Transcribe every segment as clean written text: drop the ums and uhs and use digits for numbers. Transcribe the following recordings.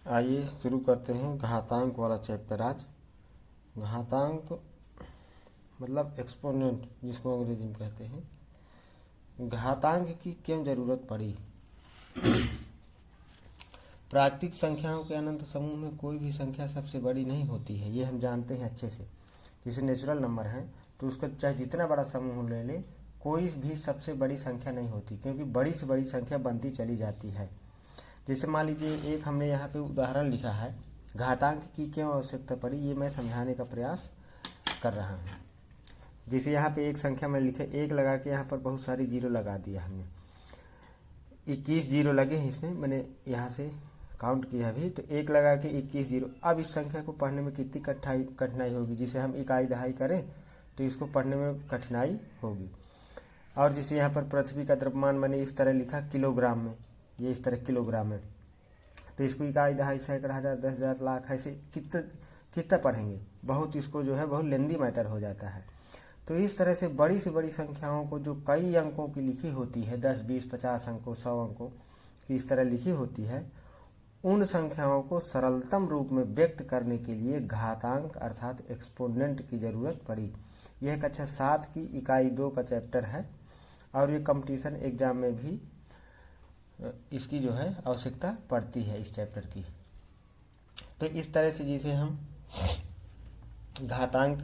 आइए शुरू करते हैं घातांक वाला चैप्टर। आज घातांक मतलब एक्सपोनेंट, जिसको अंग्रेजी में कहते हैं। घातांक की क्यों जरूरत पड़ी? प्राकृतिक संख्याओं के अनंत समूह में कोई भी संख्या सबसे बड़ी नहीं होती है, ये हम जानते हैं अच्छे से। जैसे नेचुरल नंबर है तो उसका चाहे जितना बड़ा समूह ले ले, कोई भी सबसे बड़ी संख्या नहीं होती, क्योंकि बड़ी से बड़ी संख्या बनती चली जाती है। जैसे मान लीजिए एक हमने यहाँ पे उदाहरण लिखा है, घातांक की क्यों आवश्यकता पड़ी, ये मैं समझाने का प्रयास कर रहा हूँ। जैसे यहाँ पे एक संख्या में लिखे, एक लगा के यहाँ पर बहुत सारी जीरो लगा दिया हमने, 21 जीरो लगे हैं इसमें, मैंने यहाँ से काउंट किया अभी, तो एक लगा के 21 जीरो। अब इस संख्या को पढ़ने में कितनी कठिनाई होगी, जिसे हम इकाई दहाई करें तो इसको पढ़ने में कठिनाई होगी। और जिसे यहाँ पर पृथ्वी का द्रव्यमान मैंने इस तरह लिखा किलोग्राम में, ये इस तरह किलोग्राम है, तो इसको इकाई दहाई सैकड़ा हजार 10,000 लाख ऐसे कितना पढ़ेंगे, बहुत इसको जो है बहुत लेंदी मैटर हो जाता है। तो इस तरह से बड़ी संख्याओं को जो कई अंकों की लिखी होती है, 10, 20, 50 अंकों, 100 अंकों की इस तरह लिखी होती है, उन संख्याओं को सरलतम रूप में व्यक्त करने के लिए घातांक अर्थात एक्सपोनेंट की जरूरत पड़ी। यह कक्षा 7 की इकाई 2 का चैप्टर है और ये कंपटीशन एग्जाम में भी इसकी जो है आवश्यकता पड़ती है इस चैप्टर की। तो इस तरह से जिसे हम घातांक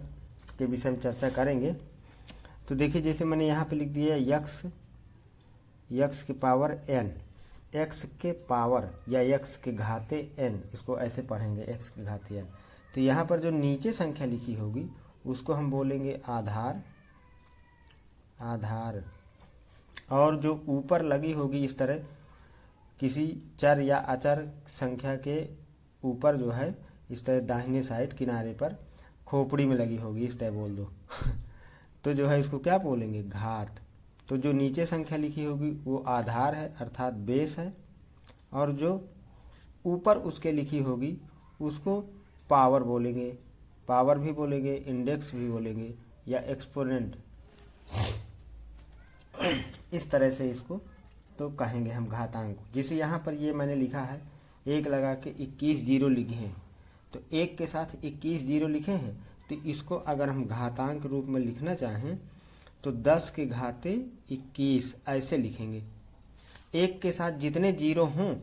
के विषय में चर्चा करेंगे, तो देखिए जैसे मैंने यहाँ पे लिख दिया यक्स के पावर n, एक्स के पावर या यक्स के घाते n, इसको ऐसे पढ़ेंगे एक्स के घाते n। तो यहाँ पर जो नीचे संख्या लिखी होगी उसको हम बोलेंगे आधार, और जो ऊपर लगी होगी इस तरह किसी चर या अचर संख्या के ऊपर जो है इस तरह दाहिने साइड किनारे पर खोपड़ी में लगी होगी, इस तरह बोल दो तो जो है इसको क्या बोलेंगे, घात। तो जो नीचे संख्या लिखी होगी वो आधार है अर्थात बेस है, और जो ऊपर उसके लिखी होगी उसको पावर बोलेंगे, पावर भी बोलेंगे, इंडेक्स भी बोलेंगे या एक्सपोनेंट, इस तरह से इसको तो कहेंगे हम घातांक को। जैसे यहाँ पर ये मैंने लिखा है, एक लगा के 21 जीरो लिखे हैं, तो एक के साथ 21 जीरो लिखे हैं, तो इसको अगर हम घातांक रूप में लिखना चाहें तो 10 के घाते 21 ऐसे लिखेंगे। एक के साथ जितने जीरो हों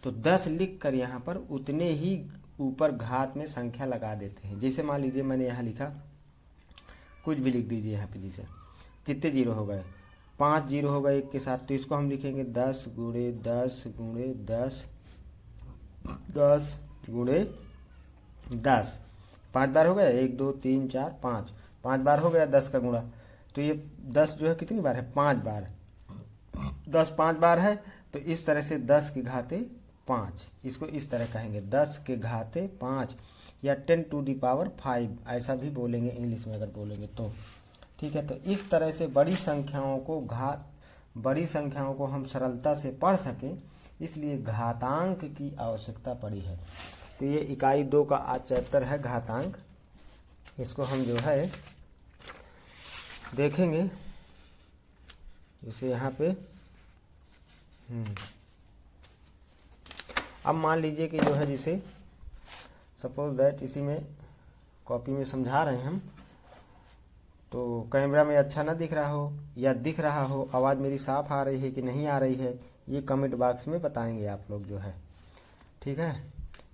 तो 10 लिख कर यहाँ पर उतने ही ऊपर घात में संख्या लगा देते हैं। जैसे मान लीजिए मैंने यहाँ लिखा, कुछ भी लिख दीजिए यहाँ पे, जैसे कितने जीरो हो गए, 5 जीरो हो गए एक के साथ, तो इसको हम लिखेंगे 10 गुणे 10 गुणे 10, 10 गुणे 10, 5 बार हो गया, 1 2 3 4 5 बार हो गया 10 का गुणा। तो ये 10 जो है कितनी बार है, 5 बार, 10 5 बार है, तो इस तरह से 10 के घाते 5, इसको इस तरह कहेंगे 10 के घाते 5 या 10 टू द पावर 5, ऐसा भी बोलेंगे इंग्लिश में अगर बोलेंगे तो, ठीक है। तो इस तरह से बड़ी संख्याओं को हम सरलता से पढ़ सकें, इसलिए घातांक की आवश्यकता पड़ी है। तो ये इकाई 2 का आज चैप्टर है घातांक, इसको हम जो है देखेंगे। जैसे यहाँ पे अब मान लीजिए कि जो है, जिसे सपोज दैट इसी में कॉपी में समझा रहे हैं हम, तो कैमरा में अच्छा ना दिख रहा हो या दिख रहा हो, आवाज़ मेरी साफ आ रही है कि नहीं आ रही है, ये कमेंट बॉक्स में बताएंगे आप लोग जो है, ठीक है।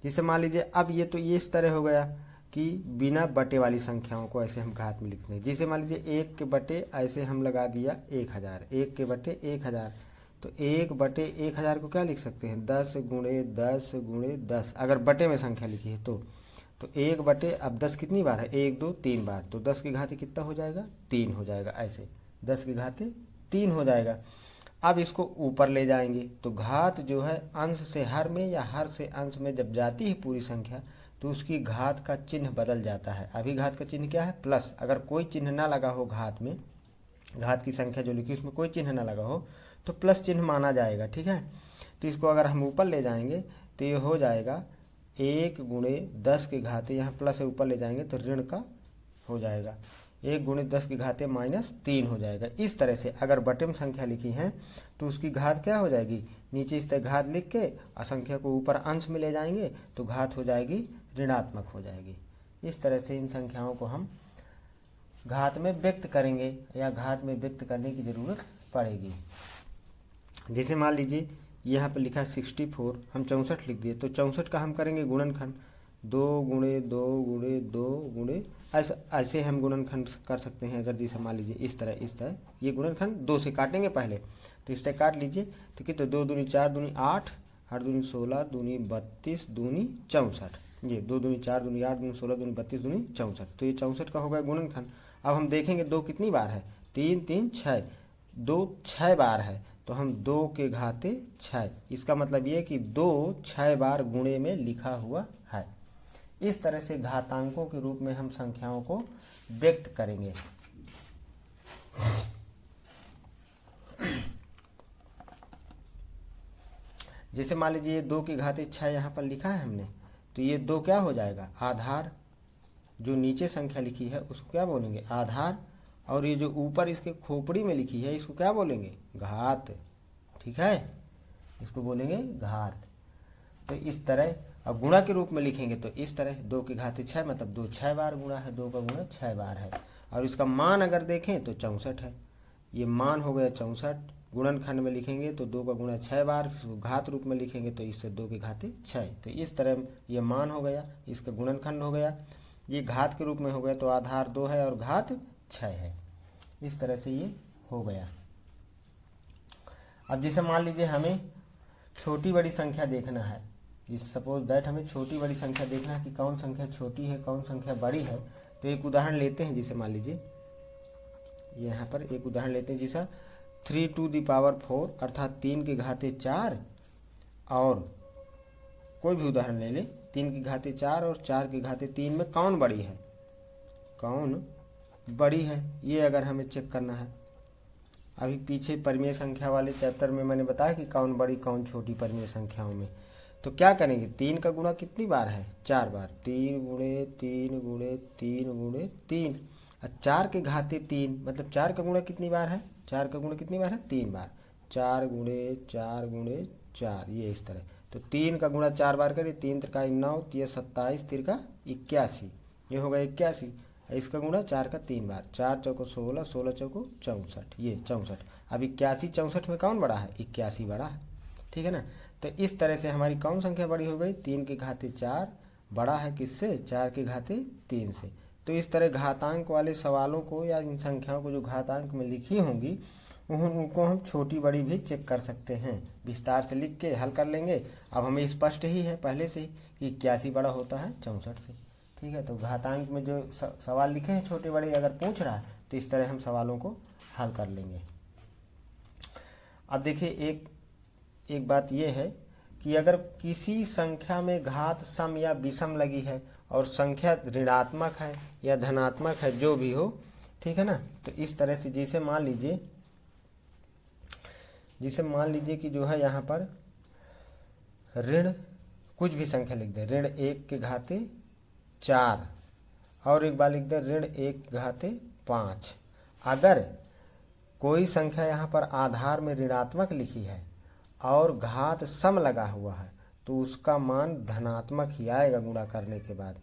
जैसे मान लीजिए अब ये तो ये इस तरह हो गया कि बिना बटे वाली संख्याओं को ऐसे हम घात में लिखते हैं। जैसे मान लीजिए 1 के बटे ऐसे हम लगा दिया 1000, 1 के बटे 1000, तो 1 बटे 1000 को क्या लिख सकते हैं, 10 गुणे 10 गुणे 10, अगर बटे में संख्या लिखी है तो 1 बटे, अब 10 कितनी बार है, 1 2 3 बार, तो 10 के घाते कितना हो जाएगा, 3 हो जाएगा, ऐसे 10 के घाते 3 हो जाएगा। अब इसको ऊपर ले जाएंगे तो घात जो है अंश से हर में या हर से अंश में जब जाती है पूरी संख्या, तो उसकी घात का चिन्ह बदल जाता है। अभी घात का चिन्ह क्या है, प्लस, अगर कोई चिन्ह ना लगा हो घात में, घात की संख्या जो लिखी उसमें कोई चिन्ह ना लगा हो तो प्लस चिन्ह माना जाएगा, ठीक है। तो इसको अगर हम ऊपर ले जाएंगे तो ये हो जाएगा 1 गुणे 10 के घाते, यहाँ प्लस से ऊपर ले जाएंगे तो ऋण का हो जाएगा, 1 गुणे 10 के घाते -3 हो जाएगा। इस तरह से अगर बटे में संख्या लिखी है तो उसकी घात क्या हो जाएगी, नीचे इस तरह घात लिख के असंख्या को ऊपर अंश में ले जाएंगे तो घात हो जाएगी ऋणात्मक हो जाएगी। इस तरह से इन संख्याओं को हम घात में व्यक्त करेंगे या घात में व्यक्त करने की ज़रूरत पड़ेगी। जैसे मान लीजिए यहाँ पर लिखा है 64, हम 64 लिख दिए तो 64 का हम करेंगे गुणनखंड 2 गुणे 2 गुणे 2 गुणे ऐसे हम गुणनखंड कर सकते हैं। अगर जैसे मान लीजिए इस तरह ये गुणनखंड 2 से काटेंगे पहले तो इस तरह काट लीजिए तो कितने 2 दूनी 4 दूनी 8 8 दूनी 16 दूनी 32 दूनी 64, ये 2 दूनी 4 दूनी 8 दूनी 16 दूनी 32 दूनी 64, तो ये 64 का होगा गुणनखंड। अब हम देखेंगे 2 कितनी बार है 3 3 6, 2 6 बार है तो हम 2 के घाते 6, इसका मतलब ये कि 2 6 बार गुणे में लिखा हुआ है। इस तरह से घातांकों के रूप में हम संख्याओं को व्यक्त करेंगे। जैसे मान लीजिए ये 2 के घाते 6 यहाँ पर लिखा है हमने, तो ये 2 क्या हो जाएगा आधार, जो नीचे संख्या लिखी है उसको क्या बोलेंगे आधार, और ये जो ऊपर इसके खोपड़ी में लिखी है इसको क्या बोलेंगे घात, ठीक है, इसको बोलेंगे घात। तो इस तरह अब गुणा के रूप में लिखेंगे तो इस तरह 2 के घाते 6 मतलब 2 6 बार गुणा है, 2 का गुणा 6 बार है। और इसका मान अगर देखें तो 64 है, ये मान हो गया 64। गुणनखंड में लिखेंगे तो 2 का गुणा 6 बार, घात रूप में लिखेंगे तो इससे 2 के घाते 6, तो इस तरह ये मान हो गया, इसका गुणनखंड हो गया, ये घात के रूप में हो गया तो आधार 2 है और घात 6 है। इस तरह से ये हो गया। अब जैसे मान लीजिए हमें छोटी बड़ी संख्या देखना है, सपोज दैट हमें छोटी बड़ी संख्या देखना है कि कौन संख्या छोटी है कौन संख्या बड़ी है, तो एक उदाहरण लेते हैं। जैसे मान लीजिए यहाँ पर एक उदाहरण लेते हैं, जैसा 3 टू द पावर 4 अर्थात 3 के घाते 4, और कोई भी उदाहरण ले ले 3 के घाते 4 और 4 के घाते 3 में कौन बड़ी है, कौन बड़ी है, ये अगर हमें चेक करना है। अभी पीछे परिमेय संख्या वाले चैप्टर में मैंने बताया कि कौन बड़ी कौन छोटी परिमेय संख्याओं में, तो क्या करेंगे 3 का गुणा कितनी बार है 4 बार, 3 गुणे 3 गुणे 3 गुणे 3, और 4 के घाते 3 मतलब 4 का गुणा कितनी बार है, 4 का गुणा कितनी बार है 3 बार, 4 गुणे 4 गुणे 4, ये इस तरह। तो 3 का गुणा 4 बार करिए, 3 त्रिका 9, ये 27, त्रिका 81, ये होगा 81। इसका गुणा 4 का 3 बार, 4 चौको 16, 16 चौको 64, ये 64। अब 81 64 में कौन बड़ा है 81 बड़ा है, ठीक है ना। तो इस तरह से हमारी कौन संख्या बड़ी हो गई 3 के घाते 4 बड़ा है किससे 4 के घाते 3 से। तो इस तरह घातांक वाले सवालों को या इन संख्याओं को जो घातांक में लिखी होंगी उनको हम छोटी बड़ी भी चेक कर सकते हैं, विस्तार से लिख के हल कर लेंगे। अब हमें स्पष्ट ही है पहले से ही कि 81 बड़ा होता है 64 से, ठीक है। तो घातांक में जो सवाल लिखे हैं छोटे बड़े अगर पूछ रहा है तो इस तरह हम सवालों को हल कर लेंगे। अब देखिए एक बात यह है कि अगर किसी संख्या में घात सम या विषम लगी है और संख्या ऋणात्मक है या धनात्मक है जो भी हो, ठीक है ना, तो इस तरह से जैसे मान लीजिए कि जो है यहाँ पर ऋण कुछ भी संख्या लिख दे, ऋण 1 के घाते 4 और एक बार लिख दे ऋण 1 के घाते 5। अगर कोई संख्या यहाँ पर आधार में ऋणात्मक लिखी है और घात सम लगा हुआ है तो उसका मान धनात्मक ही आएगा गुणा करने के बाद,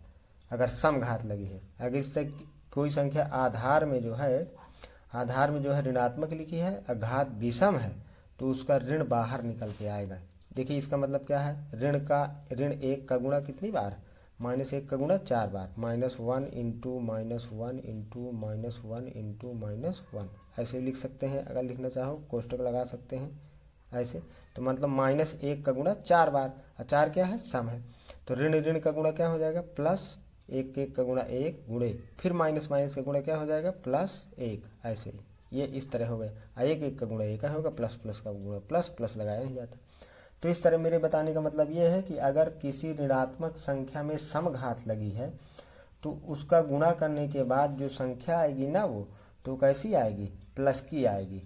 अगर सम घात लगी है। अगर इससे कोई संख्या आधार में जो है ऋणात्मक लिखी है और घात विषम है तो उसका ऋण बाहर निकल के आएगा। देखिए इसका मतलब क्या है, ऋण 1 का गुणा कितनी बार -1 का गुणा 4 बार, -1 इंटू -1 इंटू -1 इंटू -1, ऐसे लिख सकते हैं। अगर लिखना चाहो कोष्टक लगा सकते हैं ऐसे, तो मतलब -1 का गुणा 4 बार, और 4 क्या है सम है, तो ऋण का गुणा क्या हो जाएगा +1 का गुणा 1 गुणे फिर माइनस का गुणा क्या हो जाएगा +1, ऐसे ये इस तरह हो गया। 1 का गुणा 1 होगा, प्लस का गुणा प्लस लगाया नहीं जाता। तो इस तरह मेरे बताने का मतलब ये है कि अगर किसी ऋणात्मक संख्या में सम घात लगी है तो उसका गुणा करने के बाद जो संख्या आएगी ना वो तो कैसी आएगी प्लस की आएगी।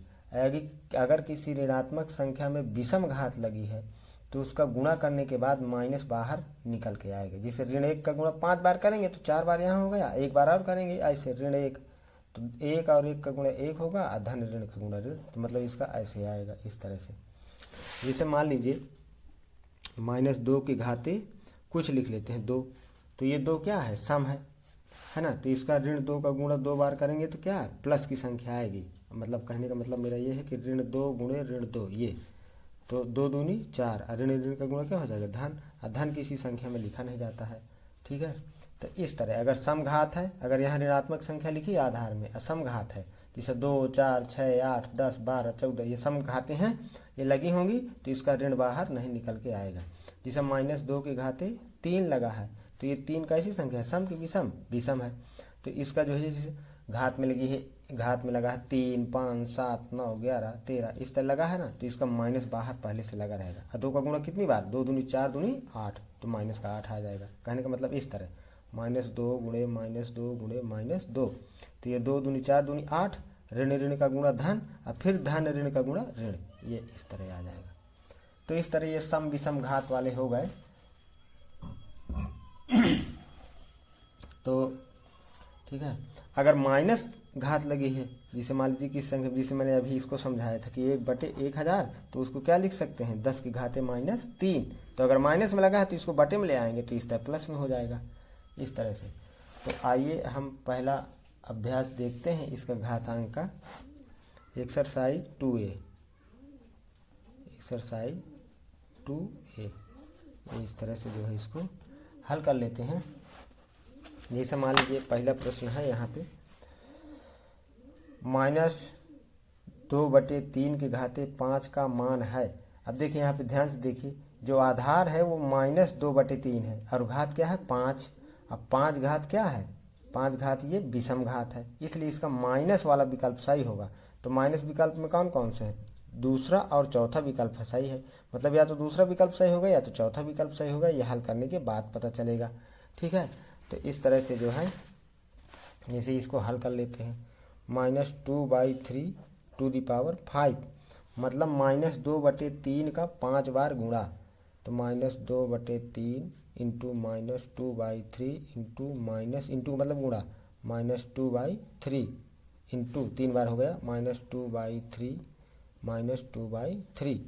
अगर किसी ऋणात्मक संख्या में विषम घात लगी है तो उसका गुणा करने के बाद माइनस बाहर निकल के आएगा। जैसे ऋण 1 का गुणा 5 बार करेंगे तो 4 बार यहाँ हो गया, 1 बार और करेंगे ऐसे ऋण 1 तो 1 और 1 का गुणा 1 होगा, धन ऋण का गुणा ऋण, तो मतलब इसका ऐसे आएगा इस तरह से। जैसे मान लीजिए -2 की घाते कुछ लिख लेते हैं 2, तो ये 2 क्या है, सम है ना। तो इसका ऋण 2 का गुणा 2 बार करेंगे तो क्या है, प्लस की संख्या आएगी। मतलब कहने का मतलब मेरा ये है कि ऋण 2 गुणे ऋण 2, ये तो 2 दूनी 4, और ऋण ऋण का गुणा क्या हो जाएगा, धन, और धन किसी संख्या में लिखा नहीं जाता है। ठीक है, तो इस तरह अगर समघात है, अगर यहाँ ऋणात्मक संख्या लिखी आधार में, असमघात है, जैसे 2, 4, 6, 8, 10, 12, 14 ये समघातें हैं, ये लगी होंगी तो इसका ऋण बाहर नहीं निकल के आएगा। जैसे -2 की घाते 3 लगा है, तो ये 3 कैसी संख्या है, सम की विषम, विषम है। तो इसका जो है जैसे घात में लगी है, घात में लगा है 3, 5, 7, 9, 11, 13 इस तरह लगा है ना, तो इसका माइनस बाहर पहले से लगा रहेगा। और 2 का गुणा कितनी बार, 2 दूनी 4 दूनी 8, तो माइनस का 8 आ जाएगा। कहने का मतलब इस तरह -2 गुणे -2 गुणे -2, तो ये 2 दूनी 4 दूनी 8, ऋण ऋण का गुणा धन, और फिर धन ऋण का गुणा ऋण, ये इस तरह आ जाएगा। तो इस तरह ये सम विषम घात वाले हो गए। तो ठीक है, अगर माइनस घात लगी है, जिसे मान लीजिए किस संख्या, जिसे मैंने अभी इसको समझाया था कि 1/1000, तो उसको क्या लिख सकते हैं, 10 की घाते -3। तो अगर माइनस में लगा है तो इसको बटे में ले आएंगे तो इस तरह प्लस में हो जाएगा, इस तरह से। तो आइए हम पहला अभ्यास देखते हैं इसका घातांक का। एक्सरसाइज 2A, एक्सरसाइज 2A, इस तरह से जो है इसको हल कर लेते हैं। जैसे मान लीजिए पहला प्रश्न है यहाँ पे, -2/3 की घाते 5 का मान है। अब देखिए यहाँ पे ध्यान से देखिए, जो आधार है वो -2/3 है, और घात क्या है 5। अब 5 घात क्या है, 5 घात ये विषम घात है, इसलिए इसका माइनस वाला विकल्प सही होगा। तो माइनस विकल्प में कौन कौन से हैं, दूसरा और चौथा विकल्प सही है। मतलब या तो दूसरा विकल्प सही होगा या तो चौथा विकल्प सही होगा, ये हल करने के बाद पता चलेगा। ठीक है, तो इस तरह से जो है जैसे इसको हल कर लेते हैं। -2/3 टू द पावर 5, मतलब -2/3 का 5 बार गुणा, तो -2/3 इंटू -2/3 इंटू मतलब गुणा -2/3 इंटू 3 बार हो गया -2/3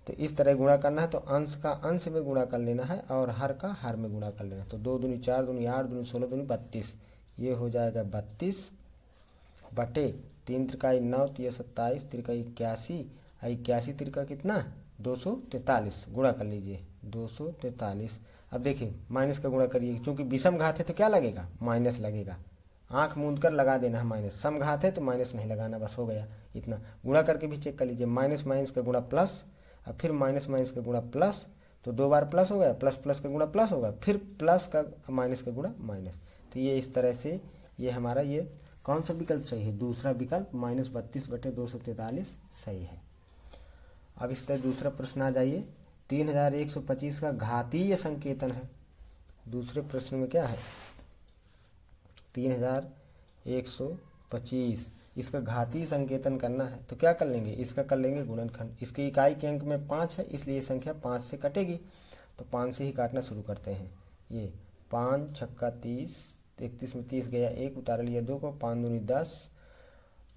तो इस तरह गुणा करना है। तो अंश का अंश में गुणा कर लेना है और हर का हर में गुणा कर लेना है। तो 2 दूनी 4 दूनी 8 दूनी 16 दूनी 32, ये हो जाएगा 32 बटे 3 त्रिकाई 9, तो ये 27, त्रिकाई 81, 81 त्रिका कितना 243, गुणा कर लीजिए 243। अब देखिए माइनस का गुणा करिए, क्योंकि विषम घात है तो क्या लगेगा, माइनस लगेगा, आंख मूंद कर लगा देना है माइनस। सम घात है तो माइनस नहीं लगाना, बस हो गया इतना। गुणा करके भी चेक कर लीजिए, माइनस माइनस का गुणा प्लस, और फिर माइनस माइनस का गुणा प्लस, तो 2 बार प्लस हो गया, प्लस प्लस का गुणा प्लस होगा, फिर प्लस का माइनस का गुणा माइनस। तो ये इस तरह से ये हमारा ये कौन सा विकल्प सही है, दूसरा विकल्प -32/243 सही है। अब इस तरह दूसरा प्रश्न आ जाइए। 3125 का घातीय संकेतन है। दूसरे प्रश्न में क्या है, 3125, इसका घातीय संकेतन करना है। तो क्या कर लेंगे, इसका कर लेंगे गुणनखंड। इसकी इकाई के अंक में 5 है, इसलिए संख्या 5 से कटेगी, तो 5 से ही काटना शुरू करते हैं। ये 5 छक्का 30, 31 में 30 गया, 1 उतार लिया 2 को, 5 दूनी 10,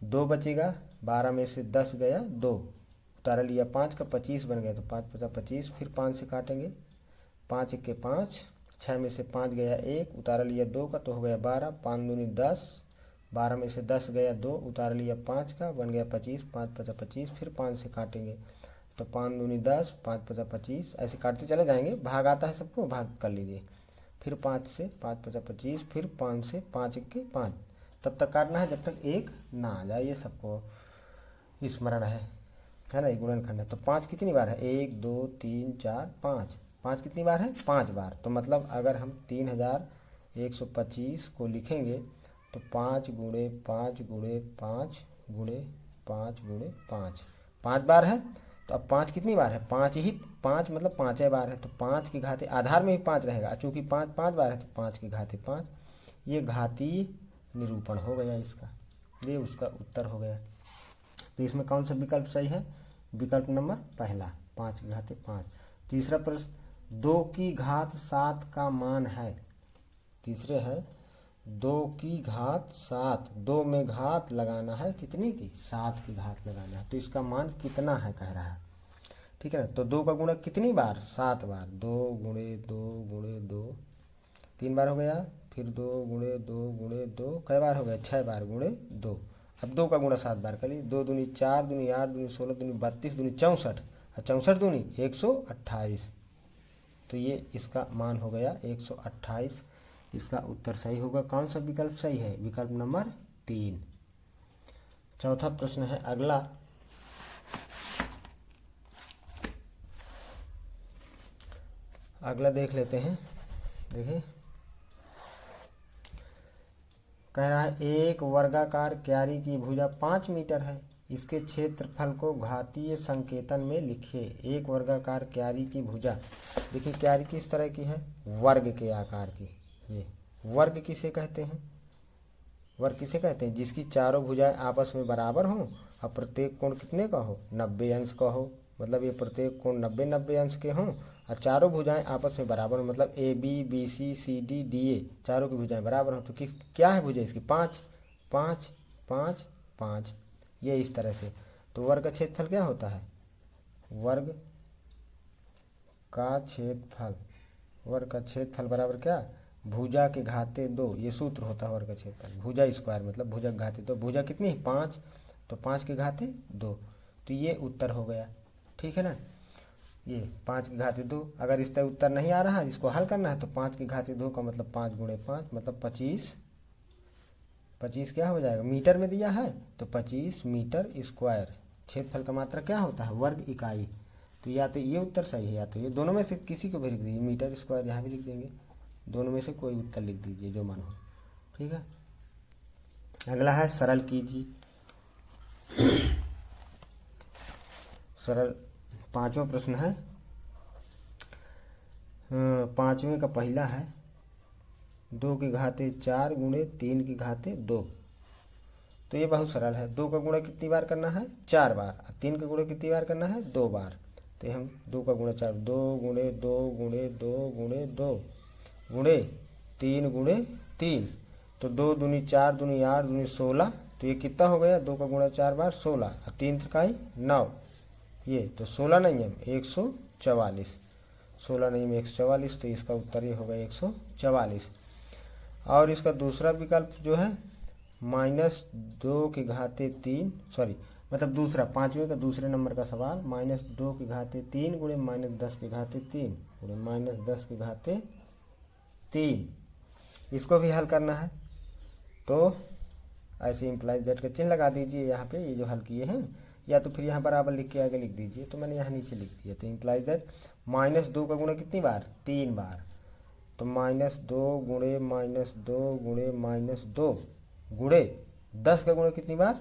2 बचेगा, 12 में से 10 गया 2, उतार लिया 5 का, 25 बन गया, तो 5 × 25, फिर 5 से काटेंगे, 5 × 5, 6 में से 5 गया 1, उतार लिया 2 का, तो हो गया 12, 5 दूनी 10, 12 में से 10 गया 2, उतार लिया 5 का, बन गया 25, 5 × 25, फिर 5 से काटेंगे, तो 5 दूनी 10, 5 × 25, ऐसे काटते चले जाएंगे, भाग आता है सबको, भाग कर लीजिए, फिर 5 से 5 × 25, फिर 5 से 5 × 5, तब तक काटना है जब तक 1 ना आ जाए, ये सबको स्मरण है ना। ये गुणनखंड है। तो 5 कितनी बार है, 1 2 3 4 5, 5 कितनी बार है, 5 बार। तो मतलब अगर हम 3125 को लिखेंगे तो 5 × 5 × 5 × 5 × 5, 5 बार है। तो अब 5 कितनी बार है, 5 ही, 5 मतलब 5 बार है, तो 5 की घाते आधार में भी 5 रहेगा, चूंकि 5 5 बार है तो 5 की घाते 5। ये घातीय निरूपण हो गया इसका, ये उसका उत्तर हो गया। तो इसमें कौन सा विकल्प सही है, विकल्प नंबर पहला, 5 की घाते 5। तीसरा प्रश्न, 2 की घात 7 का मान है। तीसरे है 2 की घात 7, 2 में घात लगाना है कितनी की, 7 की घात लगाना है, तो इसका मान कितना है कह रहा है। ठीक है ना। तो 2 का गुणा कितनी बार, 7 बार, 2 गुणे 2 गुणे 2, 3 बार हो गया, फिर 2 गुणे 2 गुणे 2 कै बार हो गया, 6 बार गुणे 2। अब 2 का गुणा 7 बार करिए, 2 दूनी 4 दूनी 8 दूनी 16 दूनी 32 दूनी 64 और 64 दूनी 128। तो ये इसका मान हो गया 128। इसका उत्तर सही होगा। कौन सा विकल्प सही है, विकल्प नंबर 3। चौथा प्रश्न है अगला, अगला देख लेते हैं। देखिए कह रहा है एक वर्गाकार क्यारी की भुजा 5 मीटर है, इसके क्षेत्रफल को घातीय संकेतन में लिखिए। एक वर्गाकार क्यारी की भुजा, देखिए क्यारी किस तरह की है, वर्ग के आकार की। ये वर्ग किसे कहते हैं, वर्ग किसे कहते हैं, जिसकी चारों भुजाएं आपस में बराबर हों और प्रत्येक कोण कितने का हो, 90 अंश का हो। मतलब ये प्रत्येक कोण 90 अंश के हों और चारों भुजाएं आपस में बराबर हो, मतलब A B, B C, C D, D A चारों की भुजाएं बराबर हो। तो किस क्या है भुजा इसकी, 5 5 5 5, ये इस तरह से। तो वर्ग का क्षेत्रफल क्या होता है, वर्ग का क्षेत्रफल, वर्ग का क्षेत्रफल बराबर क्या, भुजा के घाते 2, ये सूत्र होता है वर्ग का क्षेत्रफल। भुजा स्क्वायर मतलब भुजा के घाते 2, भुजा कितनी है 5, तो 5 के घाते 2। तो ये उत्तर हो गया, ठीक है ना। ये 5 के घाते 2, अगर इसका उत्तर नहीं आ रहा है, इसको हल करना है, तो 5 के घाते 2 का मतलब 5 गुणे 5 मतलब 25। 25 क्या हो जाएगा, मीटर में दिया है तो 25 मीटर स्क्वायर। क्षेत्रफल का मात्रा क्या होता है, वर्ग इकाई। तो या तो ये उत्तर सही है या तो ये, दोनों में से किसी को भी लिख दीजिए, मीटर स्क्वायर यहाँ भी लिख देंगे, दोनों में से कोई उत्तर लिख दीजिए जो मन हो, ठीक है। अगला है सरल कीजिए। सरल पांचवा प्रश्न है, पांचवें का पहला है 2 के घाते 4 गुणे 3 के घाते 2। तो ये बहुत सरल है। 2 का गुणा कितनी बार करना है, 4 बार, 3 का गुणा कितनी बार करना है, 2 बार। तो हम 2 का गुणा 4, 2 गुणे 2 गुणे 2 गुणे 2 गुणे 3 गुणे 3। तो 2 दूनी 4 दूनी 8 दूनी 16। तो ये कितना हो गया, 2 का गुणा 4 बार 16 और 3 त्रिकाई 9। ये तो 16 नहीं है 144, 16 नहीं है 144। तो इसका उत्तर ये होगा 144। और इसका दूसरा विकल्प जो है -2 के घाते 3, सॉरी मतलब दूसरा पांचवें का दूसरे नंबर का सवाल, -2 के घाते 3 गुणे -10 के घाते 3 गुणे -10 के घाते 3। इसको भी हल करना है। तो ऐसे इम्प्लाइज दैट का चिन्ह लगा दीजिए यहाँ पे, ये जो हल किए हैं, या तो फिर यहाँ बराबर लिख के आगे लिख दीजिए। तो मैंने यहाँ नीचे लिख दिया। तो इम्प्लाइज दैट -2 का गुणा कितनी बार, 3 बार। तो -2 गुणे -2 गुणे -2 गुणे 10 का गुणा कितनी बार,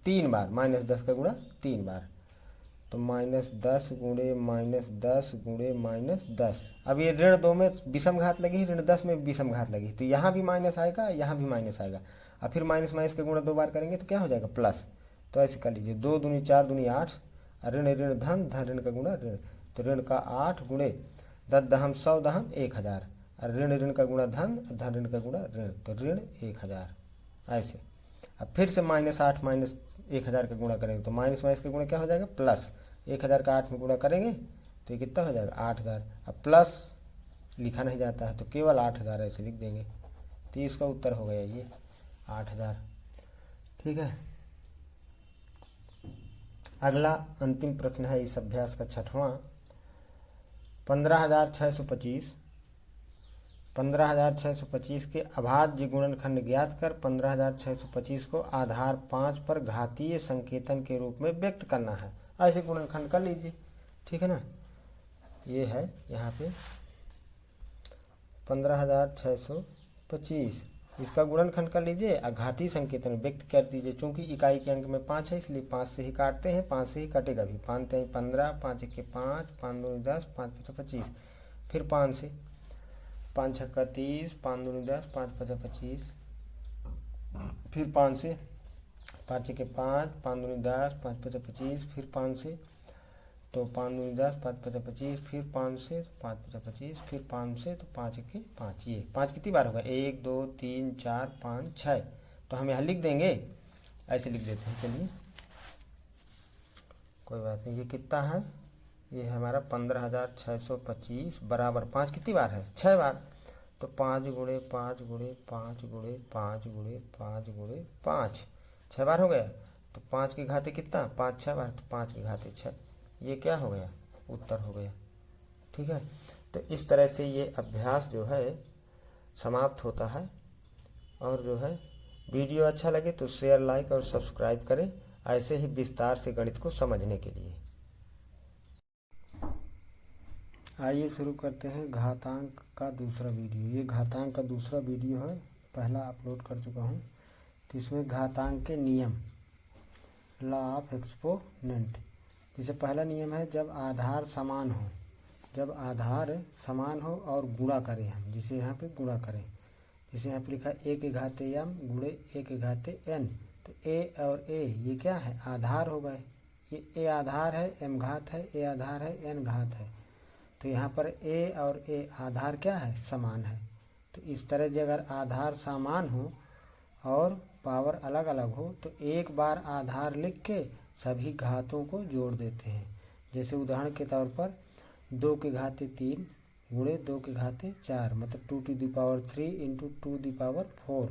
3 बार, -10 का गुणा 3 बार। तो -10 गुणे -10 गुणे -10। अब ये ऋण 2 में विषम घात लगी, ऋण 10 में विषम घात लगी, तो यहाँ भी माइनस आएगा, यहाँ भी माइनस आएगा। और फिर माइनस माइनस का गुणा 2 बार करेंगे तो क्या हो जाएगा, प्लस। तो ऐसे कर लीजिए, 2 दूनी 4 दूनी 8, ऋण ऋण धन, धन ऋण का गुणा ऋण। तो ऋण का 8 गुणे 10 दहम 100 दहम 1000, और ऋण ऋण का गुणा धन, धन ऋण का गुणा ऋण, तो ऋण 1000 ऐसे। अब फिर से -8 माइनस 1000 का गुणा करेंगे तो माइनस माइनस का गुणा क्या हो जाएगा, प्लस। 1000 का 8 में गुणा करेंगे तो ये कितना हो जाएगा, 8000। अब प्लस लिखा नहीं जाता है तो केवल 8000 ऐसे लिख देंगे। तो इसका उत्तर हो गया ये 8000, ठीक है। अगला अंतिम प्रश्न है इस अभ्यास का 6वां। 15625 15625 के अभाज्य गुणनखंड ज्ञात कर 15625 को आधार 5 पर घातीय संकेतन के रूप में व्यक्त करना है। ऐसे गुणनखंड कर लीजिए, ठीक है ना। ये है यहाँ पे 15625, इसका गुणनखंड कर लीजिए और घातीय संकेतन व्यक्त कर दीजिए। चूंकि इकाई के अंक में 5 है इसलिए 5 से ही काटते हैं, 5 से ही कटेगा भी। 5 3 15, 5 1 5, 5 2 10, 5 5 25, फिर 5 से 5 6 30, 5 2 10, 5 5 25, फिर 5 से 5 1 5, 5 2 10, 5 5 25, फिर 5 से तो 5 2 10, 5 5 25, फिर 5 से 5 5 25, फिर 5 से तो 5 1 5। ये 5 कितनी बार होगा, 1 2 3 4 5 6। तो हम यहाँ लिख देंगे, ऐसे लिख देते हैं। चलिए कोई बात नहीं। ये कितना है, ये है हमारा 15,625 बराबर 5 कितनी बार है, 6 बार। तो 5 गुणे 5 गुणे 5 गुणे 5 गुणे 5 गुणे 5, 6 बार हो गया। तो 5 की घाते कितना, 5 6 बार, तो 5 की घाते 6, ये क्या हो गया, उत्तर हो गया। ठीक है, तो इस तरह से ये अभ्यास जो है समाप्त होता है। और जो है वीडियो अच्छा लगे तो शेयर, लाइक और सब्सक्राइब करें ऐसे ही विस्तार से गणित को समझने के लिए। आइए शुरू करते हैं घातांक का दूसरा वीडियो। ये घातांक का दूसरा वीडियो है, पहला अपलोड कर चुका हूँ। तो इसमें घातांक के नियम, लॉ ऑफ एक्सपोनेंट। जैसे पहला नियम है जब आधार समान हो, जब आधार समान हो और गुणा करें हम, जिसे यहाँ पे गुणा करें, जिसे यहाँ पे लिखा ए के घाते m गुणे ए के घाते n। तो a और a ये क्या है, आधार हो गए। ये a आधार है, m घात है, a आधार है, n घात है। तो यहाँ पर a और a आधार क्या है, समान है। तो इस तरह से अगर आधार समान हो और पावर अलग अलग हो तो एक बार आधार लिख के सभी घातों को जोड़ देते हैं। जैसे उदाहरण के तौर पर 2 के घाते 3 गुणे 2 के घाते 4, मतलब 2 to the power 3 into 2 the power 4।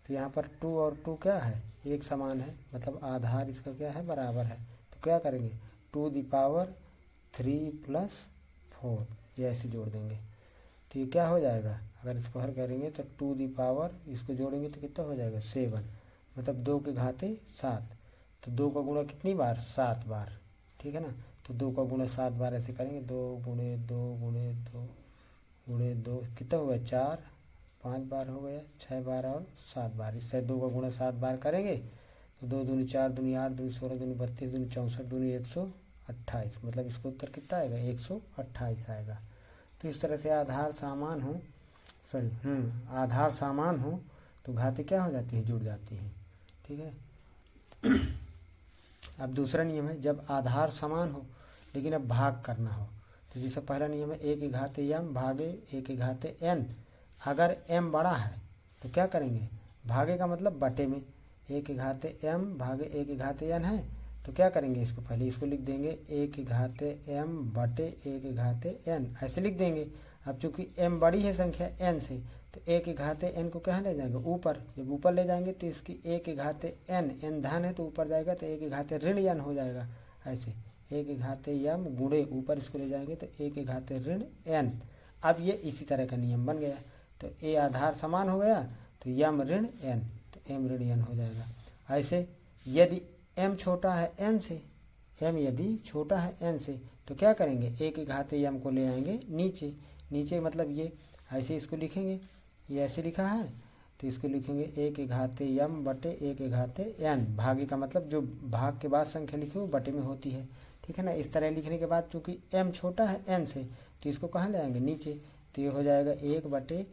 तो यहाँ पर 2 और 2 क्या है, एक समान है, मतलब आधार इसका क्या है, बराबर है। तो क्या करेंगे, 2 द पावर 3 प्लस 4, ये ऐसे जोड़ देंगे। तो ये क्या हो जाएगा, अगर इसको हल करेंगे तो 2 दी पावर, इसको जोड़ेंगे तो कितना हो जाएगा 7, मतलब 2 के घाते 7। तो 2 का गुणा कितनी बार, 7 बार। ठीक है ना, तो 2 का गुणा 7 बार ऐसे करेंगे, 2 गुणे 2 गुणे 2 गुणे 2 कितना हो गया 4, 5 बार हो गया, 6 बार और 7 बार। इससे 2 का गुणा 7 बार करेंगे तो 2 दूनी 4 दूनी 8 दूनी 16 दूनी 32 दूनी 64 दूनी 128, मतलब इसका उत्तर कितना आएगा, 128 आएगा। तो इस तरह से आधार समान हो, आधार समान हो तो घातें क्या हो जाती है, जुड़ जाती हैं। ठीक है। अब दूसरा नियम है जब आधार समान हो लेकिन अब भाग करना हो। तो जैसे पहला नियम है a के घाते m भागे a के घाते n। अगर m बड़ा है तो क्या करेंगे, भागे का मतलब बटे में, a के घाते m भागे a के घाते n है तो क्या करेंगे, इसको पहले इसको लिख देंगे a के घाते m बटे a के घाते n, ऐसे लिख देंगे। अब चूंकि m बड़ी है संख्या n से तो a के घाते n को कहाँ ले जाएंगे, ऊपर। जब ऊपर ले जाएंगे तो इसकी a के घाते n धन है तो ऊपर जाएगा तो a के घाते ऋण n हो जाएगा। ऐसे a के घाते m गुणे ऊपर इसको ले जाएंगे तो a के घाते ऋण n। अब ये इसी तरह का नियम बन गया। तो a आधार समान हो गया तो m ऋण n, तो m ऋण n हो जाएगा। ऐसे यदि m छोटा है n से, m यदि छोटा है n से तो क्या करेंगे, a के घाते m को ले आएंगे नीचे, नीचे मतलब ये ऐसे इसको लिखेंगे, ये ऐसे लिखा है तो इसको लिखेंगे a के घाते m बटे a के घाते n। भागे का मतलब जो भाग के बाद संख्या लिखी वो बटे में होती है। ठीक है ना, इस तरह लिखने के बाद चूंकि m छोटा है n से तो इसको कहाँ ले आएंगे, नीचे। तो ये हो जाएगा 1 बटे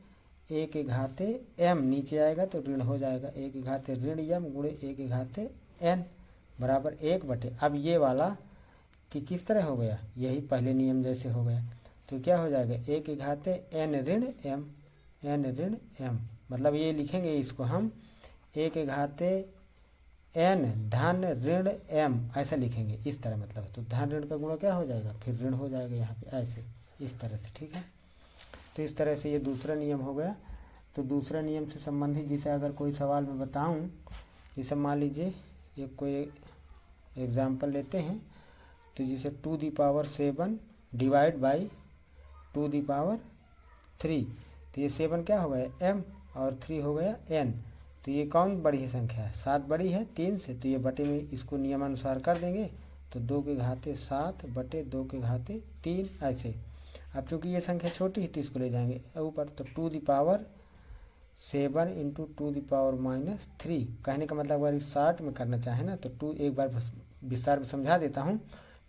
a के घाते m, नीचे आएगा तो ऋण हो जाएगा a के घाते ऋण m गुणे a के घाते n बराबर 1 बटे। अब ये वाला कि किस तरह हो गया, यही पहले नियम जैसे हो गया। तो क्या हो जाएगा, a के घाते n ऋण m, n ऋण m, मतलब ये लिखेंगे इसको हम a के घाते n धन ऋण m, ऐसा लिखेंगे इस तरह, मतलब तो धन ऋण का गुणा क्या हो जाएगा, फिर ऋण हो जाएगा यहाँ पे ऐसे, इस तरह से। ठीक है, तो इस तरह से ये दूसरा नियम हो गया। तो दूसरा नियम से संबंधित जिसे अगर कोई सवाल मैं बताऊं, जैसे मान लीजिए ये कोई एग्जाम्पल लेते हैं, तो जैसे 2 दी power 7 divide by 2 the power 3, तो ये 7 क्या हो गया m और 3 हो गया n। तो ये कौन बड़ी है संख्या है, 7 बड़ी है 3 से, तो ये बटे में इसको नियमानुसार कर देंगे तो 2 के घाते 7 बटे 2 के घाते 3 ऐसे। अब चूंकि ये संख्या छोटी है तो इसको ले जाएंगे ऊपर, तो 2 दी पावर 7 इंटू 2 दी पावर -3। कहने का मतलब अगर इस शॉर्ट में करना चाहे ना तो 2 एक बार विस्तार में समझा देता हूँ।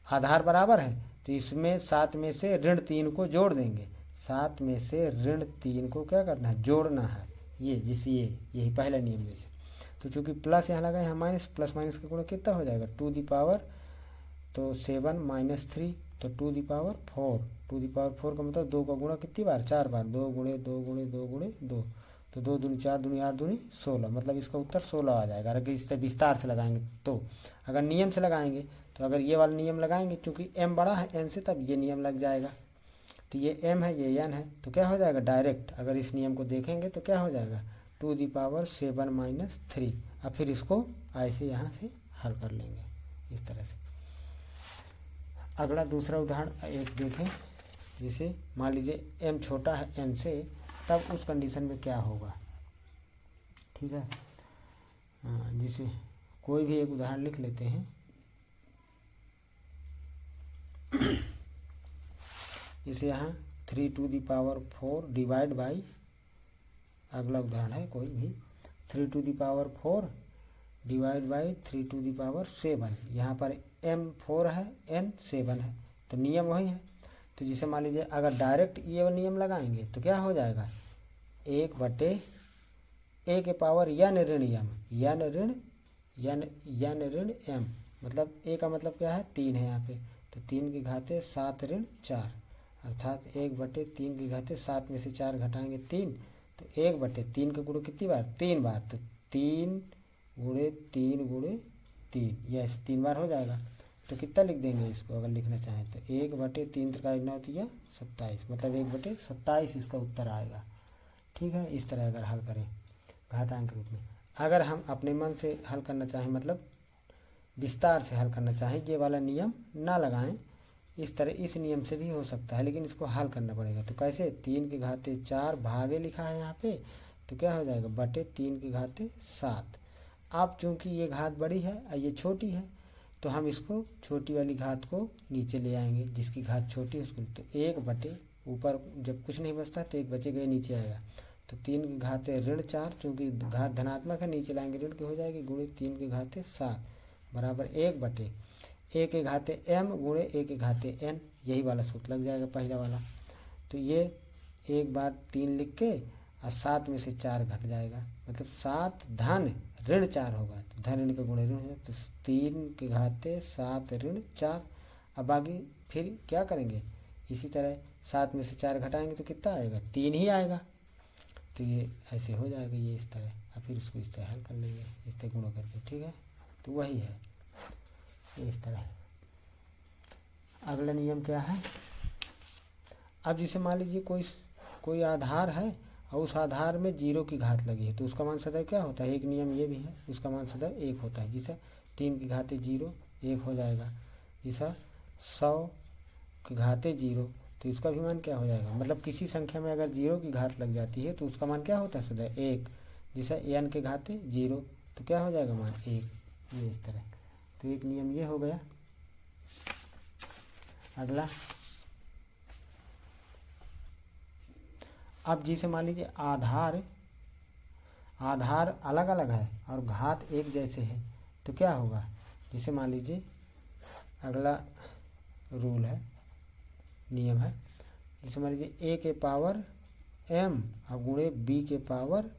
आधार बराबर है तो इसमें 7 में से ऋण 3 को जोड़ देंगे, 7 में से ऋण 3 को क्या करना है, जोड़ना है। ये जिसे यही पहला नियम जैसे। तो चूंकि प्लस यहाँ लगा है माइनस, प्लस माइनस का गुणा कितना हो जाएगा, 2 दी पावर तो 7 -3 तो 2 दी पावर 4, 2 दी पावर 4 का मतलब 2 का गुणा कितनी बार, 4 बार, 2 गुणे 2 गुणे 2 गुणे 2, तो 2 दूनी 4 दूनी 8 दूनी 16, मतलब इसका उत्तर 16 आ जाएगा। अगर इससे विस्तार से लगाएंगे तो, अगर नियम से लगाएंगे तो अगर ये वाला नियम लगाएंगे, चूँकि m बड़ा है n से, तब ये नियम लग जाएगा। तो ये m है, ये n है, तो क्या हो जाएगा डायरेक्ट, अगर इस नियम को देखेंगे तो क्या हो जाएगा 2⁻7 - 3। अब फिर इसको ऐसे यहाँ से हल कर लेंगे इस तरह से। अगला दूसरा उदाहरण एक देखें, जिसे मान लीजिए m छोटा है n से, तब उस कंडीशन में क्या होगा। ठीक है, जिसे कोई भी एक उदाहरण लिख लेते हैं। इसे यहाँ 3⁴ डिवाइड बाई, अगला उदाहरण है कोई भी 3⁴ डिवाइड बाई 3⁻7। यहाँ पर m 4 है, n 7 है, तो नियम वही है। तो जिसे मान लीजिए अगर डायरेक्ट ये नियम लगाएंगे तो क्या हो जाएगा 1/a के पावर n ऋण m, n ऋण m, मतलब a का मतलब क्या है 3 है यहाँ पे, तो 3 की घाते 7 ऋण 4, अर्थात 1/3 की घाते 7 में से 4 घटाएंगे 3, तो 1/3 का गुणा कितनी बार 3 बार, तो 3 × 3 × 3, ये ऐसे 3 बार हो जाएगा। तो कितना लिख देंगे इसको अगर लिखना चाहें तो 1/3 × 9 होती है 27, मतलब 1/27 इसका उत्तर आएगा। ठीक है, इस तरह अगर हल करें घातांक रूप में। अगर हम अपने मन से हल करना चाहें, मतलब विस्तार से हल करना चाहें, ये वाला नियम ना लगाएं, इस तरह इस नियम से भी हो सकता है, लेकिन इसको हल करना पड़ेगा। तो कैसे 3 की घाते 4 भागे लिखा है यहाँ पे, तो क्या हो जाएगा बटे 3 की घाते 7। अब चूंकि ये घात बड़ी है और ये छोटी है, तो हम इसको छोटी वाली घात को नीचे ले आएंगे, जिसकी घात छोटी है उसको। तो 1 बटे ऊपर जब कुछ नहीं बचता तो 1 बचेगा, नीचे आएगा, तो 3 की घाते ऋण 4, चूँकि घात धनात्मक है नीचे लाएंगे ऋण की हो जाएगी, गुणे 3 की घाते 7 बराबर 1 बटे a के घाते m गुणे a के घाते n, यही वाला सूत्र लग जाएगा पहला वाला। तो ये एक बार 3 लिख के और 7 में से 4 घट जाएगा, मतलब 7 धन ऋण 4 होगा, तो धन ऋण का गुणे ऋण है, तो 3 के घाते 7 ऋण 4। अब आगे फिर क्या करेंगे, इसी तरह 7 में से 4 घटाएंगे तो कितना आएगा 3 ही आएगा, तो ये ऐसे हो जाएगा ये इस तरह। और फिर इसको इस तरह हल कर लेंगे, इस तरह गुणा करके। ठीक है, तो वही है इस तरह। अगला नियम क्या है, अब जैसे मान लीजिए कोई आधार है और उस आधार में 0 की घात लगी है, तो उसका मान सदैव क्या होता है, एक नियम ये भी है, उसका मान सदैव 1 होता है। जैसे 3 की घाते 0 1 हो जाएगा, जैसा 100 की घाते 0, तो इसका भी मान क्या हो जाएगा, मतलब किसी संख्या में अगर 0 की घात लग जाती है तो उसका मान क्या होता है सदैव 1। जैसा n के घाते 0, तो क्या हो जाएगा मान 1, ये इस तरह। तो एक नियम ये हो गया। अगला, अब जैसे मान लीजिए आधार अलग अलग है और घात एक जैसे है, तो क्या होगा, जैसे मान लीजिए अगला रूल है, नियम है, जैसे मान लीजिए a के पावर m और गुणे b के पावर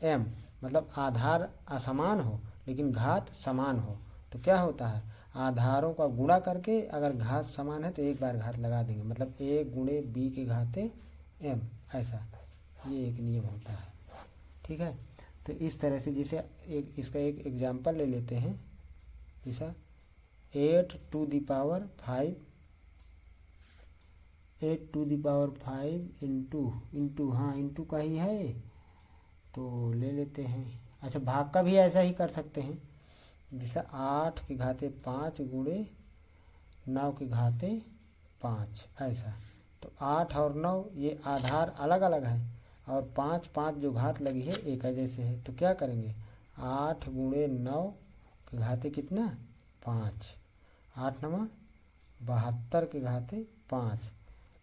m, मतलब आधार असमान हो लेकिन घात समान हो, तो क्या होता है आधारों का गुणा करके अगर घात समान है तो एक बार घात लगा देंगे, मतलब a गुणे b के घाते m, ऐसा ये एक नियम होता है। ठीक है, तो इस तरह से जैसे इसका एक एग्जांपल ले लेते हैं, जैसा 8 टू द पावर 5 इंटू हाँ इंटू का ही है, तो ले लेते हैं। अच्छा, भाग का भी ऐसा ही कर सकते हैं, जैसा 8 की घाते 5 गुणे 9 की घाते 5, ऐसा। तो 8 और 9 ये आधार अलग अलग है और 5 जो घात लगी है एक जैसे है, तो क्या करेंगे 8 गुणे 9 की घाते कितना 5, 8 9 72 की घाते 5,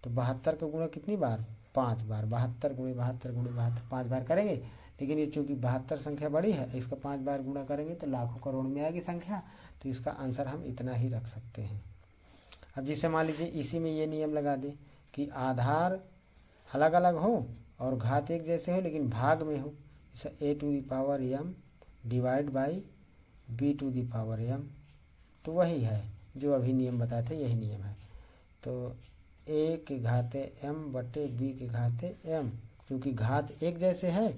तो 72 का गुणा कितनी बार 5 बार, 72 गुणे 72 गुणे 72 5 बार करेंगे। लेकिन ये चूँकि 72 संख्या बड़ी है, इसका 5 बार गुणा करेंगे तो लाखों करोड़ में आएगी संख्या, तो इसका आंसर हम इतना ही रख सकते हैं। अब जैसे मान लीजिए इसी में ये नियम लगा दें कि आधार अलग अलग हो और घात एक जैसे हो लेकिन भाग में हो, जैसे a to the power m divide by b to the power m, तो वही है जो अभी नियम बताए थे, यही नियम है। तो a के घाते m बटे b के घाते m, क्योंकि घात एक जैसे है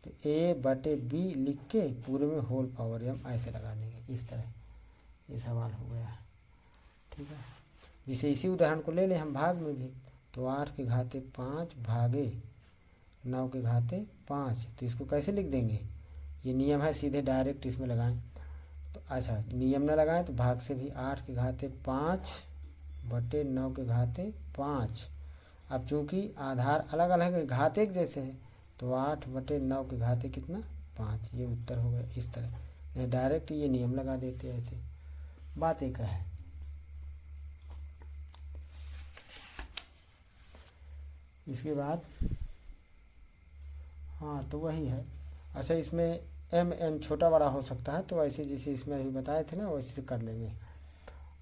तो a बटे b लिख के पूरे में होल पावर m ऐसे लगा देंगे, इस तरह ये सवाल हो गया। ठीक है। जिसे इसी उदाहरण को ले लें हम भाग में भी, तो 8 के घाते 5 भागे 9 के घाते 5, तो इसको कैसे लिख देंगे? ये नियम है, सीधे डायरेक्ट इसमें लगाएं। तो अच्छा, नियम ना लगाएं तो भाग से भी 8 के घाते 5 बटे 9 के घाते 5। अब चूंकि आधार अलग अलग है, घात एक जैसे है, तो 8 बटे 9 के घाते कितना? 5। ये उत्तर हो गया। इस तरह नहीं, डायरेक्ट ये नियम लगा देते हैं ऐसे। बात एक है। इसके बाद हाँ, तो वही है। अच्छा, इसमें एम एन छोटा बड़ा हो सकता है, तो ऐसे जैसे इसमें अभी बताए थे ना, वैसे कर लेंगे।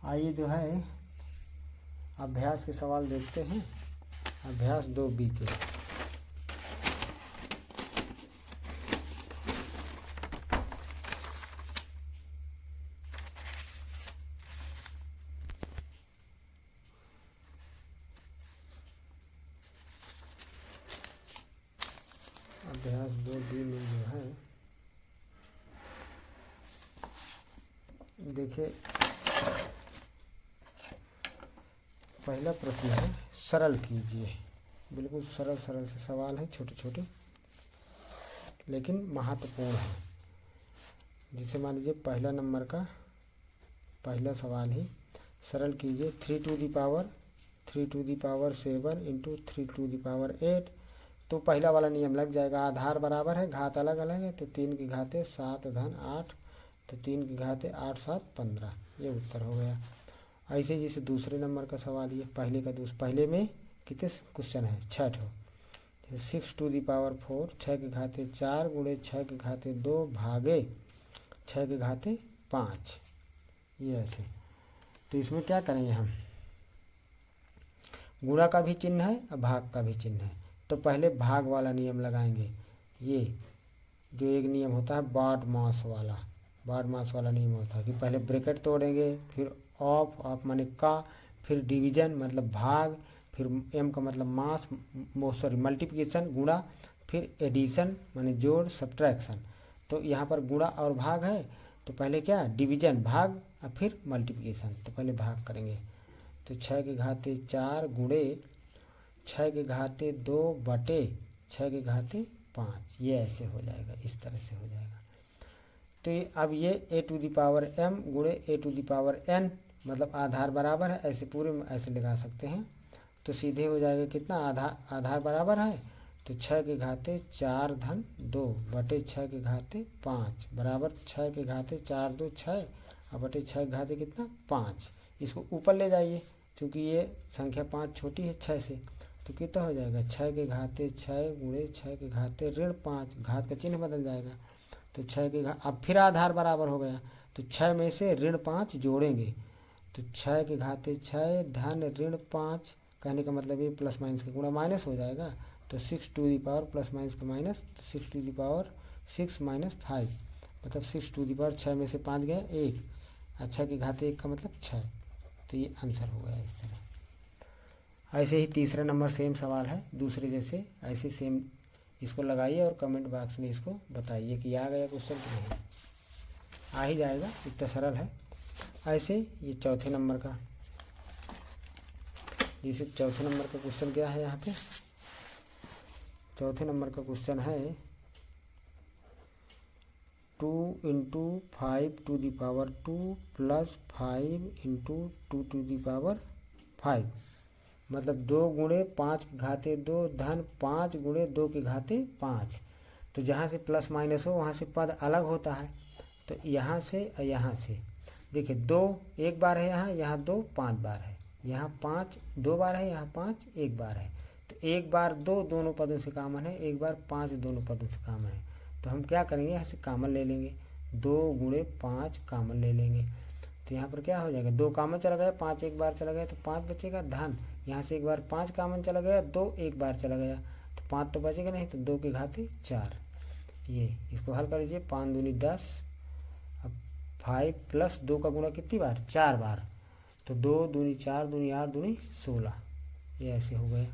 आइए जो है अभ्यास के सवाल देखते हैं। अभ्यास 2B के। अभ्यास 2B में जो है, देखिए पहला प्रश्न है, सरल कीजिए। बिल्कुल सरल सरल से सवाल है, छोटे छोटे लेकिन महत्वपूर्ण है। जैसे मान लीजिए पहला नंबर का पहला सवाल ही, सरल कीजिए 3 to the power 7 into 3 to the power 8। तो पहला वाला नियम लग जाएगा, आधार बराबर है, घात अलग अलग है, तो 3 के घाते 7 धन 8, तो 3 के घाते 8 7 15। ये उत्तर हो गया। ऐसे जैसे दूसरे नंबर का सवाल, ये पहले में कितने क्वेश्चन है? 6 ठो। 6 टू दी पावर 4, 6 के घाते 4 गुणे 6 के घाते 2 भागे 6 के घाते 5। ये ऐसे। तो इसमें क्या करेंगे हम? गुणा का भी चिन्ह है और भाग का भी चिन्ह है, तो पहले भाग वाला नियम लगाएंगे। ये जो एक नियम होता है बाड मास वाला नियम होता है कि पहले ब्रैकेट तोड़ेंगे, फिर ऑफ माने का, फिर डिवीजन मतलब भाग, फिर एम का मतलब मास, मल्टीप्लिकेशन गुणा, फिर एडिशन माने जोड़, सब्ट्रैक्शन। तो यहाँ पर गुणा और भाग है, तो पहले क्या? डिवीजन भाग और फिर मल्टीप्लिकेशन। तो पहले भाग करेंगे, तो 6 के घाते 4 गुणे 6 के घाते 2 बटे 6 के घाते 5। ये ऐसे हो जाएगा, इस तरह से हो जाएगा। तो ये अब ये a to the power m गुणे a to the power n, मतलब आधार बराबर है, ऐसे पूरे में ऐसे लगा सकते हैं। तो सीधे हो जाएगा कितना? आधार बराबर है, तो 6 के घाते 4 धन 2 बटे 6 के घाते 5 बराबर 6 के घाते 4 2 6 और बटे 6 के घाते कितना? 5। इसको ऊपर ले जाइए, क्योंकि ये संख्या 5 छोटी है 6 से, तो कितना हो जाएगा? 6 के घाते 6 गुणे 6 के घाते ऋण 5, घात का चिन्ह बदल जाएगा। तो 6 के अब फिर आधार बराबर हो गया, तो 6 में से ऋण 5 जोड़ेंगे, तो 6 के घाते 6 धन ऋण 5, कहने का मतलब ये प्लस माइनस का गुणा माइनस हो जाएगा, तो 6 to the power plus minus का माइनस, तो 6 टू दी पावर 6 माइनस 5, मतलब 6 टू दी पावर 6 में से 5 गया 1, 6 के घाते 1 का मतलब 6। तो ये आंसर हो गया इस तरह। ऐसे ही तीसरा नंबर सेम सवाल है, दूसरे जैसे ऐसे सेम इसको लगाइए और कमेंट बॉक्स में इसको बताइए कि आ गया क्वेश्चन कि नहीं। आ ही जाएगा, इतना सरल है। ऐसे ये चौथे नंबर का, जैसे चौथे नंबर का क्वेश्चन क्या है यहाँ पे? चौथे नंबर का क्वेश्चन है 2 into 5 to the power 2 plus 5 into 2 to the power 5, मतलब 2 गुणे 5 के घाते 2 धन 5 गुणे 2 के घाते 5। तो जहाँ से प्लस माइनस हो वहाँ से पद अलग होता है, तो यहाँ से और यहाँ से देखिए 2 एक बार है, यहाँ 2 5 बार है, यहाँ 5 2 बार है, यहाँ 5 1 बार है। तो 1 बार 2 दोनों पदों से कॉमन है, 1 बार 5 दोनों पदों से कॉमन है, तो हम क्या करेंगे? यहाँ से कॉमन ले लेंगे, 2 गुणे 5 कॉमन ले लेंगे। तो यहाँ पर क्या हो जाएगा? 2 कॉमन चला गया, 5 एक बार चला गया, तो 5 बचेगा धन, यहाँ से 1 बार 5 कॉमन चला गया, 2 एक बार चला गया, तो 5 तो बचेगा नहीं, तो 2 के घाते 4। ये इसको हल कर लीजिए, 5 दूनी 10, अब 5 प्लस 2 का गुणा कितनी बार? 4 बार, तो 2 दूनी 4 दूनी 8 दूनी 16। ये ऐसे हो गया।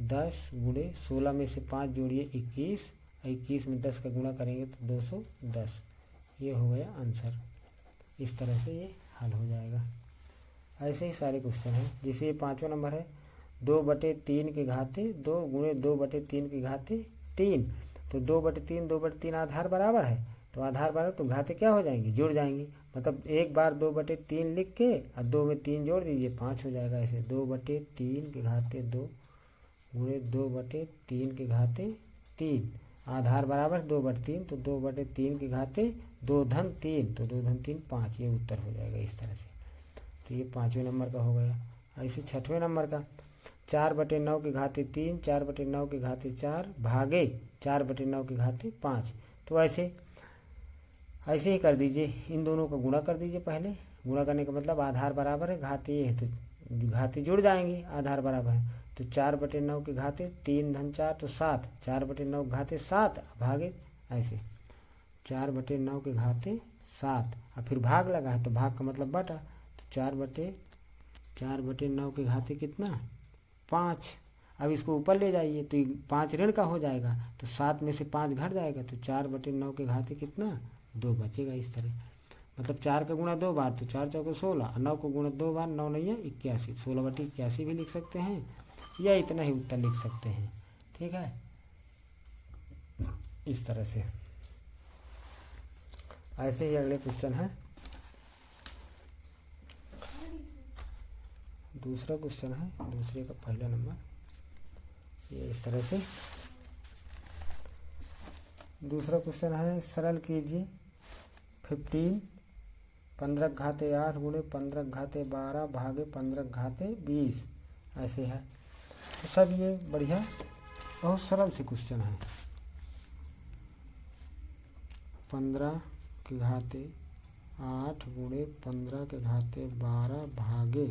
10 गुणे 16 में से 5 जोड़िए 21, 21 में 10 का गुणा करेंगे तो 210। ये हो गया आंसर। इस तरह से ये हल हो जाएगा। ऐसे ही सारे क्वेश्चन हैं। जैसे ये 5वां नंबर है 2/3 के घाते 2 गुणे 2/3 के घाते 3। तो 2/3 आधार बराबर है, तो आधार बराबर तो घाते क्या हो जाएंगी, जुड़ जाएंगी। मतलब एक बार 2/3 लिख के और 2 में 3 जोड़ दीजिए 5 हो जाएगा। ऐसे 2/3 के घाते 2 गुणे 2/3 के घाते 3, आधार बराबर 2/3, तो 2/3 के घाते 2 धन 3, तो 2 धन 3 5, ये उत्तर हो जाएगा इस तरह से। तो ये 5वें नंबर का हो गया। ऐसे 6वें नंबर का 4/9 के घाते 3, 4/9 के घाते 4 भागे 4/9 के घाते 5। तो ऐसे ही कर दीजिए, इन दोनों का गुणा कर दीजिए। पहले गुणा करने का मतलब आधार बराबर है, घाते ये है तो घाते जुड़ जाएंगी, आधार बराबर है। तो 4/9 के घाते 3 धन 4 तो 7, 4/9 के घाते 7 भागे ऐसे 4/9 के घाते 7, और फिर भाग लगा है तो भाग का मतलब बटा, तो 4/9 के घाते कितना 5। अब इसको ऊपर ले जाइए तो 5 ऋण का हो जाएगा, तो 7 में से 5 घट जाएगा, तो 4/9 के घाते कितना 2 बचेगा इस तरह। मतलब 4 का गुणा 2 बार तो 4 चौके 16, 9 को गुणा 2 बार 9 नहीं है 81, 16/81 भी लिख सकते हैं, या इतना ही उत्तर लिख सकते हैं। ठीक है, इस तरह से। ऐसे ही अगले क्वेश्चन है, दूसरा क्वेश्चन है, दूसरे का पहला नंबर, ये इस तरह से। दूसरा क्वेश्चन है, सरल कीजिए 15 घाते 8 गुणे 15 घाते 12 भागे 15 घाते 20। ऐसे है, तो सब ये बढ़िया बहुत सरल से क्वेश्चन है। 15 के घाते 8 गुणे 15 के घाते 12 भागे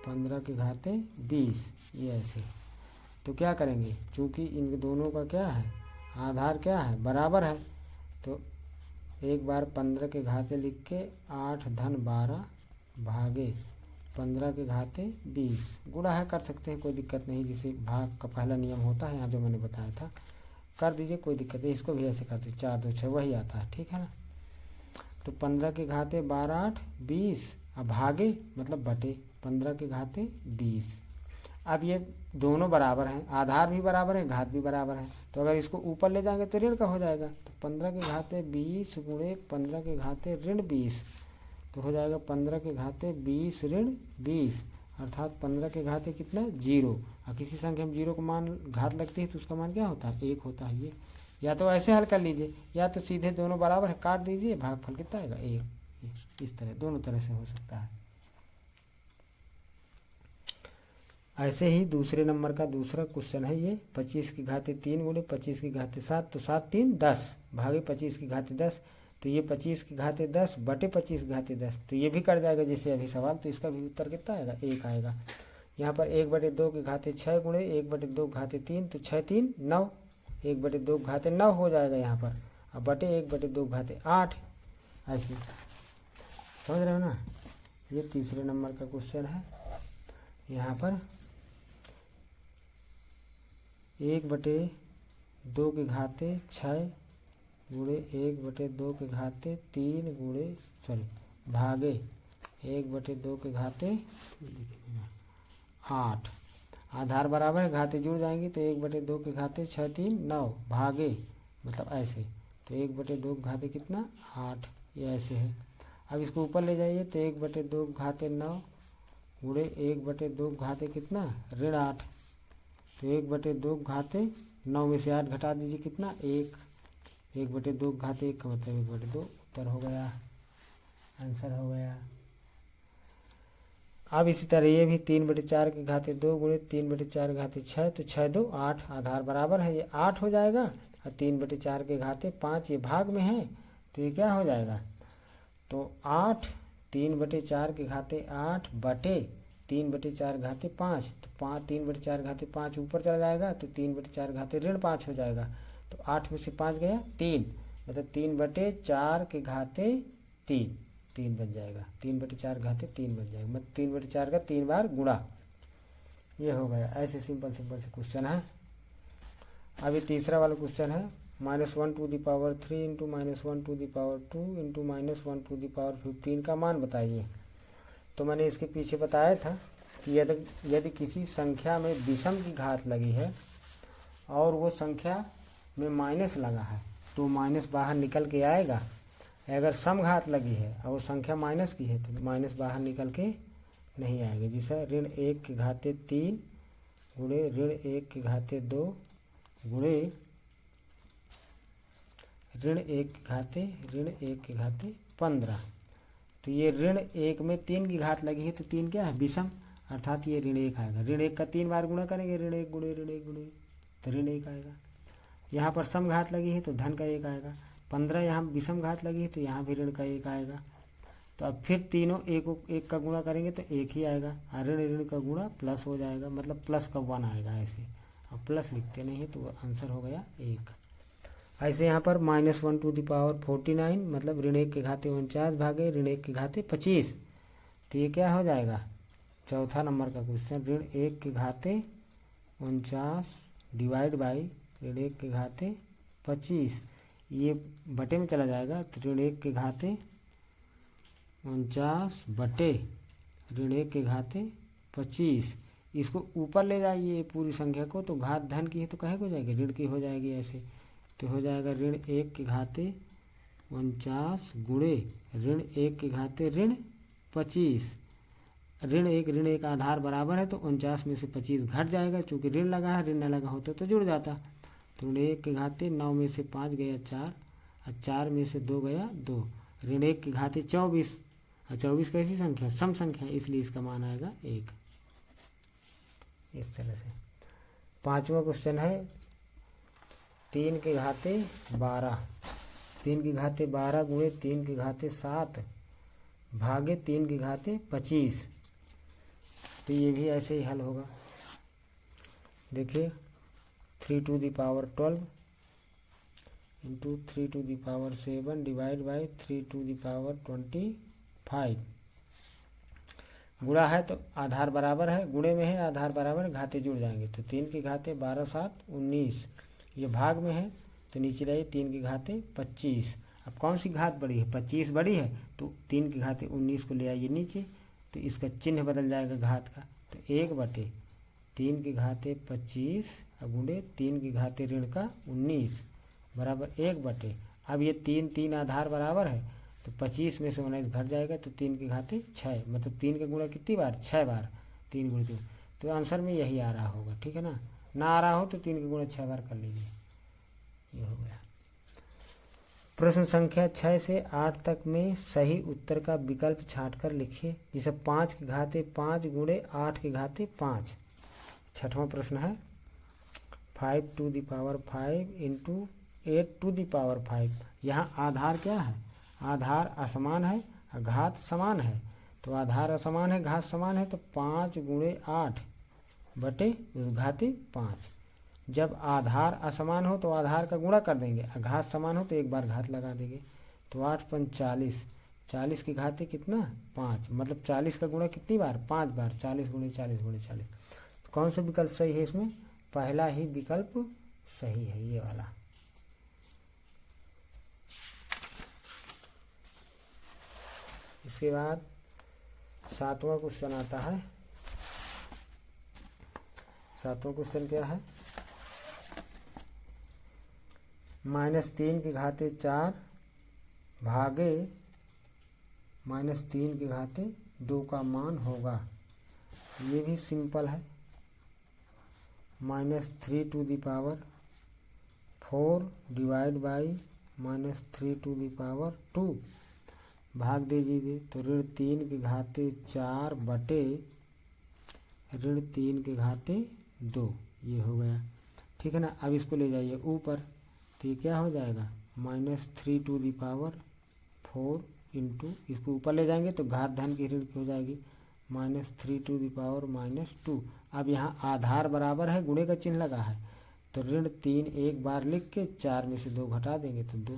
15 के घाते 20, ये ऐसे। तो क्या करेंगे, चूँकि इन दोनों का क्या है, आधार क्या है, बराबर है, तो एक बार 15 के घाते लिख के 8 धन 12 भागे 15 के घाते 20 गुणा है, कर सकते हैं, कोई दिक्कत नहीं। जैसे भाग का पहला नियम होता है यहाँ जो मैंने बताया था, कर दीजिए, कोई दिक्कत नहीं। इसको भी ऐसे कर दीजिए, 4 2 6 वही आता है, ठीक है ना। तो 15 के घाते 12 8 20, अब भागे मतलब बटे 15 के घाते 20। अब ये दोनों बराबर हैं, आधार भी बराबर है, घात भी बराबर है, तो अगर इसको ऊपर ले जाएंगे तो ऋण का हो जाएगा। तो 15 के घाते 20 गुणे 15 के घाते ऋण 20, तो हो जाएगा 15 के घाते 20 ऋण 20, अर्थात 15 के घाते कितना 0। और किसी संख्या में 0 का मान घात लगती है तो उसका मान क्या होता है 1 होता है। ये या तो ऐसे हल कर लीजिए, या तो सीधे दोनों बराबर है काट दीजिए, भागफल कितना आएगा 1। इस तरह दोनों तरह से हो सकता है। ऐसे ही दूसरे नंबर का दूसरा क्वेश्चन है ये 25 की घाते 3 गुणे 25 की घाते 7, तो 7 3 10 भागे 25 की घाते 10, तो ये 25 की घाते 10 बटे 25 की घाते 10, तो ये भी कट जाएगा जैसे अभी सवाल, तो इसका भी उत्तर कितना आएगा 1 आएगा। यहाँ पर 1/2 के घाते 6 गुणे 1/2 के घाते 3, तो 6 3 9, 1/2 के घाते 9 हो जाएगा यहाँ पर, अब बटे 1/2 के घाते 8। ऐसे समझ रहे हो ना। ये तीसरे नंबर का क्वेश्चन है। यहाँ पर 1/2 के घाते 6 गुणे 1/2 के घाते 3 गुणे भागे 1/2 के घाते 8, आधार बराबर है, घाते जुड़ जाएंगे, तो 1/2 के घाते 6 3 9 भागे मतलब ऐसे, तो 1/2 के घाते कितना 8, ये ऐसे है। अब इसको ऊपर ले जाइए तो 1/2 के घाते 9 गुणे 1/2 के घाते कितना ऋण 8, तो 1/2 के घाते 9 में से 8 घटा दीजिए कितना 1, 1/2 के घाते 1 का मतलब 1/2, उत्तर हो गया, आंसर हो गया। अब इसी तरह ये भी 3/4 के घाते 2 गुणे 3/4 के घाते 6, तो 6 2 8, आधार बराबर है, ये 8 हो जाएगा। और 3/4 के घाते 5 ये भाग में है, तो ये क्या हो जाएगा, तो 8 3/4 के घाते 8 बटे 3/4 घाते 5, तो 3/4 घाते 5 ऊपर चला जाएगा, तो 3/4 घाते ऋण 5 हो जाएगा, तो 8 में से 5 गया 3, मतलब 3/4 के घाते 3 बन जाएगा, 3/4 घाते 3 बन जाएगा, मतलब 3/4 का 3 बार गुणा, ये हो गया। ऐसे सिंपल से क्वेश्चन है। अभी तीसरा वाला क्वेश्चन है -1 to the power 3 into -1 to the power 2 into -1 to the power 15 का मान बताइए। तो मैंने इसके पीछे बताया था कि यदि किसी संख्या में विषम की घात लगी है और वो संख्या में माइनस लगा है तो माइनस बाहर निकल के आएगा। अगर सम घात लगी है और वो संख्या माइनस की है तो माइनस बाहर निकल के नहीं आएगा। जैसे ऋण 1 की घाते 3 गुणे ऋण 1 की घाते 2 गुणे ऋण 1 की घाते 15। तो ये ऋण 1 में 3 की घात लगी है तो 3 क्या है, विषम, अर्थात ये ऋण 1 आएगा। ऋण 1 का 3 बार गुणा करेंगे, ऋण 1 गुणे तो ऋण 1 आएगा। यहाँ पर सम घात लगी है तो धन का 1 आएगा। 15 यहाँ विषम घात लगी है तो यहाँ भी ऋण का 1 आएगा। तो अब फिर तीनों एक का गुणा करेंगे तो 1 ही आएगा, और ऋण का गुणा प्लस हो जाएगा, मतलब प्लस का 1 आएगा ऐसे। अब प्लस लिखते नहीं है तो आंसर हो गया 1। ऐसे यहाँ पर -1 टू द पावर 49, मतलब ऋण 1 के घाते 49 भागे ऋण 1 के घाते 25। तो ये क्या हो जाएगा, चौथा नंबर का क्वेश्चन, ऋण 1 के घाते 49 डिवाइड बाई ऋण 1 के घाते 25। ये बटे में चला जाएगा तो ऋण 1 के घाते 49 बटे ऋण 1 के घाते 25। इसको ऊपर ले जाइए पूरी संख्या को, तो घात धन की है तो कहे हो जाएगी, ऋण की हो जाएगी ऐसे। तो हो जाएगा ऋण 1 के घाते 49 गुणे ऋण 1 के घाते ऋण 25। ऋण 1 आधार बराबर है तो 49 में से 25 घट जाएगा, चूँकि ऋण लगा है, ऋण न लगा होता तो जुड़ जाता। तो ऋण 1 के घाते 9 में से 5 गया 4, और 4 में से 2 गया 2। ऋण 1 के घाते 24, और 24 कैसी संख्या, सम संख्या, इसलिए इसका मान आएगा 1। इस तरह से पांचवा क्वेश्चन है 3 के घाते 12। 3 के घाते 12 गुणे 3 के घाते 7 भागे 3 के घाते 25। तो ये भी ऐसे ही हल होगा। देखिए 3 to the power 12 into 3 to the power 7 divide by 3 to the power 25। गुणा है तो आधार बराबर है, गुणे में है आधार बराबर है, घाते जुड़ जाएंगे। तो 3 के घाते 12 7 19, ये भाग में है तो नीचे लाइए 3 के घाते 25। अब कौन सी घात बड़ी है, 25 बड़ी है, तो 3 के घाते 19 को ले आइए नीचे, तो इसका चिन्ह बदल जाएगा घात का। तो 1 बटे 3 के घाते 25 गुणे 3 के घाते ऋण का 19 बराबर 1 बटे, अब ये 3 आधार बराबर है तो 25 में से 19 घट जाएगा, तो 3 के घाते 6, मतलब 3 का गुणा कितनी बार, 6 बार, 3 गुणे 3। तो आंसर में यही आ रहा होगा, ठीक है ना आ रहा हो तो 3 का गुणा 6 बार कर लीजिए, ये हो गया। प्रश्न संख्या 6 से 8 तक में सही उत्तर का विकल्प छांटकर लिखिए। जैसे 5 के घाते 5 गुणे 8 के घाते 5। छठवां प्रश्न है 5 to the power 5 into 8 to the power 5। यहाँ आधार क्या है, आधार असमान है और घात समान है। तो आधार असमान है, घात समान है, तो 5 गुणे 8 बटे घाते 5। जब आधार असमान हो तो आधार का गुणा कर देंगे, और घात समान हो तो एक बार घात लगा देंगे। तो 8 5 40, 40 के घाते कितना 5, मतलब 40 का गुणा कितनी बार, 5 बार, 40 गुणे 40 गुणे 40। तो कौन सा विकल्प सही है इसमें, पहला ही विकल्प सही है, ये वाला। इसके बाद 7वां क्वेश्चन आता है। 7वां क्वेश्चन क्या है, -3 के घाते 4 भागे -3 के घाते 2 का मान होगा। ये भी सिंपल है। -3 to the power 4 divide by -3 to the power 2 भाग दीजिए, तो ऋण 3 के घाते 4 बटे ऋण 3 के घाते 2, ये हो गया, ठीक है ना। अब इसको ले जाइए ऊपर, तो ये क्या हो जाएगा, -3 टू द पावर 4 इंटू, इसको ऊपर ले जाएंगे तो घात धन की ऋण की हो जाएगी, -3 टू द पावर -2। अब यहाँ आधार बराबर है, गुणे का चिन्ह लगा है, तो ऋण 3 एक बार लिख के 4 में से 2 घटा देंगे तो 2,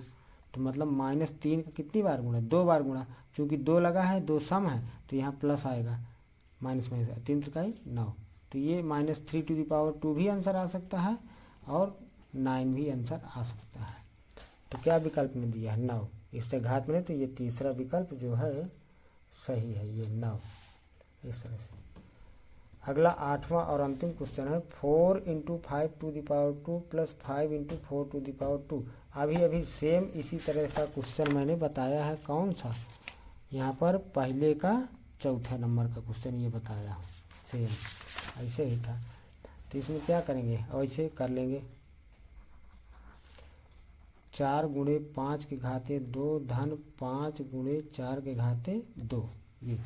तो मतलब -3 का कितनी बार गुणा, 2 बार गुणा, चूँकि 2 लगा है, 2 सम है, तो यहाँ प्लस आएगा, माइनस 3 त्रिकाई 9। तो ये -3 टू द पावर 2 भी आंसर आ सकता है और 9 भी आंसर आ सकता है। तो क्या विकल्प में दिया है 9, इससे घात में, तो ये तीसरा विकल्प जो है सही है, ये 9। इस तरह से। अगला 8वां और अंतिम क्वेश्चन है 4 × 5 to the power 2 plus 5 × 4 to the power 2। अभी सेम इसी तरह का क्वेश्चन मैंने बताया है। कौन सा? यहाँ पर पहले का चौथा नंबर का क्वेश्चन ये बताया हूँ, सेम ऐसे ही था। तो इसमें क्या करेंगे, ऐसे कर लेंगे 4 × 5 के घाते 2 धन 5 × 4 के घाते 2। ये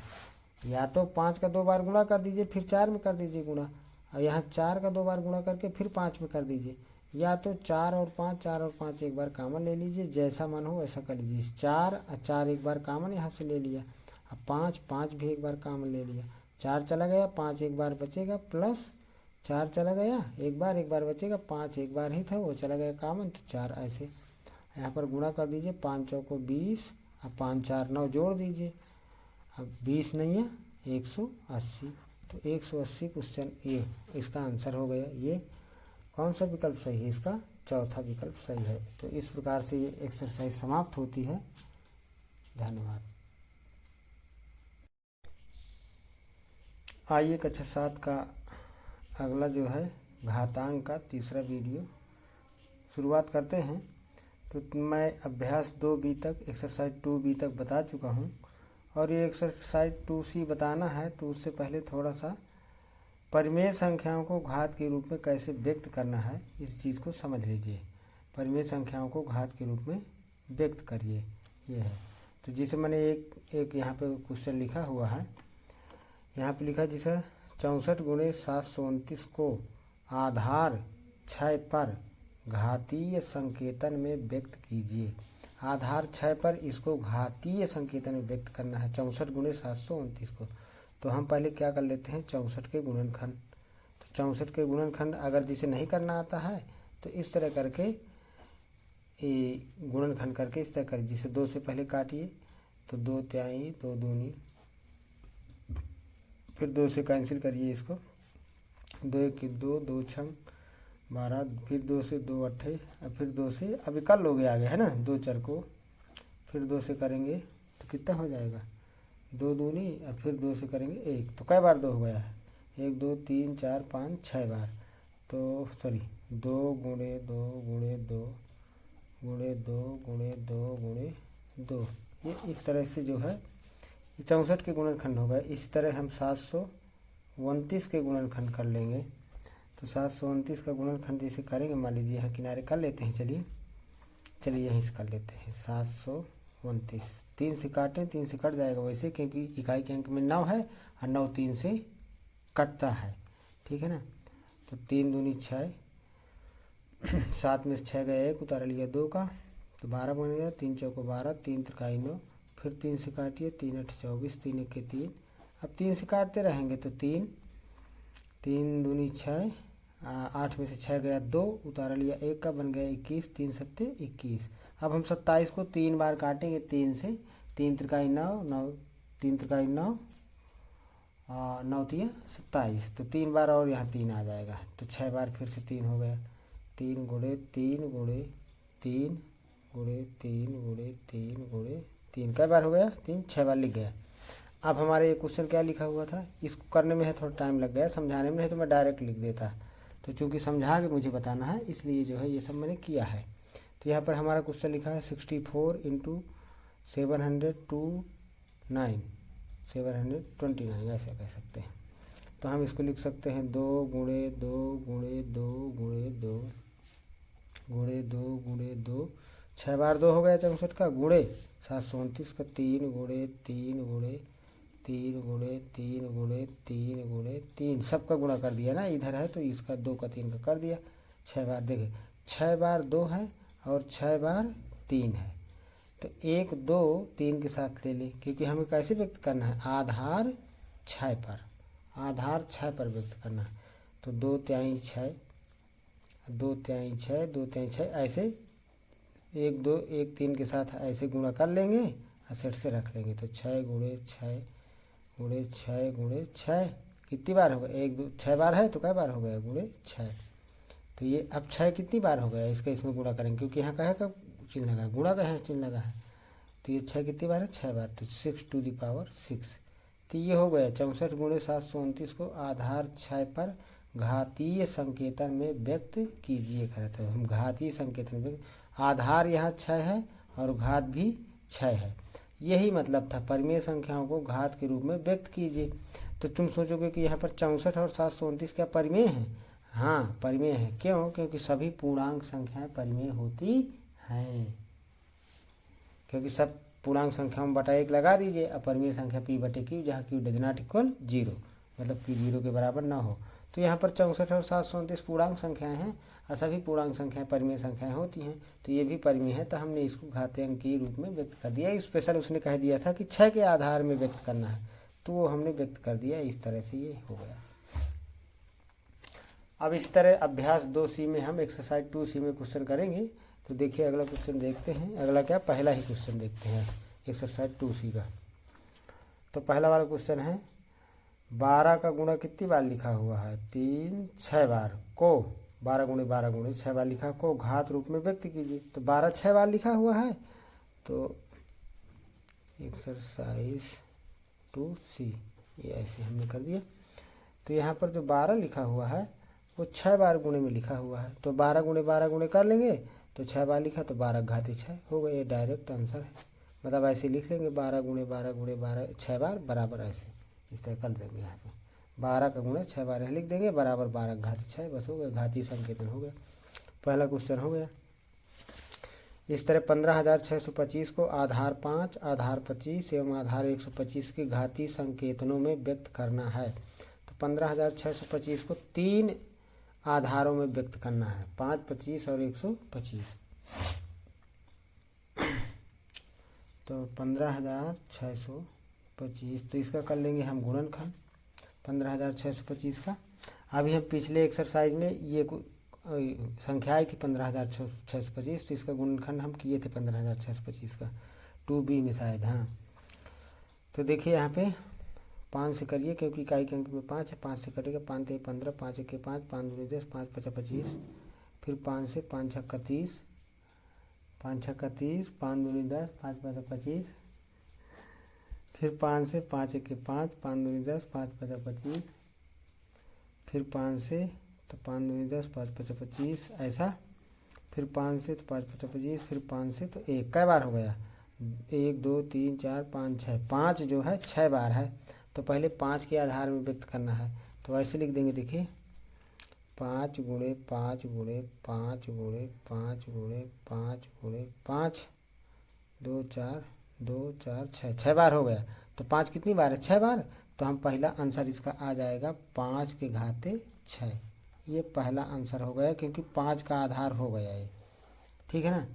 या तो 5 का 2 बार गुणा कर दीजिए फिर 4 में कर दीजिए गुणा, और यहाँ 4 का 2 बार गुणा करके फिर 5 में कर दीजिए, या तो 4 और 5 एक बार कॉमन ले लीजिए, जैसा मन हो वैसा कर लीजिए। 4 और 4 एक बार कॉमन यहाँ से ले लिया, अब 5 भी एक बार कॉमन ले लिया, 4 चला गया, 5 एक बार बचेगा, प्लस 4 चला गया एक बार बचेगा, 5 एक बार ही था वो चला गया कॉमन, तो 4 ऐसे यहाँ पर गुणा कर दीजिए। 5 चौको 20, अब 5 4 9 जोड़ दीजिए, अब 20 नहीं है 180, तो 180 क्वेश्चन ये इसका आंसर हो गया। ये कौन सा विकल्प सही है? इसका चौथा विकल्प सही है। तो इस प्रकार से ये एक्सरसाइज समाप्त होती है। धन्यवाद। आइए कक्षा 7 का अगला जो है घातांक का तीसरा वीडियो शुरुआत करते हैं। तो मैं अभ्यास 2B तक एक्सरसाइज 2B तक बता चुका हूँ, और ये एक्सरसाइज 2C बताना है। तो उससे पहले थोड़ा सा परिमेय संख्याओं को घात के रूप में कैसे व्यक्त करना है इस चीज़ को समझ लीजिए। परिमेय संख्याओं को घात के रूप में व्यक्त करिए, ये है। तो जिसे मैंने एक यहाँ पे क्वेश्चन लिखा हुआ है, यहाँ पे लिखा जिसे 64 × 729 को आधार 6 पर घातीय संकेतन में व्यक्त कीजिए। आधार 6 पर इसको घातीय संकेतन में व्यक्त करना है 64 × 729 को। तो हम पहले क्या कर लेते हैं, 64 के गुणनखंड। तो 64 के गुणनखंड अगर जिसे नहीं करना आता है तो इस तरह करके ये गुणनखंड करके इस तरह कर, जिसे 2 से पहले काटिए तो 2 तिहाई 2 दूनी, फिर 2 से कैंसिल करिए इसको, 2 1 2 2 6 12, फिर 2 से 2 8, अब फिर 2 से अभी कर लोगे आगे है ना, 2 4 को फिर 2 से करेंगे तो कितना हो जाएगा 2 दूनी, अब फिर 2 से करेंगे 1, तो कई बार 2 हो गया है 1 2 3 4 5 6 बार। तो सॉरी 2 × 2 × 2 × 2 × 2 × 2, ये इस तरह से जो है 64 के गुणनखंड हो गए। इसी तरह हम 729 के गुणनखंड कर लेंगे। तो 729 का गुणनखंड जैसे करेंगे, मान लीजिए यहाँ किनारे कर लेते हैं, चलिए यहीं से कर लेते हैं 729, 3 से काटें 3 से कट जाएगा वैसे, क्योंकि इकाई के अंक में 9 है और 9 3 से कटता है, ठीक है ना। तो 3 दूनी 6, 7 में से 6 गया 1, उतार लिया 2 का, तो 12 बन गया, 3 चौको 12, 3 त्रिकाई 9, फिर 3 से काटिए, 3 8 24, 3 1 3, अब 3 से काटते रहेंगे तो 3 3 दूनी 6, 8 में से 6 गया 2, उतारा लिया 1 का, बन गया 21, 3 7 21। अब हम 27 को 3 बार काटेंगे 3 से, 3 त्रिकाई 9 9, 3 त्रिकाई 9 9 3 27, तो 3 बार और यहाँ 3 आ जाएगा, तो 6 बार फिर से 3 हो गया, 3 × 3 × 3 × 3 × 3 × 3, कई बार हो गया 3, 6 बार लिख गया। अब हमारे ये क्वेश्चन क्या लिखा हुआ था, इसको करने में है थोड़ा टाइम लग गया, समझाने में नहीं तो मैं डायरेक्ट लिख देता, तो चूंकि समझा के मुझे बताना है इसलिए जो है ये सब मैंने किया है। तो यहाँ पर हमारा क्वेश्चन लिखा है 64 × 729, 729 ऐसे कह सकते हैं। तो हम इसको लिख सकते हैं 2 × 2 × 2 × 2 × 2 × 2, 6 बार 2 हो गया 64 का, गुणे 729 का 3 × 3 × 3 × 3 × 3 × 3, सबका गुणा कर दिया ना, इधर है तो इसका 2 का 3 का कर दिया, 6 बार। देखिए 6 बार 2 है और 6 बार 3 है, तो 1 2 3 के साथ ले लें, क्योंकि हमें कैसे व्यक्त करना है, आधार 6 पर, आधार 6 पर व्यक्त करना है। तो 2 तिहाई 6, 2 तिहाई 6, 2 तिहाई 6, ऐसे 1 2 1 3 के साथ ऐसे गुणा कर लेंगे और सेट से रख लेंगे। तो 6 × 6 × 6 × 6 कितनी बार हो गया, 1 2 6 बार है तो कई बार हो गया, गुणे 6। तो ये अब 6 कितनी बार हो गया, इसका इसमें गुणा करेंगे, क्योंकि यहाँ कहे का चिन्ह लगा है, गुणा का है चिन्ह लगा है, तो ये 6 कितनी बार है, 6 बार, तो 6 × 6, तो ये हो गया 64 गुणे 729 को आधार 6 पर घातीय संकेतन में व्यक्त कीजिए करे। तो हम घातीय संकेतन में आधार यहाँ 6 है और घात भी 6 है, यही मतलब था परिमेय संख्याओं को घात के रूप में व्यक्त कीजिए। तो तुम सोचोगे कि यहाँ पर 64 और 729 क्या परिमेय है? हाँ परिमेय है। क्यों? क्योंकि सभी पूर्णांक संख्याएं परिमेय होती हैं, क्योंकि सब पूर्णांक संख्याओं में बटा 1 लगा दीजिए। अपरिमेय संख्या p बटे q जहाँ q डज नॉट इक्वल 0, मतलब q 0 के बराबर ना हो। तो यहाँ पर 64 और 729 पूर्णांक संख्याएं हैं और सभी पूर्णांक संख्याएं परिमेय संख्याएं होती हैं, तो ये भी परिमेय है। तो हमने इसको घातांक के रूप में व्यक्त कर दिया। स्पेशल उसने कह दिया था कि 6 के आधार में व्यक्त करना है, तो वो हमने व्यक्त कर दिया। इस तरह से ये हो गया। अब इस तरह अभ्यास 2C में हम एक्सरसाइज 2C में क्वेश्चन करेंगे। तो देखिए अगला क्वेश्चन देखते हैं। अगला क्या, पहला ही क्वेश्चन देखते हैं एक्सरसाइज 2C का। तो पहला वाला क्वेश्चन है 12 का गुणा कितनी बार लिखा हुआ है? 6 बार को 12 गुणे 12 गुणे 6 बार लिखा को घात रूप में व्यक्त कीजिए। तो 12 6 बार लिखा हुआ है, तो एक्सरसाइज 2C ये ऐसे हमने कर दिया। तो यहाँ पर जो 12 लिखा हुआ है वो 6 बार गुणे में लिखा हुआ है, तो 12 गुणे 12 गुणे कर लेंगे तो 6 बार लिखा तो 12 घाती 6 हो गए। ये डायरेक्ट आंसर है, मतलब ऐसे लिख लेंगे 12 गुणे 12 गुणे 12 6 बार बराबर ऐसे इस तरह कर देंगे। यहाँ पे 12 का गुणा 6 बार यहाँ लिख देंगे बराबर 12 घाती 6, बस हो गया, घातीय संकेतन हो गया। पहला क्वेश्चन हो गया। इस तरह 15,625 को आधार 5, आधार 25 एवं आधार 125 के घातीय संकेतनों में व्यक्त करना है। तो 15,625 को 3 आधारों में व्यक्त करना है, 5, 25 और 125। तो 15,625, तो इसका कर लेंगे हम गुणनखंड 15,625 का। अभी हम पिछले एक्सरसाइज में ये संख्या आई थी 15,625, तो इसका गुणनखंड हम किए थे 15,625 का 2B में शायद। हाँ तो देखिए यहाँ पे 5 से करिए क्योंकि इकाई के अंक में 5 है, 5 से कटेगा 5 3 15, 5 1 5, 5 2 10, 5 5 25, फिर 5 से 5 6 30, 5 6 30, 5 2 10, 5 5 25, फिर 5 से 5 1 5, 5 2 10, 5 5 25, फिर 5 से तो 5 2 10, 5 5 25 ऐसा, फिर 5 से तो 5 5 25, फिर 5 से तो 1 कई बार हो गया 1 2 3 4 5 6, 5 जो है 6 बार है। तो पहले 5 के आधार में व्यक्त करना है, तो ऐसे लिख देंगे। देखिए 5 गुणे 5 गुणे 5 गुणे 5 गुणे 5 गुणे 5 2 4 2 4 6, 6 बार हो गया। तो 5 कितनी बार है? 6 बार। तो हम पहला आंसर इसका आ जाएगा 5 के घाते 6। ये पहला आंसर हो गया क्योंकि 5 का आधार हो गया ये, ठीक है ना,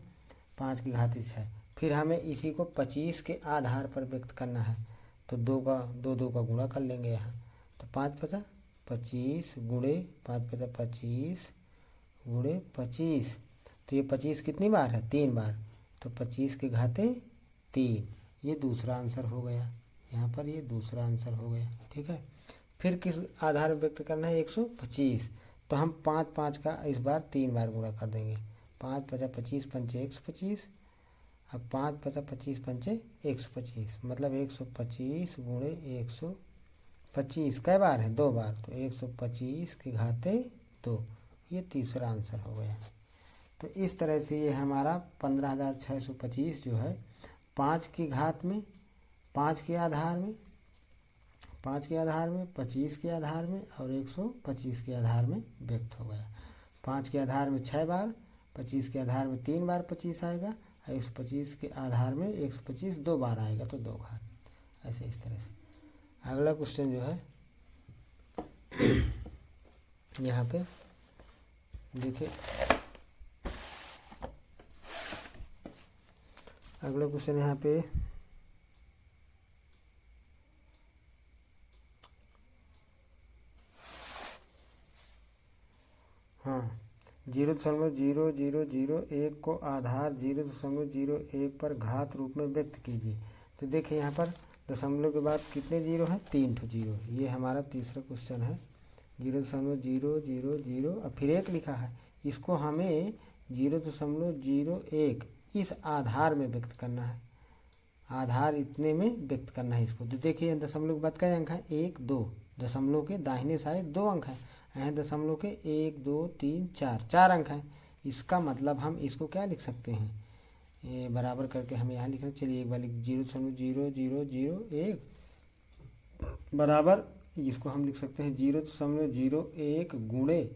5 के घाते 6। फिर हमें इसी को 25 के आधार पर व्यक्त करना है, तो 2 का गुणा कर लेंगे यहाँ। तो 5 5 25 गुणे 5 5 25 गुणे 25, तो ये 25 कितनी बार है? 3 बार। तो 25 के घाते 3, ये दूसरा आंसर हो गया। यहाँ पर ये दूसरा आंसर हो गया, ठीक है। फिर किस आधार में व्यक्त करना है? 125। तो हम 5 5 का इस बार 3 बार गुणा कर देंगे। 5 5 25 पंचे 125, अब 5 5 25 पंचे 125, मतलब 125 गुणे 125 कै बार है? 2 बार। तो 125 के घाते 2, ये तीसरा आंसर हो गया। तो इस तरह से ये हमारा 15,625 जो है 5 की घात में, 5 के आधार में, 5 के आधार में, 25 के आधार में और 125 के आधार में व्यक्त हो गया। 5 के आधार में 6 बार, 25 के आधार में 3 बार 25 आएगा, और 125 के आधार में 125 2 बार आएगा, तो 2 घात, ऐसे इस तरह से। अगला क्वेश्चन जो है यहाँ पे देखिए, अगला क्वेश्चन यहाँ पे हाँ 0.0001 को आधार 0.01 पर घात रूप में व्यक्त कीजिए। तो देखिए यहाँ पर दशमलव के बाद कितने जीरो हैं? 3 ठो जीरो। ये हमारा तीसरा क्वेश्चन है। 0.000 और फिर 1 लिखा है, इसको हमें 0.01 इस आधार में व्यक्त करना है। आधार इतने में व्यक्त करना है इसको। तो देखिए दशमलव के बाद कई अंक है, 1 2, दशमलव के दाहिने साइड 2 अंक है, यहाँ दशमलव के 1 2 3 4 अंक हैं। इसका मतलब हम इसको क्या लिख सकते हैं, ये बराबर करके हमें यहाँ लिखना। चलिए एक बार लिख 0.0001 बराबर, इसको हम लिख सकते हैं 0.01 गुणे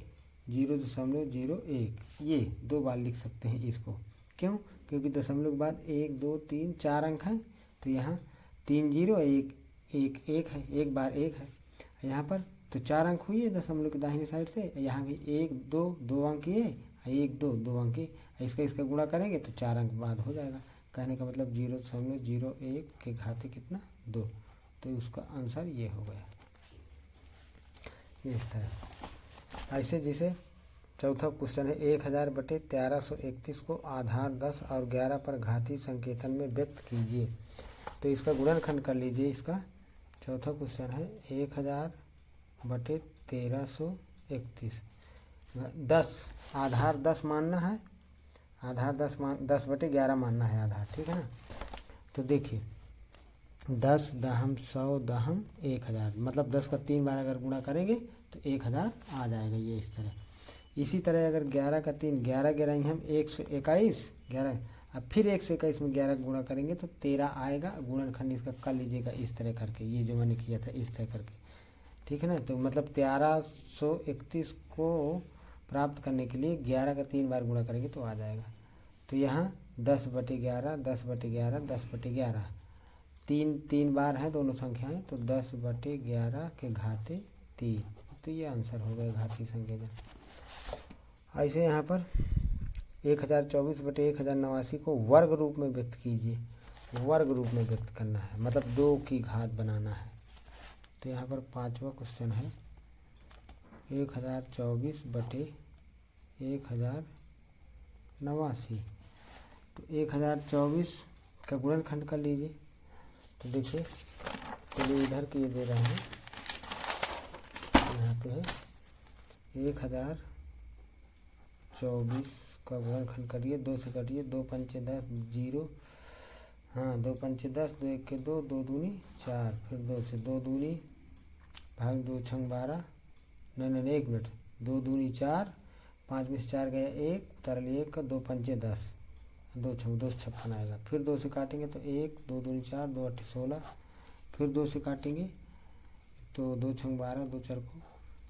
0.01, ये 2 बार लिख सकते हैं इसको। क्यों? क्योंकि दशमलव के बाद 1 2 3 4 अंक हैं, तो यहाँ 3 0 1 1 1 है, एक बार 1 है यहाँ पर, तो 4 अंक हुई है दशमलव की दाहिनी साइड से। यहाँ भी 1 2 2 अंक ये, 1 2 2 अंक ये, इसका गुणा करेंगे तो 4 अंक बाद हो जाएगा। कहने का मतलब 0.01 के घाते कितना 2, तो उसका आंसर ये हो गया। इस तरह ऐसे जैसे चौथा क्वेश्चन है 1000/1331 को आधार 10 और 11 पर घातीय संकेतन में व्यक्त कीजिए। तो इसका गुणनखंड कर लीजिए। इसका चौथा क्वेश्चन है 1000/1331, 10 आधार 10 मानना है, आधार 10/11 मानना है आधार, ठीक है ना। तो देखिए 10 दहम 100 दहम 1000, मतलब 10 का 3 बार अगर गुणा करेंगे तो 1000 आ जाएगा, ये इस तरह। इसी तरह अगर 11 का 3 11 11 हम 121 11, अब फिर 121 में 11 गुणा करेंगे तो 13 आएगा। गुणनखंड इसका कर लीजिएगा इस तरह करके, ये जो मैंने किया था इस तरह करके, ठीक है ना। तो मतलब 1331 को प्राप्त करने के लिए 11 का 3 बार गुणा करेंगे तो आ जाएगा। तो यहाँ 10/11 10/11 10/11 तीन बार है दोनों संख्याएं, तो 10/11 के घाते 3, तो ये आंसर हो गया घातीय संकेतन। ऐसे यहाँ पर 1024/1089 को वर्ग रूप में व्यक्त कीजिए। वर्ग रूप में व्यक्त करना है, मतलब 2 की घात बनाना है। तो यहाँ पर 5वां क्वेश्चन है 1024/1089, तो 1024 का गुणनखंड कर लीजिए। तो देखिए चलिए इधर के ये दे रहे हैं, यहाँ पे है 1024 का गुणनखंड करिए, 2 से करिए, 2 पंचे 10 0, हाँ 2 पंचे 10, 2 1 के 2, 2 दूनी 4, फिर 2 से 2 दूनी भाग 2 छंग 12, नहीं 1 मिनट, 2 दूनी 4, 5 में से 4 गया 1, उतार लिए 1 का, 2 पंचे 10, 2 छंग 2 56 आएगा। फिर 2 से काटेंगे तो 1, 2 दूनी 4, 2 8 16, फिर 2 से काटेंगे तो 2 छंग 12, 2 4 को,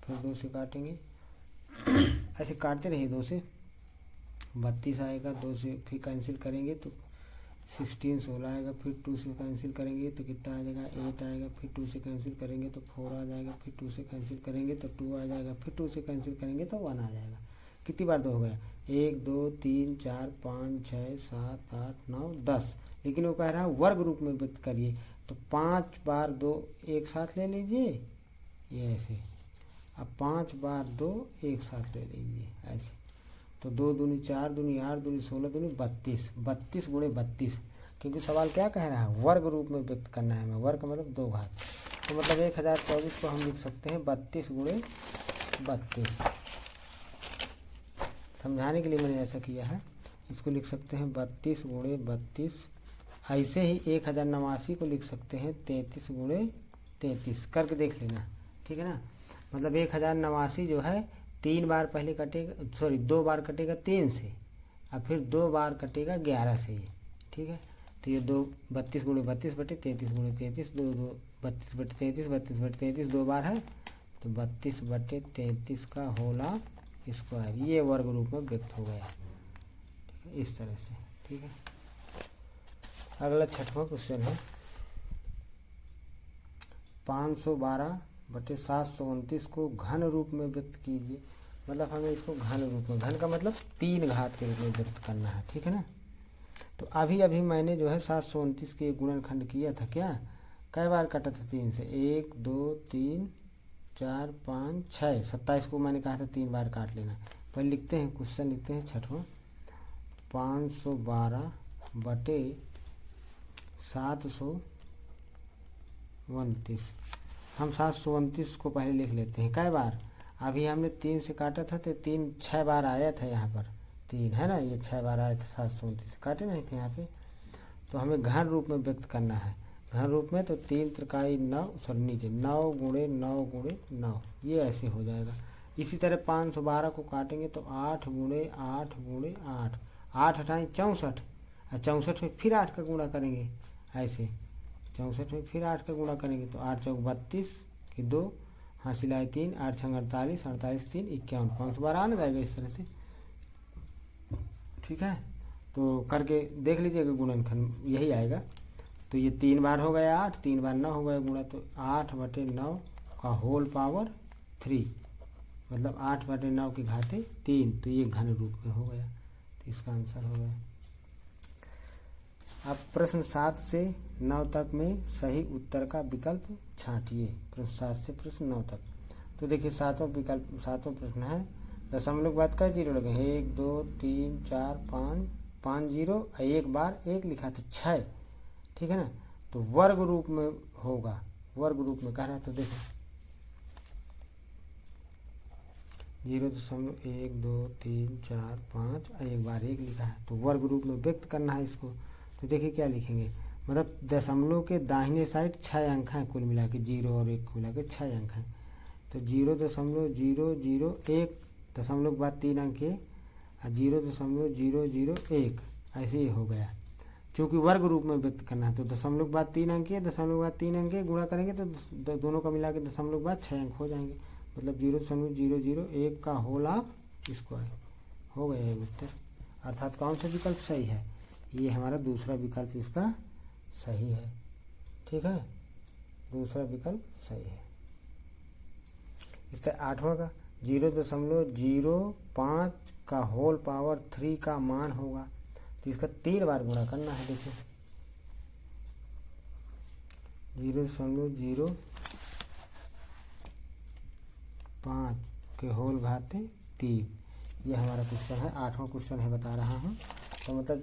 फिर 2 से काटेंगे, ऐसे काटते रहिए। 2 से 32 आएगा, 2 से फिर कैंसिल करेंगे तो 16 16 आएगा, फिर 2 से कैंसिल करेंगे तो कितना आ जाएगा 8 आएगा, फिर 2 से कैंसिल करेंगे तो 4 आ जाएगा, फिर 2 से कैंसिल करेंगे तो 2 आ जाएगा, फिर 2 से कैंसिल करेंगे तो 1 आ जाएगा। कितनी बार 2 हो गया, 1 2 3 4 5 6 7 8 9 10, लेकिन वो कह रहा है वर्ग रूप में व्यक्त करिए, तो 5 बार 2 एक साथ ले लीजिए, ये ऐसे। अब 5 बार 2 एक साथ ले लीजिए ऐसे, तो 2 दूनी 4 दूनी 8 दूनी 16 दूनी 32, 32 गुणे 32, क्योंकि सवाल क्या कह रहा है वर्ग रूप में व्यक्त करना है हमें, वर्ग मतलब 2 घात। तो मतलब 1024 को हम लिख सकते हैं 32 गुणे 32। समझाने के लिए मैंने ऐसा किया है, इसको लिख सकते हैं 32 गुणे 32। ऐसे ही 1089 को लिख सकते हैं 33 गुणे 33, करके देख लेना, ठीक है ना। मतलब 1089 जो है 3 बार पहले कटेगा, सॉरी 2 बार कटेगा 3 से, और फिर 2 बार कटेगा 11 से, ये ठीक है। तो ये 32 गुणे 32/33 गुणे 33, 2 2 32/33 32/33 2 बार है, तो 32/33 का होला स्क्वायर, ये वर्ग रूप में व्यक्त हो गया, ठीक है, इस तरह से, ठीक है। अगला 6वां क्वेश्चन है 512/729 को घन रूप में व्यक्त कीजिए। मतलब हमें इसको घन रूप में, घन का मतलब 3 घात के रूप में व्यक्त करना है, ठीक है ना। तो अभी मैंने जो है 729 के गुणनखंड किया था, क्या कई बार कटा था 3 से, 1 2 3 4 5 6, 27 को मैंने कहा था 3 बार काट लेना। पहले लिखते हैं क्वेश्चन, लिखते हैं 6वां 512/729। हम 729 को पहले लिख लेते हैं, कई बार, अभी हमने 3 से काटा था तो 3 6 बार आया था, यहाँ पर 3 है ना, ये 6 बार आया था 729, काटे नहीं थे यहाँ पे। तो हमें घन रूप में व्यक्त करना है। घन रूप में तो 3 त्रिकाई 9 सॉरी नीचे 9 गुणे 9 गुणे 9 ये ऐसे हो जाएगा। इसी तरह 512 को काटेंगे तो 8 गुणे 8 गुणे 8, 8 अठाई 64 और 64 में फिर 8 का गुणा करेंगे ऐसे, 64 में फिर 8 का गुणा करेंगे तो 8 चौक 32 की 2 हासिल आए 3, 8 छंग 48, 48 3 51, 512 आने जाएगा इस तरह से। ठीक है, तो करके देख लीजिएगा गुणनखंड यही आएगा। तो ये 3 बार हो गया 8, 3 बार 9 हो गया गुणा, तो 8/9 का होल पावर 3 मतलब 8/9 की घाते 3, तो ये घन रूप में हो गया। तो इसका आंसर हो गया। अब प्रश्न 7 से 9 तक में सही उत्तर का विकल्प छांटिए। प्रश्न 7 से प्रश्न 9 तक। तो देखिए सातों प्रश्न है, दशमलव के बाद का जीरो लगे 1 2 3 4 5 जीरो, एक बार 1 लिखा तो 6। ठीक है ना, तो वर्ग रूप में होगा, वर्ग रूप में कह रहा है। तो देखो 0.1 2 3 4 5 एक बार 1 लिखा है, तो वर्ग रूप में व्यक्त करना है इसको। तो देखिए क्या लिखेंगे, मतलब दशमलव के दाहिने साइड 6 अंक हैं, कुल मिला के 0 और 1 को मिला के 6 अंक हैं। तो 0.001 दशमलव के बाद 3 अंक है और 0.001 ऐसे ही हो गया। क्योंकि वर्ग रूप में व्यक्त करना है तो दशमलव के बाद 3 अंक है, दशमलव के बाद 3 अंक है, गुणा करेंगे तो दोनों का मिला के दशमलव के बाद 6 अंक हो जाएंगे। मतलब 0.001 का होल ऑफ स्क्वायर हो गया उत्तर। अर्थात कौन सा विकल्प सही है, ये हमारा दूसरा विकल्प इसका सही है। ठीक है, दूसरा विकल्प सही है। इसका 8वां का 0.05 का होल पावर 3 का मान होगा, तो इसका 3 बार गुणा करना है। देखिए 0.05 के होल घाते 3, ये हमारा क्वेश्चन है, 8वां क्वेश्चन है बता रहा हूँ। तो मतलब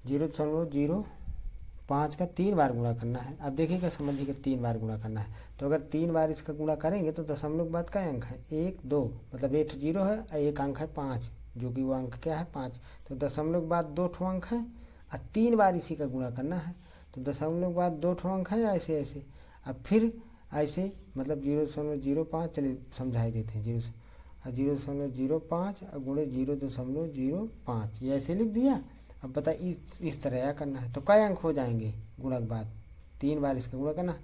0.05 का 3 बार गुणा करना है। अब देखिएगा समझिएगा 3 बार गुणा करना है, तो अगर 3 बार इसका गुणा करेंगे तो दशमलव के बाद का अंक है 1 2, मतलब 8 0 है और एक अंक है 5, जो कि वो अंक क्या है 5। तो दशमलव के बाद 2 ठो अंक है और 3 बार इसी का गुणा करना है। तो दशमलव के बाद 2 ठो अंक है ऐसे ऐसे, अब फिर ऐसे मतलब 0.05 चलिए समझा ही देते हैं 0.05 और गुणे 0.05 ये ऐसे लिख दिया। अब बता इस तरह क्या करना है, तो कई अंक हो जाएंगे गुणा के बाद, 3 बार इसका गुणा करना,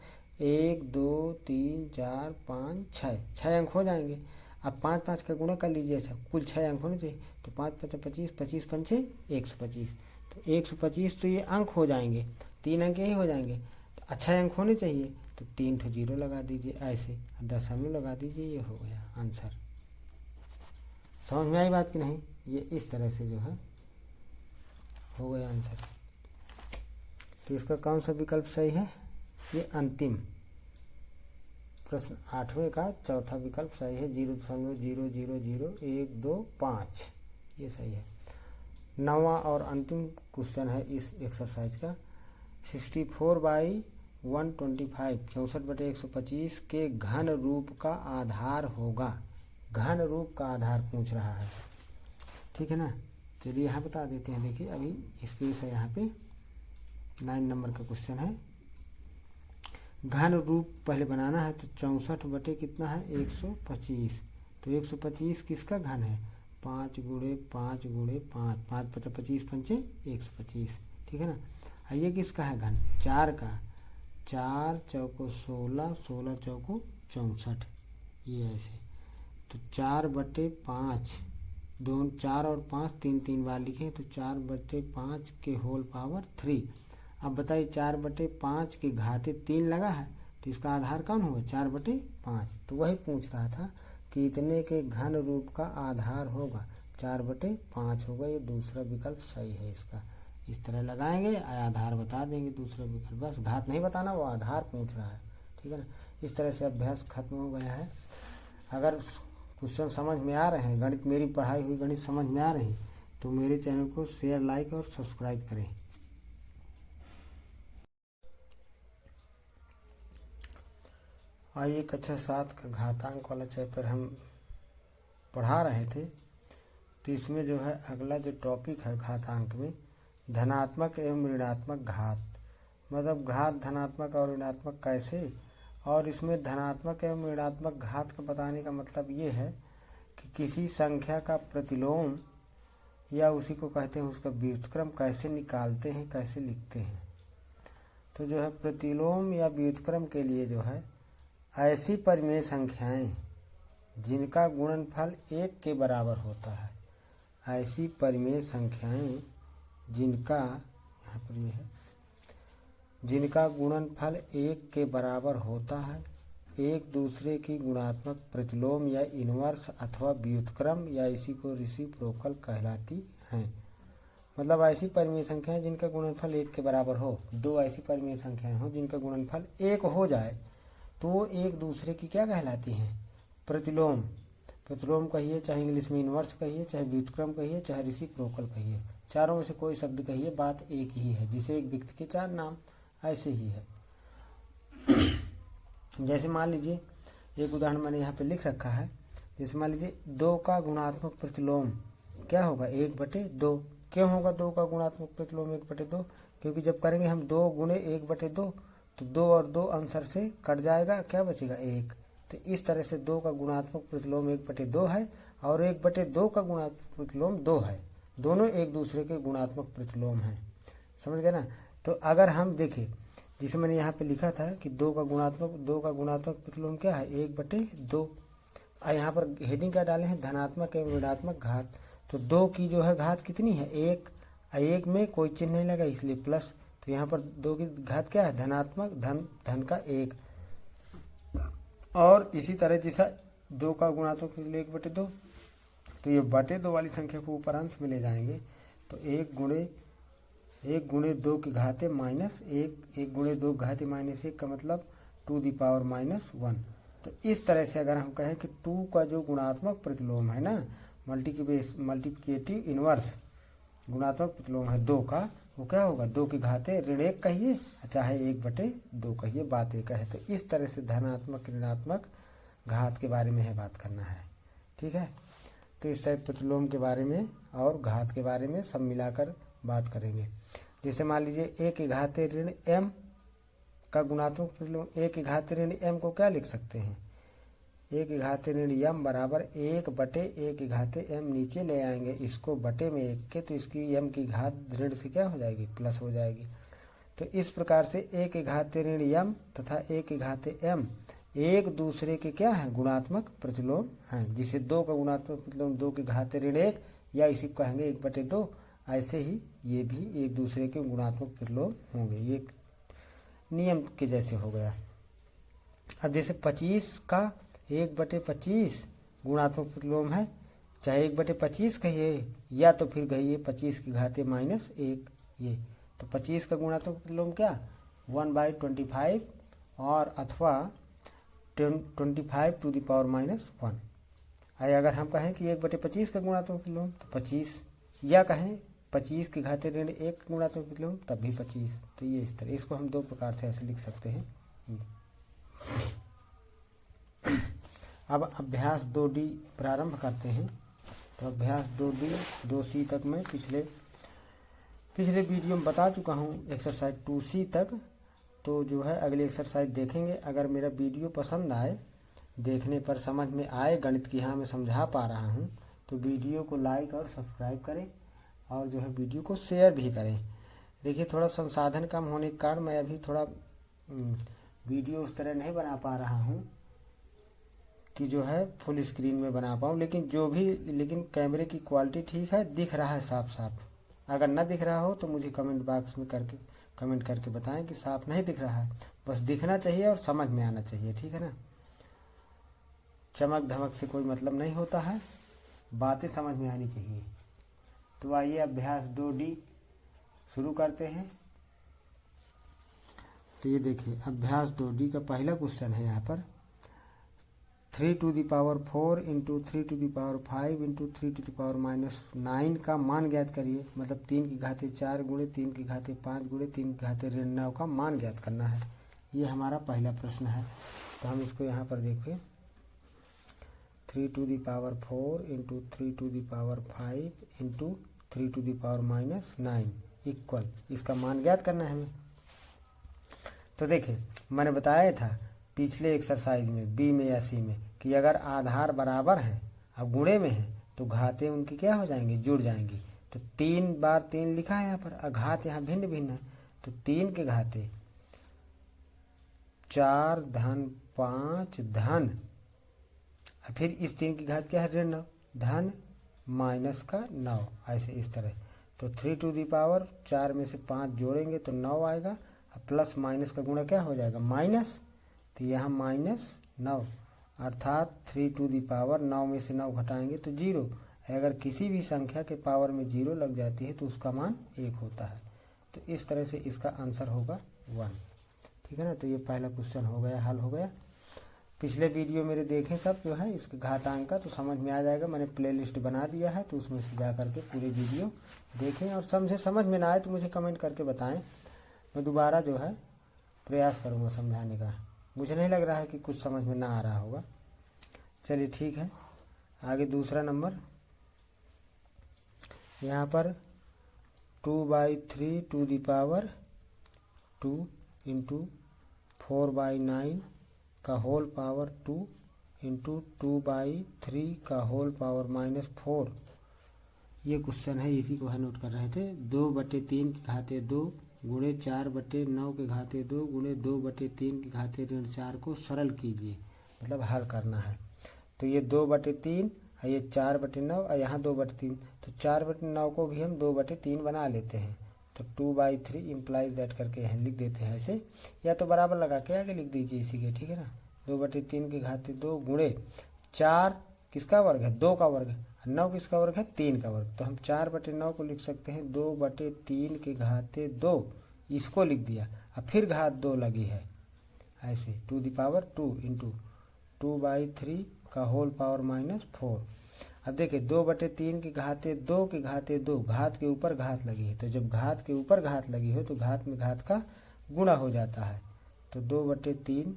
1 2 3 4 5 6 अंक हो जाएंगे। अब 5 5 का गुणा कर लीजिए, अच्छा कुल 6 अंक होने चाहिए, तो 5 5 25 25 पंचे 125, तो 125 तो ये अंक हो जाएंगे, 3 अंक यही हो जाएंगे, तो अच्छा अंक होने चाहिए, तो 3 ठो जीरो लगा दीजिए ऐसे, दशमलव लगा दीजिए, ये हो गया आंसर। समझ में आई बात कि नहीं, ये इस तरह से जो है हो गया आंसर। तो इसका कौन सा विकल्प सही है, ये अंतिम प्रश्न 8वें का चौथा विकल्प सही है, 0.0000125 ये सही है। 9वां और अंतिम क्वेश्चन है इस एक्सरसाइज का, 64/125 64/125 के घन रूप का आधार होगा। घन रूप का आधार पूछ रहा है, ठीक है ना। चलिए यहाँ बता देते हैं, देखिए अभी स्पेस है यहाँ पे, 9 नंबर का क्वेश्चन है। घन रूप पहले बनाना है, तो 64 कितना है 125, तो 125 किसका घन है 5 गुणे 5 गुणे 5, 5 5 25 पंचे 125, ठीक है ना। ये किसका है घन 4 का, 4 चौको 16 16 चौको 64, ये ऐसे, तो 4/5 दोनों 4 और 5 3 बार लिखे, तो 4/5 के होल पावर 3। अब बताइए 4/5 के घाते 3 लगा है, तो इसका आधार कौन होगा 4/5। तो वही पूछ रहा था कि इतने के घन रूप का आधार होगा 4/5 होगा, ये दूसरा विकल्प सही है इसका। इस तरह लगाएंगे, आधार बता देंगे दूसरा विकल्प, बस घात नहीं बताना, वो आधार पूछ रहा है, ठीक है ना। इस तरह से अभ्यास खत्म हो गया है। अगर क्वेश्चन समझ में आ रहे हैं, गणित मेरी पढ़ाई हुई गणित समझ में आ रही, तो मेरे चैनल को शेयर लाइक और सब्सक्राइब करें। आइए कक्षा 7 का घातांक वाला चैप्टर हम पढ़ा रहे थे, तो इसमें जो है अगला जो टॉपिक है घातांक में, धनात्मक एवं ऋणात्मक घात, मतलब घात धनात्मक और ऋणात्मक कैसे। और इसमें धनात्मक एवं ऋणात्मक घात का बताने का मतलब ये है कि किसी संख्या का प्रतिलोम या उसी को कहते हैं उसका व्युत्क्रम कैसे निकालते हैं, कैसे लिखते हैं। तो जो है प्रतिलोम या व्युत्क्रम के लिए जो है ऐसी परिमेय संख्याएं जिनका गुणनफल 1 के बराबर होता है, ऐसी परिमेय संख्याएं जिनका, यहाँ पर ये है, जिनका गुणनफल 1 के बराबर होता है, एक दूसरे की गुणात्मक प्रतिलोम या इनवर्स अथवा व्युत्क्रम या इसी को रेसिप्रोकल कहलाती हैं। मतलब ऐसी परिमेय संख्याएं जिनका गुणनफल 1 के बराबर हो, दो ऐसी परिमेय संख्याएं हो जिनका गुणनफल 1 हो जाए तो वो एक दूसरे की क्या कहलाती हैं, प्रतिलोम। प्रतिलोम कहिए, चाहे इंग्लिश में इनवर्स कहिए, चाहे व्युत्क्रम कहिए, चाहे रेसिप्रोकल कहिए, चारों में से कोई शब्द कहिए, बात एक ही है। जिसे एक व्यक्ति के 4 नाम, ऐसे ही है। जैसे मान लीजिए एक उदाहरण मैंने यहाँ पे लिख रखा है, जैसे मान लीजिए 2 का गुणात्मक प्रतिलोम क्या होगा, 1/2। क्यों होगा 2 का गुणात्मक प्रतिलोम 1/2? क्योंकि जब करेंगे हम 2 गुणे 1/2 तो 2 और 2 आंसर से कट जाएगा, क्या बचेगा 1। तो इस तरह से 2 का गुणात्मक प्रतिलोम 1/2 है और 1/2 का गुणात्मक प्रतिलोम 2 है। दोनों एक दूसरे के गुणात्मक प्रतिलोम हैं, समझ गए ना। तो अगर हम देखें, जिसे मैंने यहाँ पे लिखा था कि 2 का गुणात्मक प्रतिलोम क्या है, 1/2। यहाँ पर हेडिंग क्या डाले हैं, धनात्मक एवं ऋणात्मक घात। तो 2 की जो है घात कितनी है, 1। 1 में कोई चिन्ह नहीं लगा इसलिए प्लस, तो यहाँ पर 2 की घात क्या है, धनात्मक, धन का 1। और इसी तरह जैसा 2 का गुणात्मक 1/2, तो ये बटे 2 वाली संख्या को ऊपर अंश में ले जाएंगे तो 1 गुणे 2 की घाते -1, 1 गुणे 2 की घाते -1 का मतलब 2 दी पावर -1। तो इस तरह से अगर हम कहें कि 2 का जो गुणात्मक प्रतिलोम है ना, मल्टीप्लिकेटिव इनवर्स गुणात्मक प्रतिलोम है 2 का, वो क्या होगा, 2 की घाते ऋण 1 कहिए, चाहे 1/2 कहिए, बात एक है। तो इस तरह से धनात्मक ऋणात्मक घात के बारे में है बात करना है, ठीक है। तो इस तरह प्रतिलोम के बारे में और घात के बारे में सब मिलाकर बात करेंगे। जैसे मान लीजिए 1 की घाते ऋण m का गुणात्मक प्रतिलोम, 1 की घाते ऋण m को क्या लिख सकते हैं, 1 की घाते ऋण m बराबर 1/1 की घाते m, नीचे ले आएंगे इसको बटे में 1 के, तो इसकी m की घात ऋण से क्या हो जाएगी, प्लस हो जाएगी। तो इस प्रकार से 1 की घाते ऋण m तथा 1 की घाते m एक दूसरे के क्या है, गुणात्मक प्रतिलोम हैं। जिसे 2 का गुणात्मक प्रतिलोम 2 की घाते ऋण 1 या इसी को कहेंगे 1/2, ऐसे ही ये भी एक दूसरे के गुणात्मक प्रतिलोम होंगे। ये नियम के जैसे हो गया। अब जैसे 25 का 1/25 गुणात्मक प्रतिलोम है, चाहे 1/25 कहिए या तो फिर कहिए 25 की घाते -1, ये तो 25 का गुणात्मक प्रतिलोम क्या 1/25 और अथवा 25 टू दी पावर -1। अगर हम कहें कि 1/25 का गुणात्मक प्रतिलोम तो 25, या कहें 25 की घाते ऋण 1 गुणात्मक प्रतिलोम तब भी 25। तो ये इस तरह, इसको हम 2 प्रकार से ऐसे लिख सकते हैं। अब अभ्यास 2D प्रारंभ करते हैं। तो अभ्यास 2D 2C तक मैं पिछले वीडियो में बता चुका हूँ, एक्सरसाइज 2C तक। तो जो है अगली एक्सरसाइज देखेंगे। अगर मेरा वीडियो पसंद आए, देखने पर समझ में आए गणित की, हाँ मैं समझा पा रहा हूँ, तो वीडियो को लाइक और सब्सक्राइब करें और जो है वीडियो को शेयर भी करें। देखिए थोड़ा संसाधन कम होने के कारण मैं अभी थोड़ा वीडियो उस तरह नहीं बना पा रहा हूँ कि जो है फुल स्क्रीन में बना पाऊँ, लेकिन कैमरे की क्वालिटी ठीक है, दिख रहा है साफ साफ। अगर ना दिख रहा हो तो मुझे कमेंट बॉक्स में कमेंट करके बताएं कि साफ नहीं दिख रहा है। बस दिखना चाहिए और समझ में आना चाहिए, ठीक है ना। चमक धमक से कोई मतलब नहीं होता है, बातें समझ में आनी चाहिए। तो आइए अभ्यास 2D शुरू करते हैं। तो ये देखिए अभ्यास 2D का पहला क्वेश्चन है यहाँ पर 3 to the power 4 into 3 to the power 5 into 3 to the power -9 का मान ज्ञात करिए। मतलब 3 की घाते 4 गुणे 3 की घाते 5 गुणे 3 की घाते ऋण 9 का मान ज्ञात करना है। ये हमारा पहला प्रश्न है। तो हम इसको यहाँ पर देखिए 3 to the power 4 into 3 to the power 5 into 3 to the power -9, equal, इसका मान ज्ञात करना है हमें। तो देखिए मैंने बताया था पिछले एक्सरसाइज में बी में या सी में कि अगर आधार बराबर है अब गुणे में है तो घातें उनकी क्या हो जाएंगी, जुड़ जाएंगी। तो 3 बार 3 लिखा है यहाँ पर, अघात यहाँ भिन्न भिन्न है, तो 3 के घाते 4 धन 5 धन, फिर इस 3 की घात क्या है, ऋण 9 धन माइनस का 9, ऐसे इस तरह। तो 3 टू दी पावर 4 में से 5 जोड़ेंगे तो 9 आएगा, प्लस माइनस का गुणा क्या हो जाएगा, माइनस, तो यहाँ -9 अर्थात 3 टू दी पावर 9 में से 9 घटाएंगे तो 0। अगर किसी भी संख्या के पावर में 0 लग जाती है तो उसका मान 1 होता है। तो इस तरह से इसका आंसर होगा 1। ठीक है ना। तो ये पहला क्वेश्चन हो गया, हल हो गया। पिछले वीडियो मेरे देखें सब जो है इसके घातांक का, तो समझ में आ जाएगा। मैंने प्लेलिस्ट बना दिया है, तो उसमें से जा करके पूरी वीडियो देखें और समझ में ना आए तो मुझे कमेंट करके बताएं, मैं दोबारा जो है प्रयास करूँगा समझाने का। मुझे नहीं लग रहा है कि कुछ समझ में ना आ रहा होगा। चलिए ठीक है, आगे दूसरा नंबर यहाँ पर 2/3 टू दी पावर 2 इंटू 4/9 का होल पावर 2 इंटू 2/3 का होल पावर -4। ये क्वेश्चन है, इसी को है नोट कर रहे थे। 2/3 की घाते 2 गुणे 4/9 के घाते 2 गुणे 2/3 की घाते ऋण 4 को सरल कीजिए, मतलब हल करना है। तो ये 2/3 और ये 4/9 और यहाँ 2/3, तो 4/9 को भी हम 2/3 बना लेते हैं। तो 2/3 इम्प्लाइज दैट करके यहाँ लिख देते हैं ऐसे, या तो बराबर लगा के आगे लिख दीजिए इसी के, ठीक है ना। 2/3 के घाते 2 गुणे 4 किसका वर्ग है, 2 का वर्ग, 9 किसका वर्ग है, 3 का वर्ग। तो हम 4/9 को लिख सकते हैं 2/3 के घाते 2, इसको लिख दिया, अब फिर घात 2 लगी है ऐसे, टू दी पावर 2 इंटू 2/3 का होल पावर -4। अब देखिए 2/3 के घाते 2 के घाते 2, घात के ऊपर घात लगी है, तो जब घात के ऊपर घात लगी हो तो घात में घात का गुणा हो जाता है। तो 2/3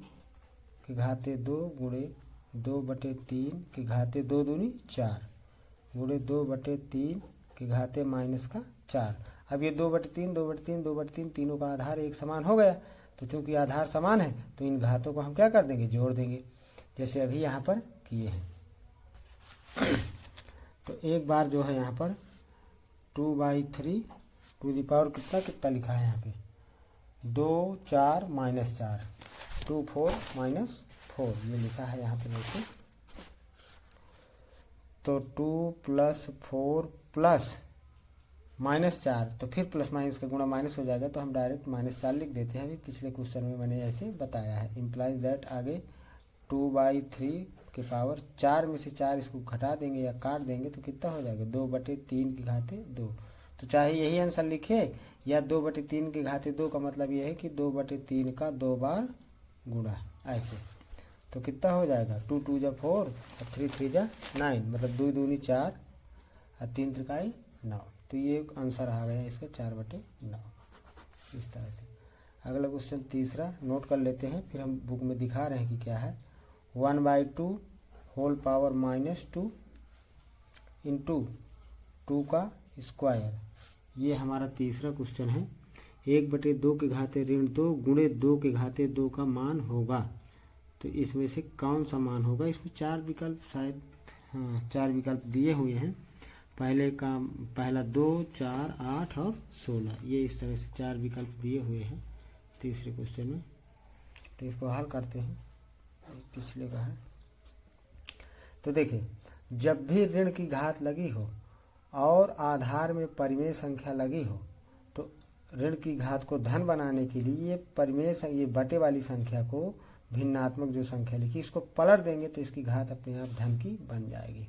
के घाते 2 गुणे 2/3 के घाते 2 दूनी 4 गुणे 2/3 के घाते -4। अब ये 2/3 2/3 2/3 तीनों का आधार एक समान हो गया। तो चूंकि आधार समान है तो इन घातों को हम क्या कर देंगे, जोड़ देंगे, जैसे अभी यहाँ पर किए हैं। तो एक बार जो है यहाँ पर 2/3 टू दी पावर कितना लिखा है यहाँ पे, 2 4 -4 2 4 -4 ये लिखा है यहाँ पे देखिए। तो 2 + 4 + -4, तो फिर प्लस माइनस का गुणा माइनस हो जाएगा, तो हम डायरेक्ट -4 लिख देते हैं। अभी पिछले क्वेश्चन में मैंने ऐसे बताया है। इम्प्लाइज दैट आगे 2/3 के पावर 4 में से 4 इसको घटा देंगे या काट देंगे तो कितना हो जाएगा, 2/3 के घाते 2। तो चाहे यही आंसर लिखे या 2/3 के घाते 2 का मतलब यह है कि 2/3 का 2 बार गुणा ऐसे। तो कितना हो जाएगा, 2 2 जा 4 और 3 3 जा 9, मतलब 2 दूनी 4 और 3 त्रिकाई 9। तो ये आंसर आ गया इसका 4/9 इस तरह से। अगला क्वेश्चन तीसरा नोट कर लेते हैं, फिर हम बुक में दिखा रहे हैं कि क्या है। 1/2 होल पावर -2 इंटू 2 का स्क्वायर, ये हमारा तीसरा क्वेश्चन है। 1/2 के घाते ऋण 2 गुणे 2 के घाते 2 का मान होगा। तो इसमें से कौन सा मान होगा, इसमें 4 विकल्प शायद, हाँ 4 विकल्प दिए हुए हैं। पहला 2 4 8 और 16, ये इस तरह से 4 विकल्प दिए हुए हैं तीसरे क्वेश्चन में। तो इसको हल करते हैं, पिछले का है। तो देखिए जब भी ऋण की घात लगी हो और आधार में परिमेय संख्या लगी हो तो ऋण की घात को धन बनाने के लिए ये बटे वाली संख्या को भिन्नात्मक जो संख्या लिखी इसको पलट देंगे तो इसकी घात अपने आप धन की बन जाएगी।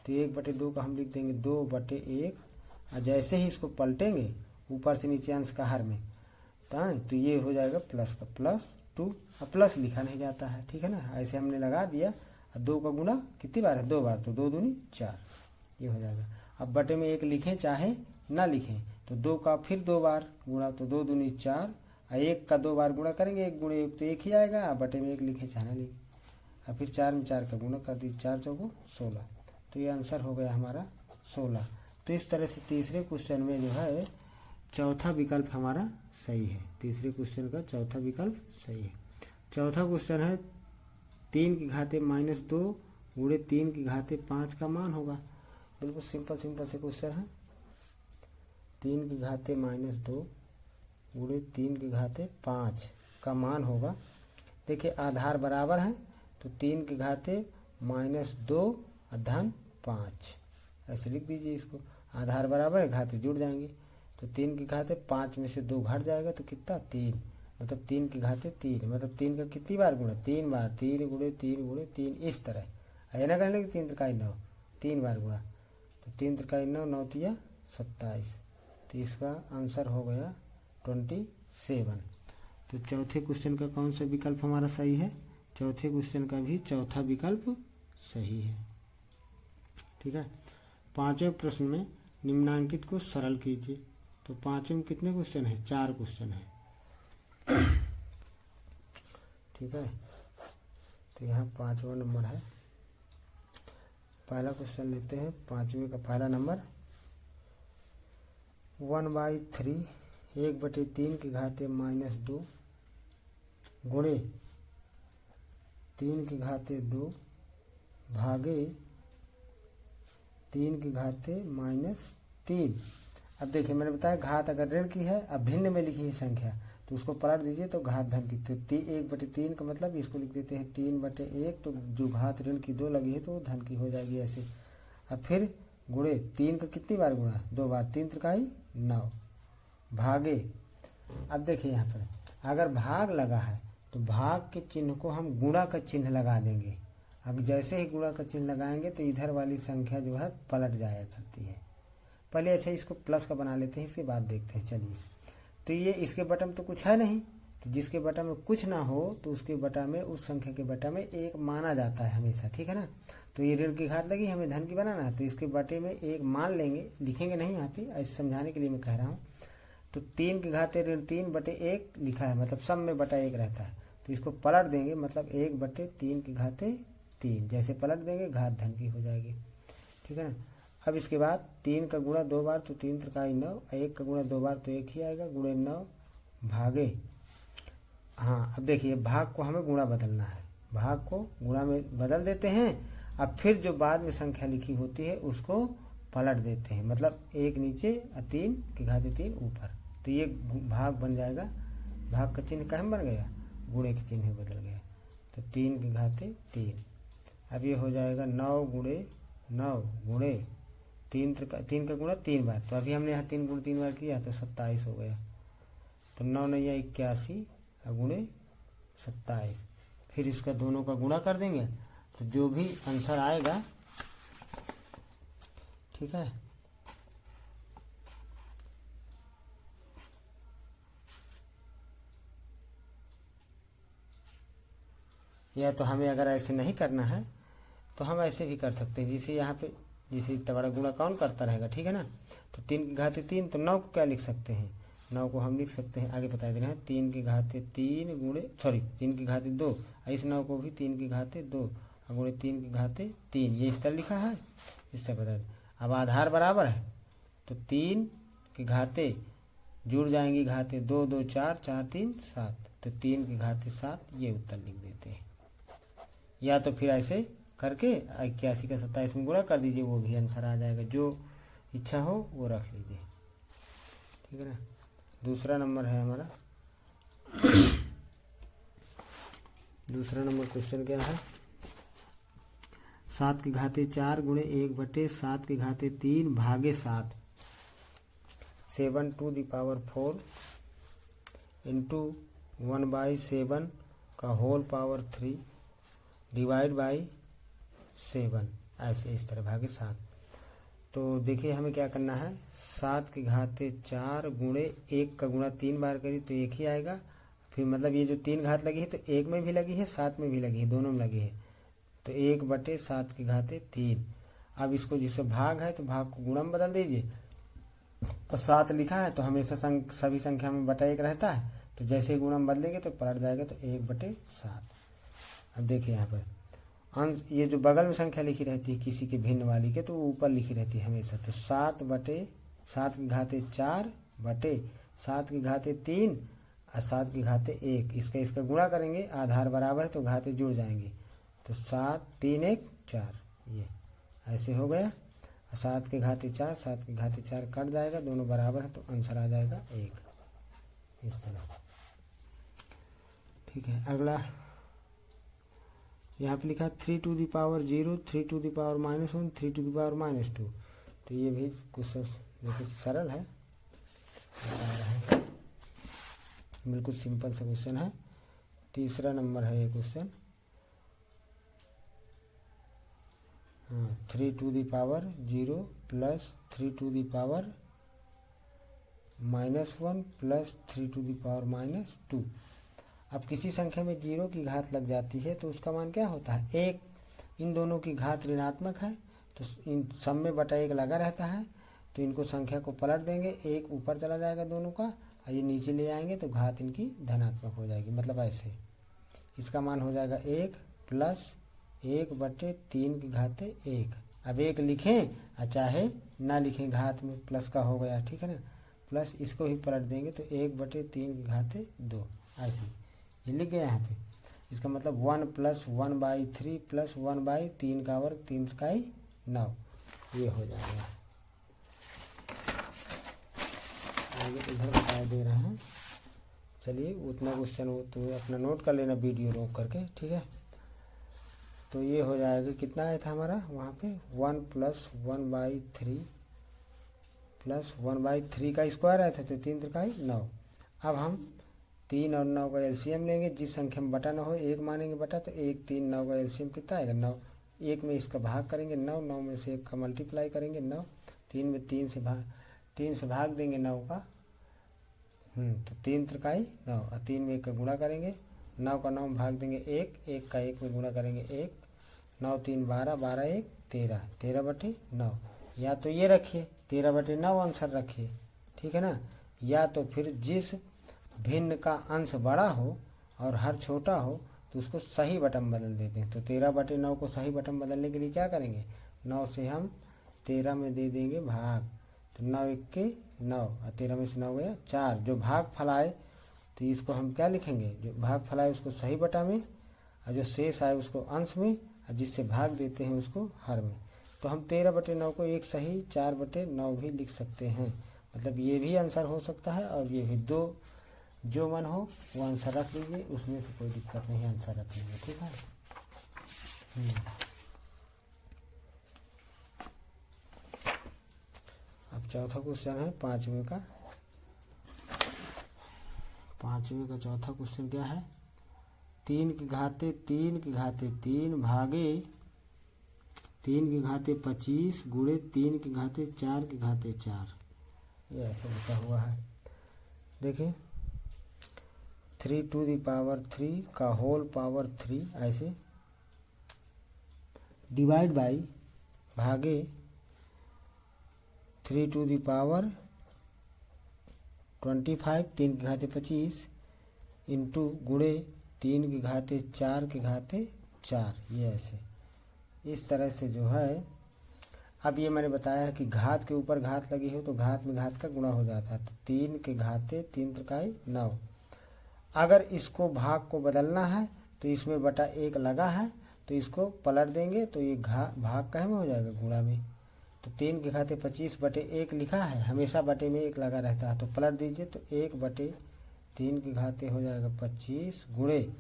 तो 1/2 का हम लिख देंगे 2/1, और जैसे ही इसको पलटेंगे ऊपर से नीचे अंश का हर में, तो ये हो जाएगा प्लस का +2, अब प्लस लिखा नहीं जाता है, ठीक है ना। ऐसे हमने लगा दिया, और 2 का गुणा कितनी बार है, 2 बार, तो 2 दूनी 4 ये हो जाएगा। अब बटे में 1 लिखें चाहे ना लिखें, तो 2 का फिर 2 बार गुणा, तो 2 दूनी 4, और 1 का 2 बार गुणा करेंगे, 1 गुणे 1 तो 1 ही आएगा, बटे में 1 लिखें चाहे ना लिखें, और फिर 4 में 4 का गुणा कर दी, 4 चौको 16। तो ये आंसर हो गया हमारा 16। तो इस तरह से तीसरे क्वेश्चन में जो है चौथा विकल्प हमारा सही है। तीसरे क्वेश्चन का चौथा विकल्प सही है। चौथा क्वेश्चन है 3 की घाते -2 गुणे 3 की घाते 5 का मान होगा। बिल्कुल सिंपल से क्वेश्चन है। 3 की घाते -2 गुणे 3 की घाते 5 का मान होगा। देखिए आधार बराबर है तो 3 की घाते -2 धन 5 ऐसे लिख दीजिए इसको। आधार बराबर है, घाते जुड़ जाएंगे तो 3 की घाते 5 में से 2 घट जाएगा तो कितना 3, मतलब 3 की घाते 3, मतलब 3 का कितनी बार गुणा 3 बार, 3 गुणे 3 गुणे 3 इस तरह है ना। कहने लगे 3 त्रिकाई 9 3 बार गुणा तो 3 त्रिकाई 9 9 तिया 27 तो इसका आंसर हो गया 27। तो चौथे क्वेश्चन का कौन सा विकल्प हमारा सही है? चौथे क्वेश्चन का भी चौथा विकल्प सही है। ठीक है। पांचवें प्रश्न में निम्नांकित को सरल कीजिए। तो पांचवें में कितने क्वेश्चन है? 4 क्वेश्चन है। ठीक है। तो यहाँ 5वां नंबर है। पहला क्वेश्चन लेते हैं। पांचवें का पहला नंबर 1/3 1/3 की घाते -2 गुणे 3 की घाते 2 भागे 3 की घाते -3। अब देखिए मैंने बताया घात अगर ऋण की है, अब भिन्न में लिखी है संख्या तो उसको पलट दीजिए तो घात धन की। तो 1/3 का मतलब इसको लिख देते हैं 3/1, तो जो घात ऋण की 2 लगी है तो वो धन की हो जाएगी ऐसे। अब फिर गुणे 3 का कितनी बार गुणा 2 बार, 3 त्रिकाई 9 भागे। अब देखिए यहाँ पर अगर भाग लगा है तो भाग के चिन्ह को हम गुणा का चिन्ह लगा देंगे। अब जैसे ही गुणा का चिन्ह लगाएंगे तो इधर वाली संख्या जो है पलट जाया करती है। पहले अच्छा इसको प्लस का बना लेते हैं, इसके बाद देखते हैं। चलिए तो ये इसके बटा में तो कुछ है नहीं, तो जिसके बटा में कुछ ना हो तो उसके बटा में, उस संख्या के बटा में 1 माना जाता है हमेशा। ठीक है ना। तो ये ऋण की घात लगी, हमें धन की बनाना है तो इसके बटे में 1 मान लेंगे, लिखेंगे नहीं यहाँ पे, ऐसे समझाने के लिए मैं कह रहा हूँ। तो 3 की घाते ऋण 3/1 लिखा है, मतलब सब में बटा 1 रहता है तो इसको पलट देंगे, मतलब 1/3 की घाते 3 जैसे पलट देंगे घात धन की हो जाएगी। ठीक है ना। अब इसके बाद 3 का गुणा 2 बार तो 3 त्रिकाई 9, 1 का गुणा 2 बार तो 1 ही आएगा, गुणे 9 भागे। हाँ अब देखिए भाग को हमें गुणा बदलना है, भाग को गुणा में बदल देते हैं। अब फिर जो बाद में संख्या लिखी होती है उसको पलट देते हैं, मतलब 1 नीचे और 3 की घाते 3 ऊपर, तो ये भाग बन जाएगा। भाग का चिन्ह कहाँ बन गया? गुणे के चिन्ह बदल गया तो 3 की घाते 3। अब ये हो जाएगा 9 गुणे 9 गुणे 3 का गुणा 3 बार, तो अभी हमने यहाँ 3 गुणे 3 बार किया तो 27 हो गया। तो 9 9 81 और गुणे 27, फिर इसका दोनों का गुणा कर देंगे तो जो भी आंसर आएगा, ठीक है, या तो हमें अगर ऐसे नहीं करना है तो हम ऐसे भी कर सकते हैं, जिसे यहाँ पे जिसे इतना बड़ा गुणा कौन करता रहेगा। ठीक है ना। तो 3 की घाते 3, तो 9 को क्या लिख सकते हैं? 9 को हम लिख सकते हैं, आगे बता दे रहे हैं, 3 की घाते 3 गुणे 3 की घाते 2, इस 9 को भी 3 की घाते 2 गुणे 3 की घाते 3, ये इस तरह लिखा है, इस तरह बता दें। अब आधार बराबर है तो 3 की घाते जुड़ जाएंगी घाते 2 2 4 4 3 7, तो 3 की घाते 7, ये उत्तर लिख देते हैं। या तो फिर ऐसे करके 81 का 27 में गुणा कर दीजिए, वो भी आंसर आ जाएगा, जो इच्छा हो वो रख लीजिए। ठीक है ना। दूसरा नंबर है हमारा दूसरा नंबर क्वेश्चन क्या है? 7 की घाते 4 गुणे 1/7 की घाते 3 भागे 7, 7 to the power 4 इंटू 1/7 का होल पावर 3 डिवाइड बाई 7, ऐसे इस तरह भागे 7। तो देखिए हमें क्या करना है, 7 की घाते 4 गुणे 1 का गुणा 3 बार करी तो 1 ही आएगा। फिर मतलब ये जो 3 घात लगी है तो 1 में भी लगी है 7 में भी लगी है, दोनों में लगी है, तो 1/7 की घाते 3। अब इसको जिससे भाग है तो भाग को गुणा में बदल दीजिए, और 7 लिखा है तो हमेशा सभी संख्या में बटा 1 रहता है, तो जैसे ही गुणा में बदलेंगे तो पलट जाएगा तो 1/7। अब देखिए यहाँ पर अंश, ये जो बगल में संख्या लिखी रहती है किसी के भिन्न वाली के, तो वो ऊपर लिखी रहती है हमेशा, तो 7/7 की घाते 4 बटे 7 की घाते 3 और 7 की घाते 1, इसका गुणा करेंगे, आधार बराबर है तो घाते जुड़ जाएंगे, तो 7 3 1 4, ये ऐसे हो गया। 7 की घाते 4, 7 की घाते 4 कट जाएगा, दोनों बराबर है तो आंसर आ जाएगा 1, इस तरह। ठीक है, अगला यहाँ पे लिखा 3 to the power 0, 3 to the power -1, 3 to the power -2, तो ये भी कुछ देखिए सरल है, बिल्कुल सिंपल सा क्वेश्चन है। तीसरा नंबर है ये question. 3 to the power 0 plus 3 to the power -1 plus 3 to the power -2। अब किसी संख्या में 0 की घात लग जाती है तो उसका मान क्या होता है, 1। इन दोनों की घात ऋणात्मक है तो इन सब में बटा 1 लगा रहता है, तो इनको संख्या को पलट देंगे, 1 ऊपर चला जाएगा दोनों का, और ये नीचे ले आएंगे तो घात इनकी धनात्मक हो जाएगी, मतलब ऐसे। इसका मान हो जाएगा 1 प्लस 1/3 की घाते 1। अब 1 लिखें और चाहे ना लिखें, घात में प्लस का हो गया, ठीक है ना, प्लस इसको ही पलट देंगे तो 1/3 की घाते 2, ऐसे ये लिख गया यहाँ पे। इसका मतलब 1 प्लस 1/3 प्लस 1/3 का वर्ग 3 त्रिकाई 9, ये हो जाएगा। आगे इधर बता दे रहे हैं, चलिए उतना क्वेश्चन हो तो अपना नोट कर लेना वीडियो रोक करके, ठीक है। तो ये हो जाएगा, कितना आया था हमारा वहाँ पे, 1 प्लस 1/3 प्लस 1/3 का स्क्वायर आया था तो 3 त्रिकाई 9। अब हम 3 और 9 का एलसीएम लेंगे, जिस संख्या में बटा ना हो 1 मानेंगे बटा, तो 1 3 9 का एलसीएम कितना आएगा 9। 1 में इसका भाग करेंगे 9, 9 में से 1 का मल्टीप्लाई करेंगे 9, 3 में 3 से भाग देंगे 9 का, तो 3 त्रिकाई 9, और 3 में 1 का गुणा करेंगे, 9 का 9 भाग देंगे 1, 1 का 1 में गुणा करेंगे 1, 9 3 12, 12 1 13, 13/9। या तो ये रखिए 13/9 आंसर रखिए, ठीक है ना, या तो फिर जिस भिन्न का अंश बड़ा हो और हर छोटा हो तो उसको सही बटन बदल देते हैं। तो 13/9 को सही बटन बदलने के लिए क्या करेंगे, 9 से हम 13 में दे देंगे भाग, तो 9 1 के 9 और 13 में से 9 गया 4। जो भाग फलाए तो इसको हम क्या लिखेंगे, जो भाग फलाए उसको सही बटा में, और जो शेष आए उसको अंश में, और जिससे भाग देते हैं उसको हर में। तो हम 13/9 को एक सही 4/9 भी लिख सकते हैं, मतलब ये भी आंसर हो सकता है और ये भी, दो जो मन हो वो आंसर रख लीजिए, उसमें से कोई दिक्कत नहीं आंसर रखने में, ठीक है। अब चौथा क्वेश्चन है पांचवें का चौथा क्वेश्चन क्या है, 3 की घाते 3 भागे 3 की घाते 25 गुणे 3 की घाते 4, ये ऐसे लिखा हुआ है। देखिए 3 टू द पावर 3 का होल पावर 3, ऐसे डिवाइड बाई भागे 3 टू द पावर 25 3 की घाते 25 इंटू गुणे 3 की घाते 4, ये ऐसे इस तरह से जो है। अब ये मैंने बताया है कि घात के ऊपर घात लगी हो तो घात में घात का गुणा हो जाता है, तो 3 के घाते 3 त्रिकाई 9। अगर इसको भाग को बदलना है तो इसमें बटा 1 लगा है तो इसको पलट देंगे, तो ये भाग काहे में हो जाएगा, गुणा में। तो 3 के घाते 25/1 लिखा है, हमेशा बटे में 1 लगा रहता है, तो पलट दीजिए तो 1/3 के घाते हो जाएगा 25 गुणे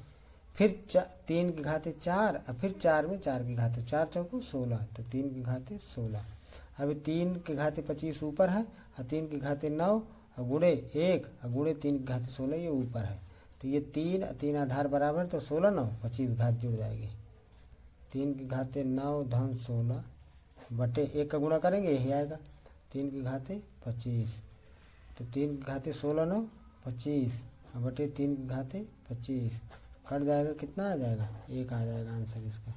फिर 3 के घाते 4 और फिर 4 में 4 के घाते 4 चौको 16, तो 3 के घाते 16। अभी 3 के घाते 25 ऊपर है और 3 के घाते 9 और गुणे 1 और गुणे 3 के घाते 16 ये ऊपर है, तो ये 3 आधार बराबर, तो 16 9 25 घात जुड़ जाएगी। 3 के घाते 9 धन 16 बटे 1 का गुणा करेंगे यही आएगा, 3 के घाते 25, तो 3 के घाते 16 9 25 और बटे 3 के घाते 25 कट जाएगा, कितना आ जाएगा 1 आ जाएगा आंसर इसका,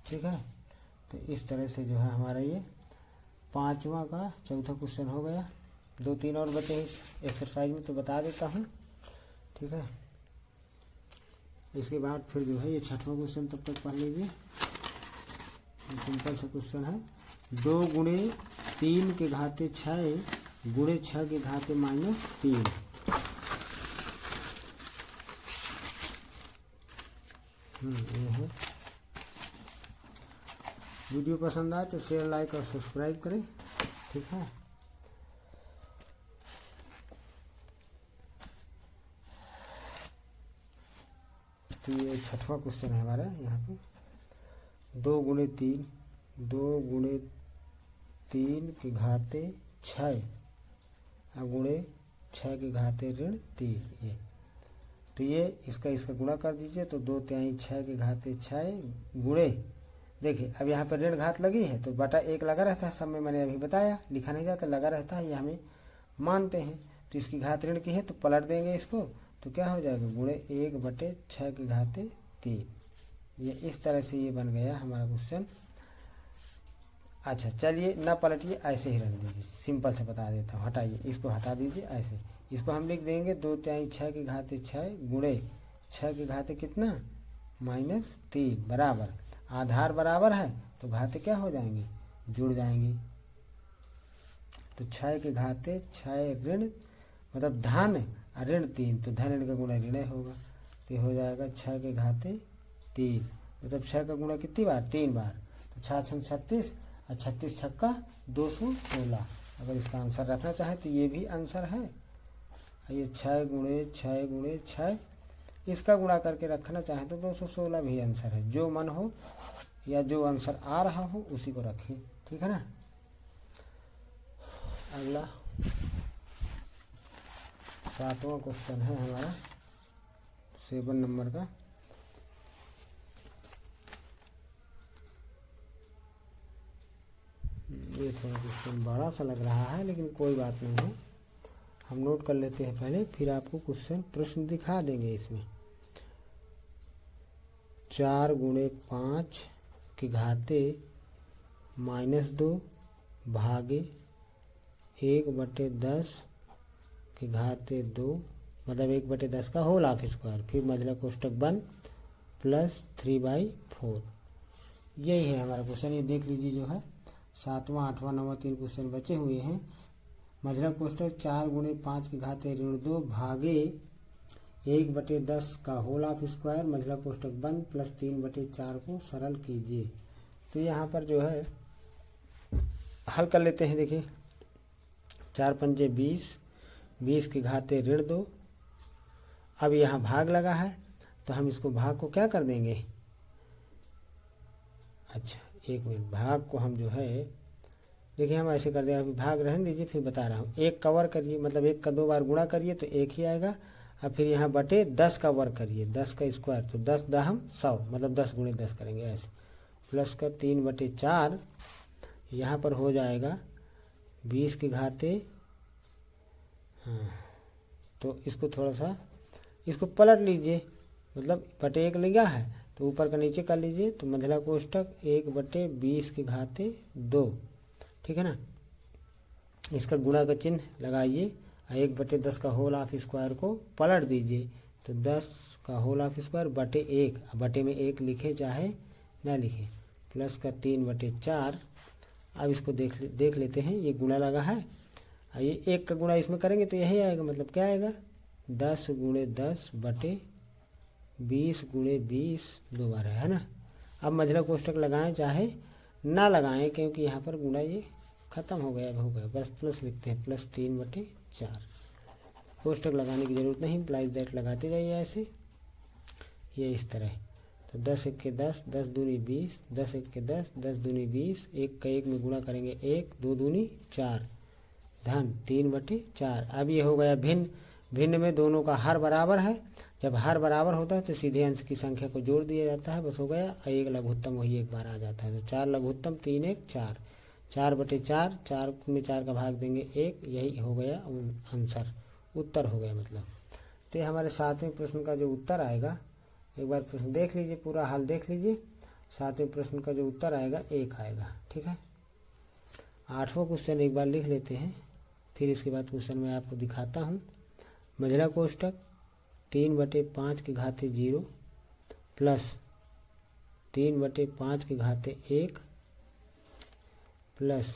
ठीक है। तो इस तरह से जो है हमारा ये पांचवा का चौथा क्वेश्चन हो गया। 2-3 और बचे इस एक्सरसाइज में तो बता देता हूँ, ठीक है। इसके बाद फिर जो है ये छठवां क्वेश्चन तब तक पढ़ लीजिए, सिंपल सा क्वेश्चन है। 2 गुणे 3 के घाते 6 गुणे 6 की घाते -3। ये है। वीडियो पसंद आए तो शेयर, लाइक और सब्सक्राइब करें, ठीक है। तो ये 6वां क्वेश्चन है हमारा यहाँ पे। 2 गुणे 3, 2 गुणे 3 की घाते 6 और गुणे 6 की घाते -3। ये तो ये इसका गुणा कर दीजिए, तो 2 तिहाई 6 की घाते 6 गुणे, देखिए अब यहाँ पर ऋण घात लगी है तो बटा 1 लगा रहता है, सब में मैंने अभी बताया, लिखा नहीं जाता, लगा रहता है, ये हमें मानते हैं। तो इसकी घात ऋण की है तो पलट देंगे इसको, तो क्या हो जाएगा, गुणे 1/6 की घाते 3। ये इस तरह से ये बन गया हमारा क्वेश्चन। अच्छा चलिए ना पलटिए, ऐसे ही रख दीजिए, सिंपल से बता देता हूँ। हटाइए, इसको हटा दीजिए ऐसे। इसको हम लिख देंगे 2 तिहाई 6 की घाते 6 गुणे 6 की घाते कितना -3 बराबर, आधार बराबर है तो घाते क्या हो जाएंगी, जुड़ जाएंगी। तो 6 के घाते 6 ऋण मतलब धन और ऋण 3, तो धन ऋण का गुणा ऋण होगा, तो हो जाएगा 6 के घाते 3, मतलब 6 का गुणा कितनी बार, 3 बार। तो 6 छंग 36 और 36 छक्का 216। अगर इसका आंसर रखना चाहे तो ये भी आंसर है। ये 6 गुणे 6 गुणे 6, इसका गुणा करके रखना चाहे तो 216 भी आंसर है। जो मन हो या जो आंसर आ रहा हो उसी को रखें, ठीक है ना। अगला 7वां क्वेश्चन है हमारा 7 नंबर का। ये थोड़ा क्वेश्चन बड़ा सा लग रहा है, लेकिन कोई बात नहीं है, हम नोट कर लेते हैं पहले, फिर आपको क्वेश्चन प्रश्न दिखा देंगे। इसमें 4 गुणे 5 की घाते -2 भागे 1/10 की घाते 2, मतलब 1/10 का होल ऑफ स्क्वायर, फिर मझला कोष्टक बंद प्लस 3/4। यही है हमारा क्वेश्चन। ये देख लीजिए जो है 7वां 8वां 9वां 3 क्वेश्चन बचे हुए हैं। मझला कोष्टक 4 गुणे 5 की घाते -2 भागे 1/10 का होल ऑफ स्क्वायर, मझला कोष्टक बंद प्लस 3/4 को सरल कीजिए। तो यहाँ पर जो है हल कर लेते हैं। देखिए 4 पंजे 20, 20 की घाते -2। अब यहाँ भाग लगा है तो हम इसको भाग को क्या कर देंगे, अच्छा 1 मिनट, भाग को हम जो है देखिए हम ऐसे कर देंगे, अभी भाग रहने दीजिए फिर बता रहा हूँ। 1 का वर्ग करिए, मतलब 1 का 2 बार गुणा करिए तो 1 ही आएगा। अब फिर यहाँ बटे 10 का वर्ग करिए, 10 का स्क्वायर, तो 10 दाहम 100, मतलब 10 गुणे 10 करेंगे ऐसे, प्लस का 3/4। यहाँ पर हो जाएगा 20 की घाते, हाँ तो इसको थोड़ा सा इसको पलट लीजिए, मतलब बटे 1 लिया है तो ऊपर का नीचे कर लीजिए, तो मझला कोष्टक 1/20 की घाते 2, ठीक है ना। इसका गुणा का चिन्ह लगाइए, 1/10 का होल ऑफ स्क्वायर को पलट दीजिए, तो 10 का होल ऑफ स्क्वायर बटे 1, बटे में 1 लिखे चाहे ना लिखे, प्लस का 3/4। अब इसको देख लेते हैं, ये गुणा लगा है, ये 1 का गुणा इसमें करेंगे तो यही आएगा, मतलब क्या आएगा 10 गुणे 10 बटे 20 गुणे 20 दो बार है ना। अब मझला कोष्टक लगाएं चाहे ना लगाएं, क्योंकि यहाँ पर गुणा ये खत्म हो गया, बस प्लस लिखते हैं, प्लस 3/4। कोष्टक लगाने की जरूरत नहीं, प्लस दैट लगाते जाइए ऐसे, ये इस तरह। तो 10 1 के 10, 10 दूनी 20, 10 1 के 10, 10 दूनी 20, 1 का 1 में गुणा करेंगे 1, 2 दूनी 4, धन 3/4। अब ये हो गया भिन्न, भिन्न में दोनों का हर बराबर है, जब हर बराबर होता है तो सीधे अंश की संख्या को जोड़ दिया जाता है, बस हो गया। एक लघुत्तम वही एक बार आ जाता है, तो 4 लघुत्तम 3 1 4, 4/4, 4 में 4 का भाग देंगे 1, यही हो गया आंसर, उत्तर हो गया मतलब। तो ये हमारे 7वें प्रश्न का जो उत्तर आएगा, एक बार प्रश्न देख लीजिए, पूरा हाल देख लीजिए, 7वें प्रश्न का जो उत्तर आएगा 1 आएगा, ठीक है। 8वां क्वेश्चन एक बार लिख लेते हैं, फिर इसके बाद क्वेश्चन मैं आपको दिखाता हूँ। मझला कोष्टक 3/5 की घाते 0 प्लस 3/5 की घाते 1 प्लस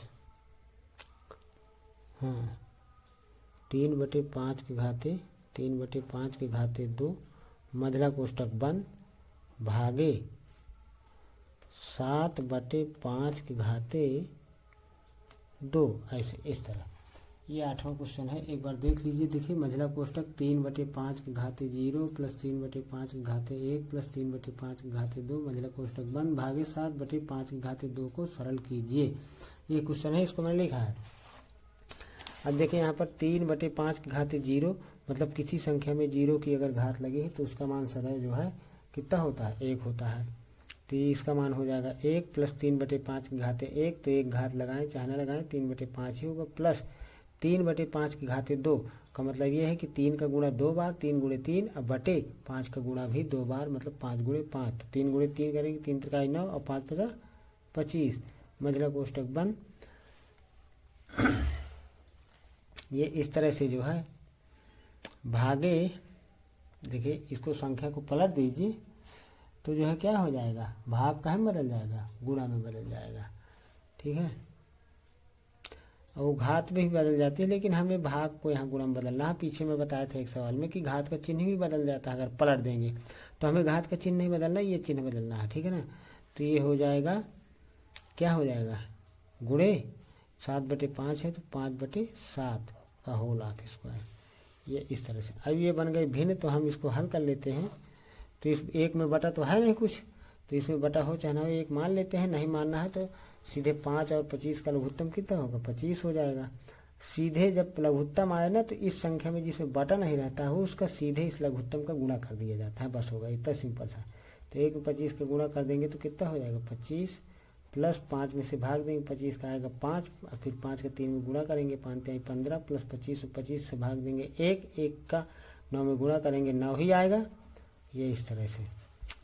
3/5 मझला कोष्टक बंद भागे 7/5 ऐसे इस तरह। ये 8वां क्वेश्चन है, एक बार देख लीजिए। देखिए मझला कोष्टक 3/5 प्लस 3/5 प्लस 3/5 मझला कोष्टक बंद भागे 7/5 को सरल कीजिए। ये क्वेश्चन है, इसको मैंने लिखा है। अब देखिए यहाँ पर 3/5 मतलब किसी संख्या में 0 की अगर घात लगी है तो उसका मान सदैव जो है कितना होता है, 1 होता है। तो इसका मान हो जाएगा 1 प्लस 3/5 तो एक घात लगाएं चाहे ना लगाएं 3/5 ही होगा, प्लस 3/5 का मतलब ये है कि 3 का गुणा 2 बार, 3 × 3, अब बटे 5 का गुणा भी 2 बार, मतलब 5 × 5। तो 3 × 3 करेंगे, 3 × 9 और 5 × 25 मझला कोष्टक बंद। ये इस तरह से जो है भागे, देखिए इसको संख्या को पलट दीजिए तो जो है क्या हो जाएगा, भाग का में बदल जाएगा, गुणा में बदल जाएगा। ठीक है, और वो घात में भी बदल जाती है, लेकिन हमें भाग को यहाँ गुणा में बदलना है। पीछे मैं बताया था एक सवाल में कि घात का चिन्ह भी बदल जाता है अगर पलट देंगे, तो हमें घात का चिन्ह नहीं बदलना, ये चिन्ह बदलना है। ठीक है ना, तो ये हो जाएगा, क्या हो जाएगा, गुणे 7/5 है तो 5/7 का होल ऑफ स्क्वायर। ये इस तरह से। अब ये बन गए भिन्न, तो हम इसको हल कर लेते हैं। तो इस एक में बटा तो है नहीं कुछ, तो इसमें बटा हो चाहे ना हो एक मान लेते हैं, नहीं मानना है तो सीधे 5 और 25 का लघुत्तम कितना होगा, 25 हो जाएगा। सीधे जब लघुत्तम आए ना तो इस संख्या में जिसमें बटा नहीं रहता है उसका सीधे इस लघुत्तम का गुणा कर दिया जाता है, बस होगा, इतना सिंपल सा। तो 1 में 25 का गुणा कर देंगे तो कितना हो जाएगा 25, प्लस 5 में से भाग देंगे, 25 का आएगा 5, और फिर 5 का 3 में गुणा करेंगे, 5 × 15 प्लस 25 से भाग देंगे 1 का 9 में गुणा करेंगे 9 ही आएगा। ये इस तरह से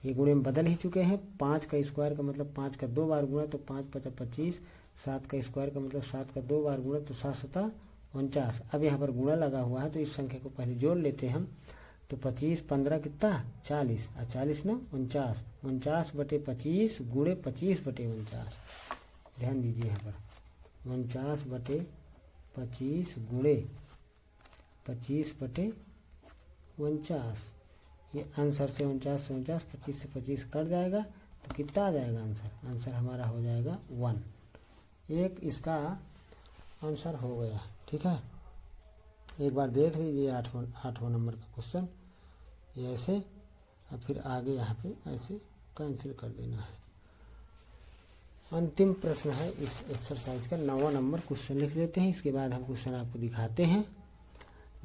ये गुणे में बदल ही चुके हैं। 5 का स्क्वायर का मतलब 5 का 2 बार गुणा तो 5 × 25, 7 का स्क्वायर का मतलब 7 का 2 बार गुणा तो 7 × 7 49। अब यहाँ पर गुणा लगा हुआ है तो इस संख्या को पहले जोड़ लेते हैं हम। तो 25 15 कितना 40, और 40 ना 49, 49/25 गुणे 25/49। ध्यान दीजिए यहाँ पर 49/25 गुणे 25/49। ये आंसर से 49 से 25 से 25 कट जाएगा तो कितना आ जाएगा आंसर, आंसर हमारा हो जाएगा 1। एक इसका आंसर हो गया। ठीक है, एक बार देख लीजिए 8वां नंबर का क्वेश्चन, ये ऐसे, और फिर आगे यहाँ पे ऐसे कैंसिल कर देना है। अंतिम प्रश्न है इस एक्सरसाइज का, 9वां नंबर क्वेश्चन लिख लेते हैं, इसके बाद हम क्वेश्चन आपको दिखाते हैं।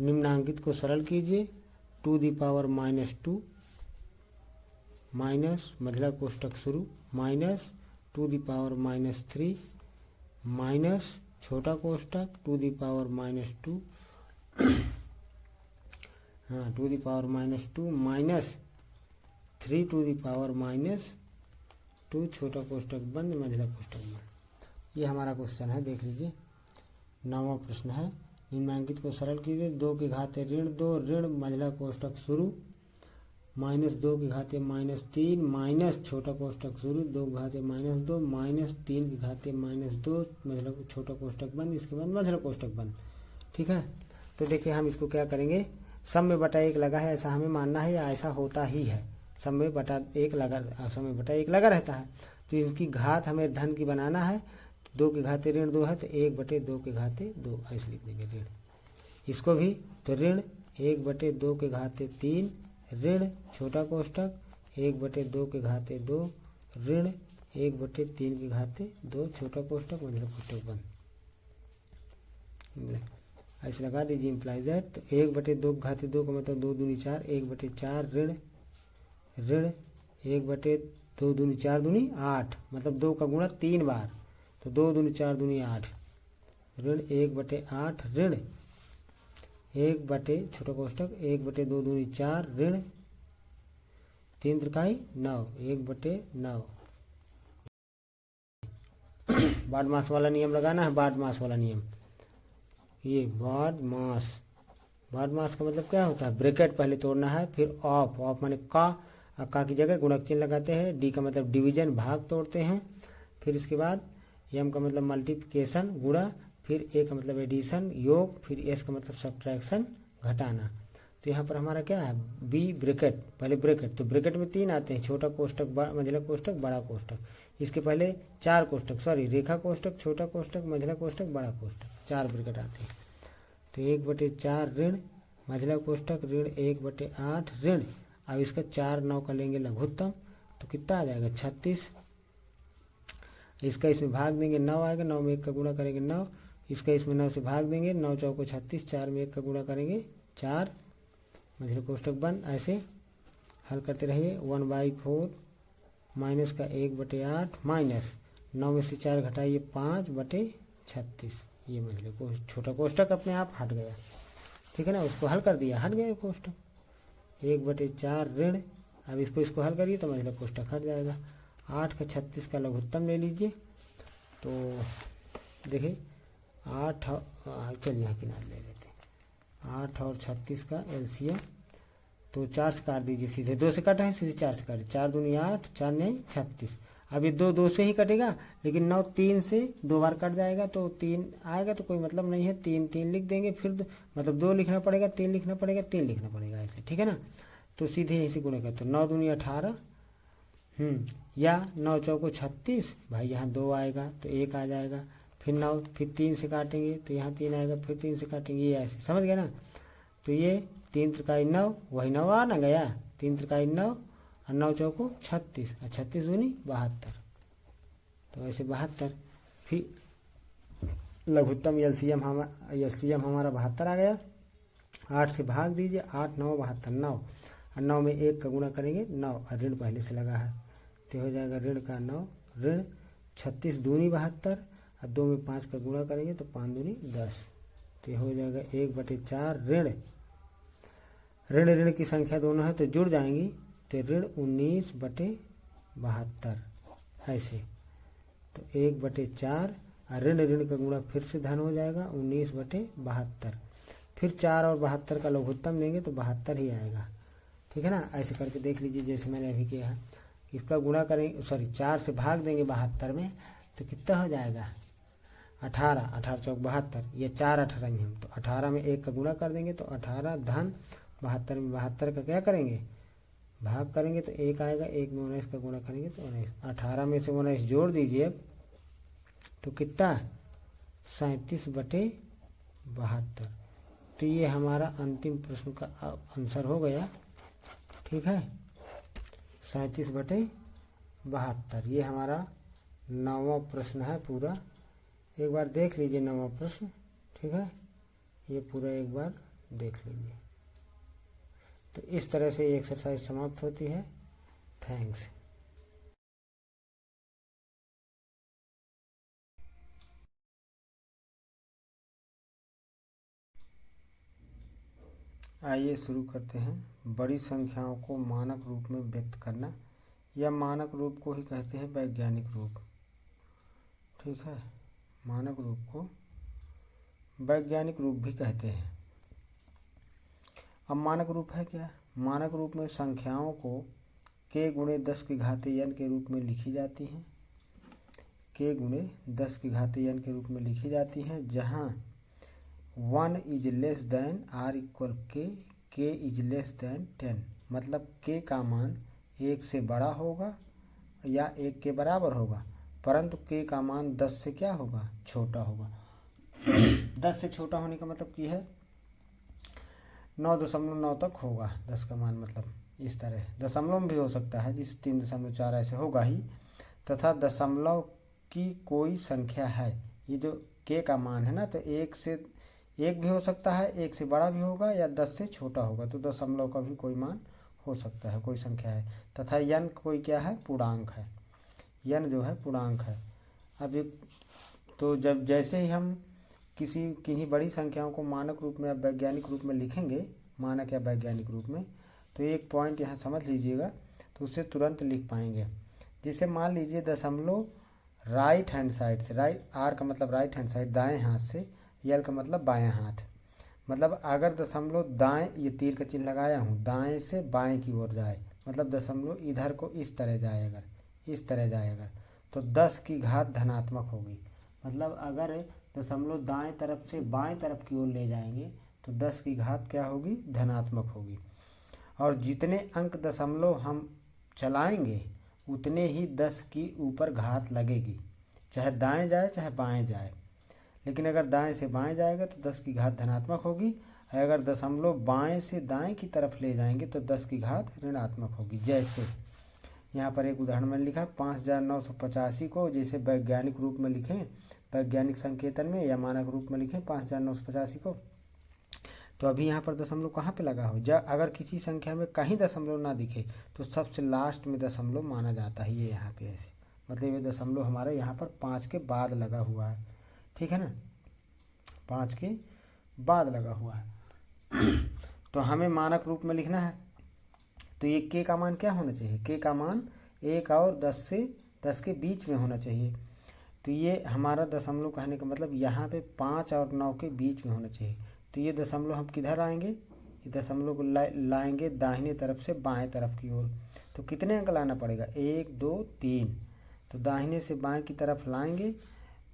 निम्नांकित को सरल कीजिए, 2⁻² माइनस मझला कोष्टक शुरू माइनस 2⁻³ माइनस छोटा कोष्टक 2⁻², हाँ 2⁻² माइनस 3⁻² छोटा कोष्टक बंद मझला कोष्टक बंद। ये हमारा क्वेश्चन है, देख लीजिए 9वां प्रश्न है। निम्नांकित को सरल कीजिए, 2 की घाते -2 ऋण मझला कोष्टक शुरू माइनस 2 की घाते -3 माइनस छोटा कोष्टक शुरू 2 की घाते -2 माइनस 3 की घाते -2 मझला छोटा कोष्टक बंद, इसके बाद मझला कोष्टक बंद। ठीक है, तो देखिए हम इसको क्या करेंगे, सब में बटा 1 लगा है ऐसा हमें मानना है या ऐसा होता ही है, सब में बटा 1 लगा रहता है। तो इनकी घात हमें धन की बनाना है। 2 की घाते -2 है तो 1/2 के घाते 2 ऐसे लिख देंगे ऋण। इसको भी तो ऋण 1/2 के घाते 3 ऋण छोटा कोष्टक 1/2 के घाते 2 ऋण 1/3 के घाते 2 छोटा कोष्टक मझला कोष्टक बंद। ऐसे लगा दीजिए इम्प्लाइज दैट। तो 1/2 के घाते 2 का मतलब 2 दूनी 4, 1/4 ऋण 1/2 दूनी 4 दूनी 8, मतलब 2 का गुणा 3 बार, तो 2 दूनी 4 दूनी 8 ऋण 1/8 ऋण 1/ छोटा कोष्टक 1/2 दूनी 4 ऋण 3 त्रिकाई 9 1/9। बाड मास वाला नियम लगाना है, बाड मास वाला नियम। ये बाड मास का मतलब क्या होता है, ब्रैकेट पहले तोड़ना है, फिर ऑफ माने का की जगह गुणक चिन्ह लगाते हैं, डी का मतलब डिवीजन भाग तोड़ते हैं, फिर इसके बाद एम का मतलब मल्टीप्लिकेशन गुणा, फिर ए का मतलब एडिशन योग, फिर एस का मतलब सब्ट्रैक्शन घटाना। तो यहाँ पर हमारा क्या है, बी ब्रैकेट, पहले ब्रैकेट, तो ब्रैकेट में 3 आते हैं, छोटा कोष्टक, मझला कोष्टक, बड़ा कोष्टक। इसके पहले 4 कोष्टक, सॉरी रेखा कोष्टक, छोटा कोष्टक, मझला कोष्टक, बड़ा कोष्टक, 4 ब्रैकेट आते हैं। तो 1/4 ऋण मझला कोष्टक ऋण 1/8 ऋण, अब इसका 4 9 का लेंगे लघुत्तम, तो कितना आ जाएगा 36। इसका इसमें भाग देंगे 9 आएगा, 9 में 1 का गुणा करेंगे 9, इसका इसमें 9 से भाग देंगे, 9 चौको 36, 4 में 1 का गुणा करेंगे 4, मझले कोष्टक बंद। ऐसे हल करते रहिए। 1/4 माइनस का 1/8 माइनस 9 में से 4 घटाइए 5/36, ये मझले को छोटा कोष्टक अपने आप हट गया, ठीक है ना, उसको हल कर दिया, हट गया कोष्टक। 1/4 ऋण, अब इसको हल करिए तो मझला कोष्टक हट जाएगा। 8 का 36 का लघुत्तम ले लीजिए, तो देखिए 8 चलिए यहाँ किनारे ले लेते हैं, 8 और 36 का एलसीएम, तो 4 से काट दीजिए, सीधे 2 से काटा है, सीधे 4 से काटे, 4 दूनी 8, 4 नहीं 36। अब ये 2 से ही कटेगा, लेकिन 9 3 से 2 बार कट जाएगा, तो 3 आएगा तो कोई मतलब नहीं है, 3 लिख देंगे, फिर मतलब 2 लिखना पड़ेगा, 3 लिखना पड़ेगा, 3 लिखना पड़ेगा, ऐसे, ठीक है ना। तो सीधे यहीं से गुणा कर, तो 9 दूनी 18, या 9 चौको 36, भाई यहाँ 2 आएगा तो 1 आ जाएगा, फिर 9, फिर 3 से काटेंगे तो यहाँ 3 आएगा, फिर 3 से काटेंगे, ये ऐसे, समझ गए ना। तो ये 3 त्रिकाई 9, वही 9 आ ना गया, 3 त्रिकाई 9 और 9 चौको 36, और 36 दूनी 72, तो ऐसे 72। फिर लघुत्तम एलसीएम हमारा 72 आ गया। 8 से भाग दीजिए, 8 9 72, 9 और 9 में 1 का गुणा करेंगे 9, और ऋण पहले से लगा है, तो हो जाएगा ऋण का 9, ऋण 36 दूनी 72, और 2 में 5 का गुणा करेंगे तो 5 दूनी 10, तो हो जाएगा 1/4 ऋण ऋण की संख्या दोनों है तो जुड़ जाएंगी, तो ऋण 19/72, ऐसे, तो 1/4 और ऋण का गुणा फिर से धन हो जाएगा 19/72, फिर 4 और 72 का लघुत्तम लेंगे तो 72 ही आएगा, ठीक है ना। ऐसे करके देख लीजिए जैसे मैंने अभी किया है, इसका गुणा करेंगे, सॉरी 4 से भाग देंगे 72 में, तो कितना हो जाएगा 18, 18 चौक 72, ये 4 18 ही हम, तो 18 में 1 का गुणा कर देंगे तो 18 धन 72 में 72 का क्या करेंगे, भाग करेंगे तो 1 आएगा, 1 में 19 का गुणा करेंगे तो 19, 18 में से 19 जोड़ दीजिए तो कितना 37/72, तो ये हमारा अंतिम प्रश्न का आंसर हो गया, ठीक है, 37/72, ये हमारा 9वां प्रश्न है पूरा। एक बार देख लीजिए 9वां प्रश्न, ठीक है, ये पूरा एक बार देख लीजिए। तो इस तरह से ये एक्सरसाइज समाप्त होती है। थैंक्स। आइए शुरू करते हैं। बड़ी संख्याओं को मानक रूप में व्यक्त करना, या मानक रूप को ही कहते हैं वैज्ञानिक रूप, ठीक है, मानक रूप को वैज्ञानिक रूप भी कहते हैं। अब मानक रूप है क्या, मानक रूप में संख्याओं को k गुणे 10 की घातीय n के रूप में लिखी जाती हैं, k गुणे 10 की घातीय n के रूप में लिखी जाती हैं, जहाँ 1 is less than r equal k is less than 10, मतलब k का मान 1 से बड़ा होगा या 1 के बराबर होगा, परंतु k का मान 10 से क्या होगा, छोटा होगा। 10 से छोटा होने का मतलब की है 9.9 तक होगा 10 का मान, मतलब इस तरह दशमलव भी हो सकता है, जिस 3.4 ऐसे होगा ही, तथा दशमलव की कोई संख्या है, ये जो k का मान है ना, तो 1 भी हो सकता है, 1 से बड़ा भी होगा या 10 से छोटा होगा, तो दशमलव का भी कोई मान हो सकता है, कोई संख्या है, तथा n कोई क्या है, पूर्णांक है, n जो है पूर्णांक है। अब तो जब जैसे ही हम किन्हीं बड़ी संख्याओं को मानक रूप में या वैज्ञानिक रूप में लिखेंगे, मानक या वैज्ञानिक रूप में, तो एक पॉइंट यहाँ समझ लीजिएगा, तो उससे तुरंत लिख पाएंगे। जैसे मान लीजिए दशमलव राइट हैंड साइड से, आर का मतलब राइट हैंड साइड दाएं हाथ से, यल का मतलब बायां हाथ, मतलब अगर दशमलव दाएं, ये तीर का चिन्ह लगाया हूँ, दाएं से बाएं की ओर जाए, मतलब दशमलव इधर को इस तरह जाए, अगर इस तरह जाए अगर, तो 10 की घात धनात्मक होगी। मतलब अगर दशमलव दाएं तरफ से बाएं तरफ की ओर ले जाएंगे तो 10 की घात क्या होगी, धनात्मक होगी। और जितने अंक दशमलव हम चलाएंगे उतने ही 10 की ऊपर घात लगेगी, चाहे दाएं जाए चाहे बाएं जाए। लेकिन अगर दाएं से बाएं जाएगा तो 10 की घात धनात्मक होगी, अगर दशमलव बाएं से दाएं की तरफ ले जाएंगे तो 10 की घात ऋणात्मक होगी। जैसे यहाँ पर एक उदाहरण में लिखा 5985 को जैसे वैज्ञानिक रूप में लिखें, वैज्ञानिक संकेतन में या मानक रूप में लिखें 5985 को, तो अभी यहाँ पर दशमलव कहाँ पे लगा हो, जब अगर किसी संख्या में कहीं दशमलव ना दिखे तो सबसे लास्ट में दशमलव माना जाता है। ये यहाँ पे ऐसे मतलब ये दशमलव हमारे यहाँ पर 5 के बाद लगा हुआ है, ठीक है ना, 5 के बाद लगा हुआ है। तो हमें मानक रूप में लिखना है तो ये के का मान क्या होना चाहिए, के का मान 1 और 10 के बीच में होना चाहिए। तो ये हमारा दशमलव कहने का मतलब यहाँ पे 5 और 9 के बीच में होना चाहिए। तो ये दशमलव हम किधर आएंगे, ये दशमलव को लाएंगे दाहिने तरफ से बाएं तरफ की ओर। तो कितने अंक लाना पड़ेगा, 1 2 3। तो दाहिने से बाएं की तरफ लाएंगे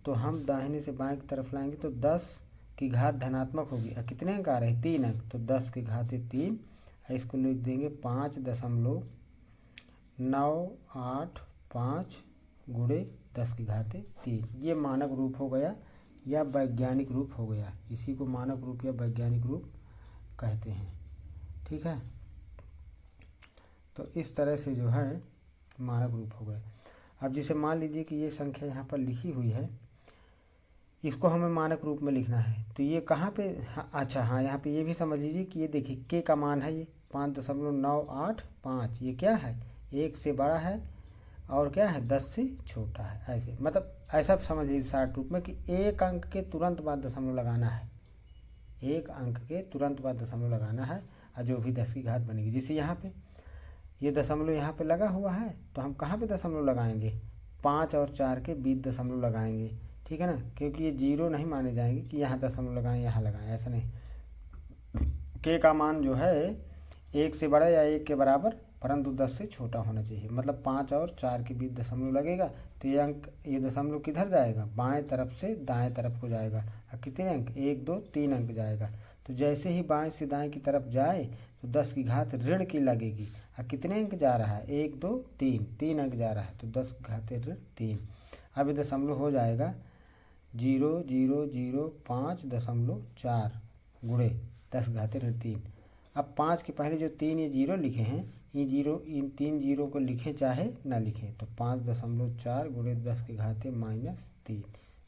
तो हम दाहिने से बाएं की तरफ लाएंगे तो 10 की घात धनात्मक होगी। और कितने अंक आ रहे हैं, 3 अंक, तो 10 की घात 3। इसको लिख देंगे 5.985 गुणे 10 की घात 3। ये मानक रूप हो गया या वैज्ञानिक रूप हो गया, इसी को मानक रूप या वैज्ञानिक रूप कहते हैं, ठीक है। तो इस तरह से जो है मानक रूप हो गया। अब जैसे मान लीजिए कि ये संख्या यहाँ पर लिखी हुई है, इसको हमें मानक रूप में लिखना है तो ये कहाँ पे, अच्छा हाँ, यहाँ पे ये भी समझ लीजिए कि ये देखिए के का मान है ये 5.985, ये क्या है, 1 से बड़ा है और क्या है 10 से छोटा है। ऐसे मतलब ऐसा समझ लीजिए शॉर्ट रूप में कि एक अंक के तुरंत बाद दशमलव लगाना है, एक अंक के तुरंत बाद दशमलव लगाना है और जो भी 10 की घात बनेगी। जैसे यहाँ पे ये दशमलव यहाँ पे लगा हुआ है तो हम कहाँ पे दशमलव लगाएंगे, 5 और 4 के बीच दशमलव लगाएंगे, ठीक है ना, क्योंकि ये जीरो नहीं माने जाएंगे कि यहाँ दशमलव लगाएं यहाँ लगाएं, ऐसा नहीं। के का मान जो है 1 से बड़ा या 1 के बराबर परंतु 10 से छोटा होना चाहिए, मतलब 5 और 4 के बीच दशमलव लगेगा तो ये अंक, ये दशमलव किधर जाएगा, बाएं तरफ से दाएं तरफ को जाएगा। और कितने अंक, 1 2 3 अंक जाएगा। तो जैसे ही बाएं से दाएं की तरफ जाए तो 10 की घात ऋण की लगेगी। और कितने अंक जा रहा है, 1 2 3 अंक जा रहा है तो 10 की घात ऋण 3। अब ये दशमलव हो जाएगा 0.005.4 गुणे 10 घाते ऋण 3। अब 5 के पहले जो 3 ये जीरो लिखे हैं, इन 3 जीरो को लिखें चाहे ना लिखें तो 5.4 गुणे 10 के घाते -3।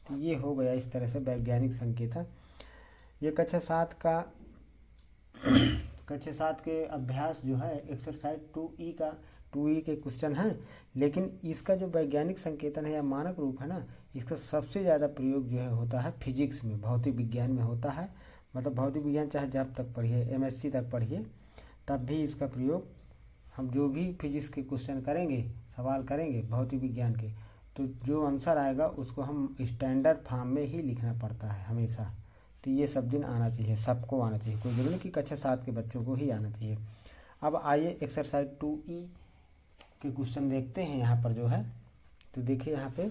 तो ये हो गया इस तरह से वैज्ञानिक संकेतन। ये कक्षा 7 के अभ्यास जो है एक्सरसाइज 2E के क्वेश्चन हैं, लेकिन इसका जो वैज्ञानिक संकेतन है या मानक रूप है ना, इसका सबसे ज़्यादा प्रयोग जो है होता है फिजिक्स में, भौतिक विज्ञान में होता है। मतलब भौतिक विज्ञान चाहे जब तक पढ़िए, MSc तक पढ़िए, तब भी इसका प्रयोग हम जो भी फिजिक्स के क्वेश्चन करेंगे, सवाल करेंगे भौतिक विज्ञान के, तो जो आंसर आएगा उसको हम स्टैंडर्ड फॉर्म में ही लिखना पड़ता है हमेशा। तो ये सब दिन आना चाहिए, सबको आना चाहिए, कोई जरूरी नहीं कि कक्षा 7 के बच्चों को ही आना चाहिए। अब आइए एक्सरसाइज 2E के क्वेश्चन देखते हैं यहाँ पर जो है। तो देखिए यहाँ पे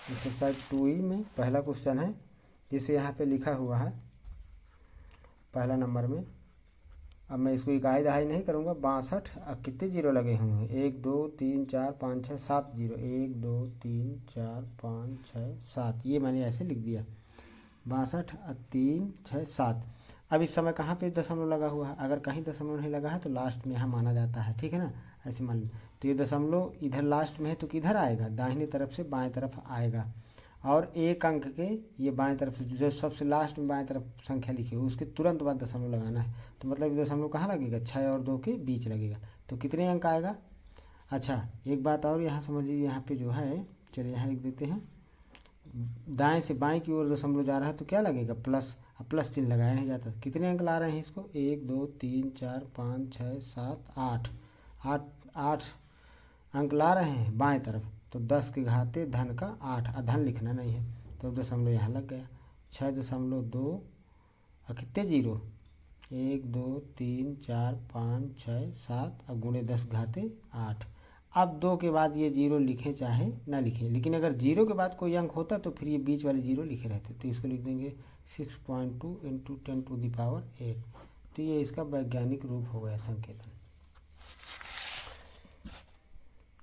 एक्सरसाइज 2E में पहला क्वेश्चन है, जिसे यहाँ पे लिखा हुआ है पहला नंबर में। अब मैं इसको इकाई दहाई नहीं करूँगा, 62 अब कितने जीरो लगे हुए हैं, 1 2 3 4 5 6 7 जीरो, 1 2 3 4 5 6 7, ये मैंने ऐसे लिख दिया 62 3 6 7। अब इस समय कहाँ पे दशमलव लगा हुआ है, अगर कहीं दशमलव नहीं लगा है तो लास्ट में यहाँ माना जाता है, ठीक है ना, ऐसे मान लीजिए। तो ये दशमलव इधर लास्ट में है तो किधर आएगा, दाहिने तरफ से बाएं तरफ आएगा। और एक अंक के ये बाएं तरफ जो सबसे लास्ट में बाएं तरफ संख्या लिखी है उसके तुरंत बाद दशमलव लगाना है। तो मतलब दशमलव कहाँ लगेगा, 6 और 2 के बीच लगेगा। तो कितने अंक आएगा। अच्छा एक बात और यहाँ समझ लीजिए, यहाँ पे जो है, चलिए यहाँ लिख देते हैं, दाएं से बाएं की ओर दशमलव जा रहा है तो क्या लगेगा, प्लस। अब प्लस चिन्ह लगाया नहीं जाता। कितने अंक ला रहे हैं इसको, 1 2 3 4 5 6 7 8 अंक ला रहे हैं बाएं तरफ। तो 10 के घाते धन का 8, धन लिखना नहीं है तो दशमलव यहाँ लग गया। 6.2 और कितने जीरो, 1 2 3 4 5 6 7 और गुणे 10 घाते 8। अब 2 के बाद ये 0 लिखे चाहे ना लिखें, लेकिन अगर 0 के बाद कोई अंक होता तो फिर ये बीच वाले 0 लिखे रहते। तो इसको लिख देंगे 6.2 × 10⁸। तो ये इसका वैज्ञानिक रूप हो गया संकेतन।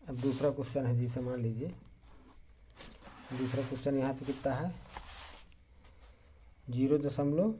अब दूसरा क्वेश्चन है जी, मान लीजिए दूसरा क्वेश्चन यहाँ पे कितना है, 0 दशमलव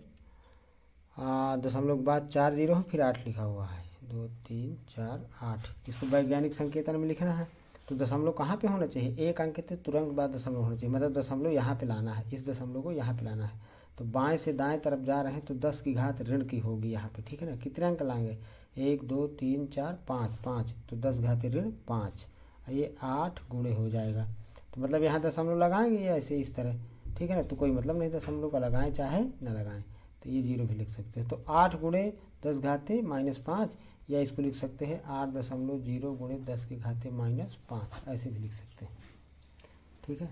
के बाद 4 0 है, फिर 8 लिखा हुआ है, 2 3 4 8। इसको वैज्ञानिक संकेतन में लिखना है। तो दशमलव कहाँ पे होना चाहिए, एक अंक के तुरंत बाद दशमलव होना चाहिए, मतलब दशमलव यहाँ पे लाना है, इस दशमलव को यहाँ पे लाना है। तो बाएं से दाएं तरफ जा रहे हैं तो 10 की घात ऋण की होगी यहाँ पे, ठीक है ना। कितने अंक लाएंगे, 1 2 3 4 5, 5 तो 10 घात ऋण 5, ये 8 गुणे हो जाएगा। तो मतलब यहाँ दशमलव लगाएंगे या ऐसे इस तरह, ठीक है ना। तो कोई मतलब नहीं दशमलव का, लगाएं चाहे ना लगाएं। तो ये 0 भी लिख सकते हैं। तो 8 गुणे 10 घाते -5, या इसको लिख सकते हैं 8.0 गुणे 10 की घाते -5, ऐसे भी लिख सकते हैं, ठीक है।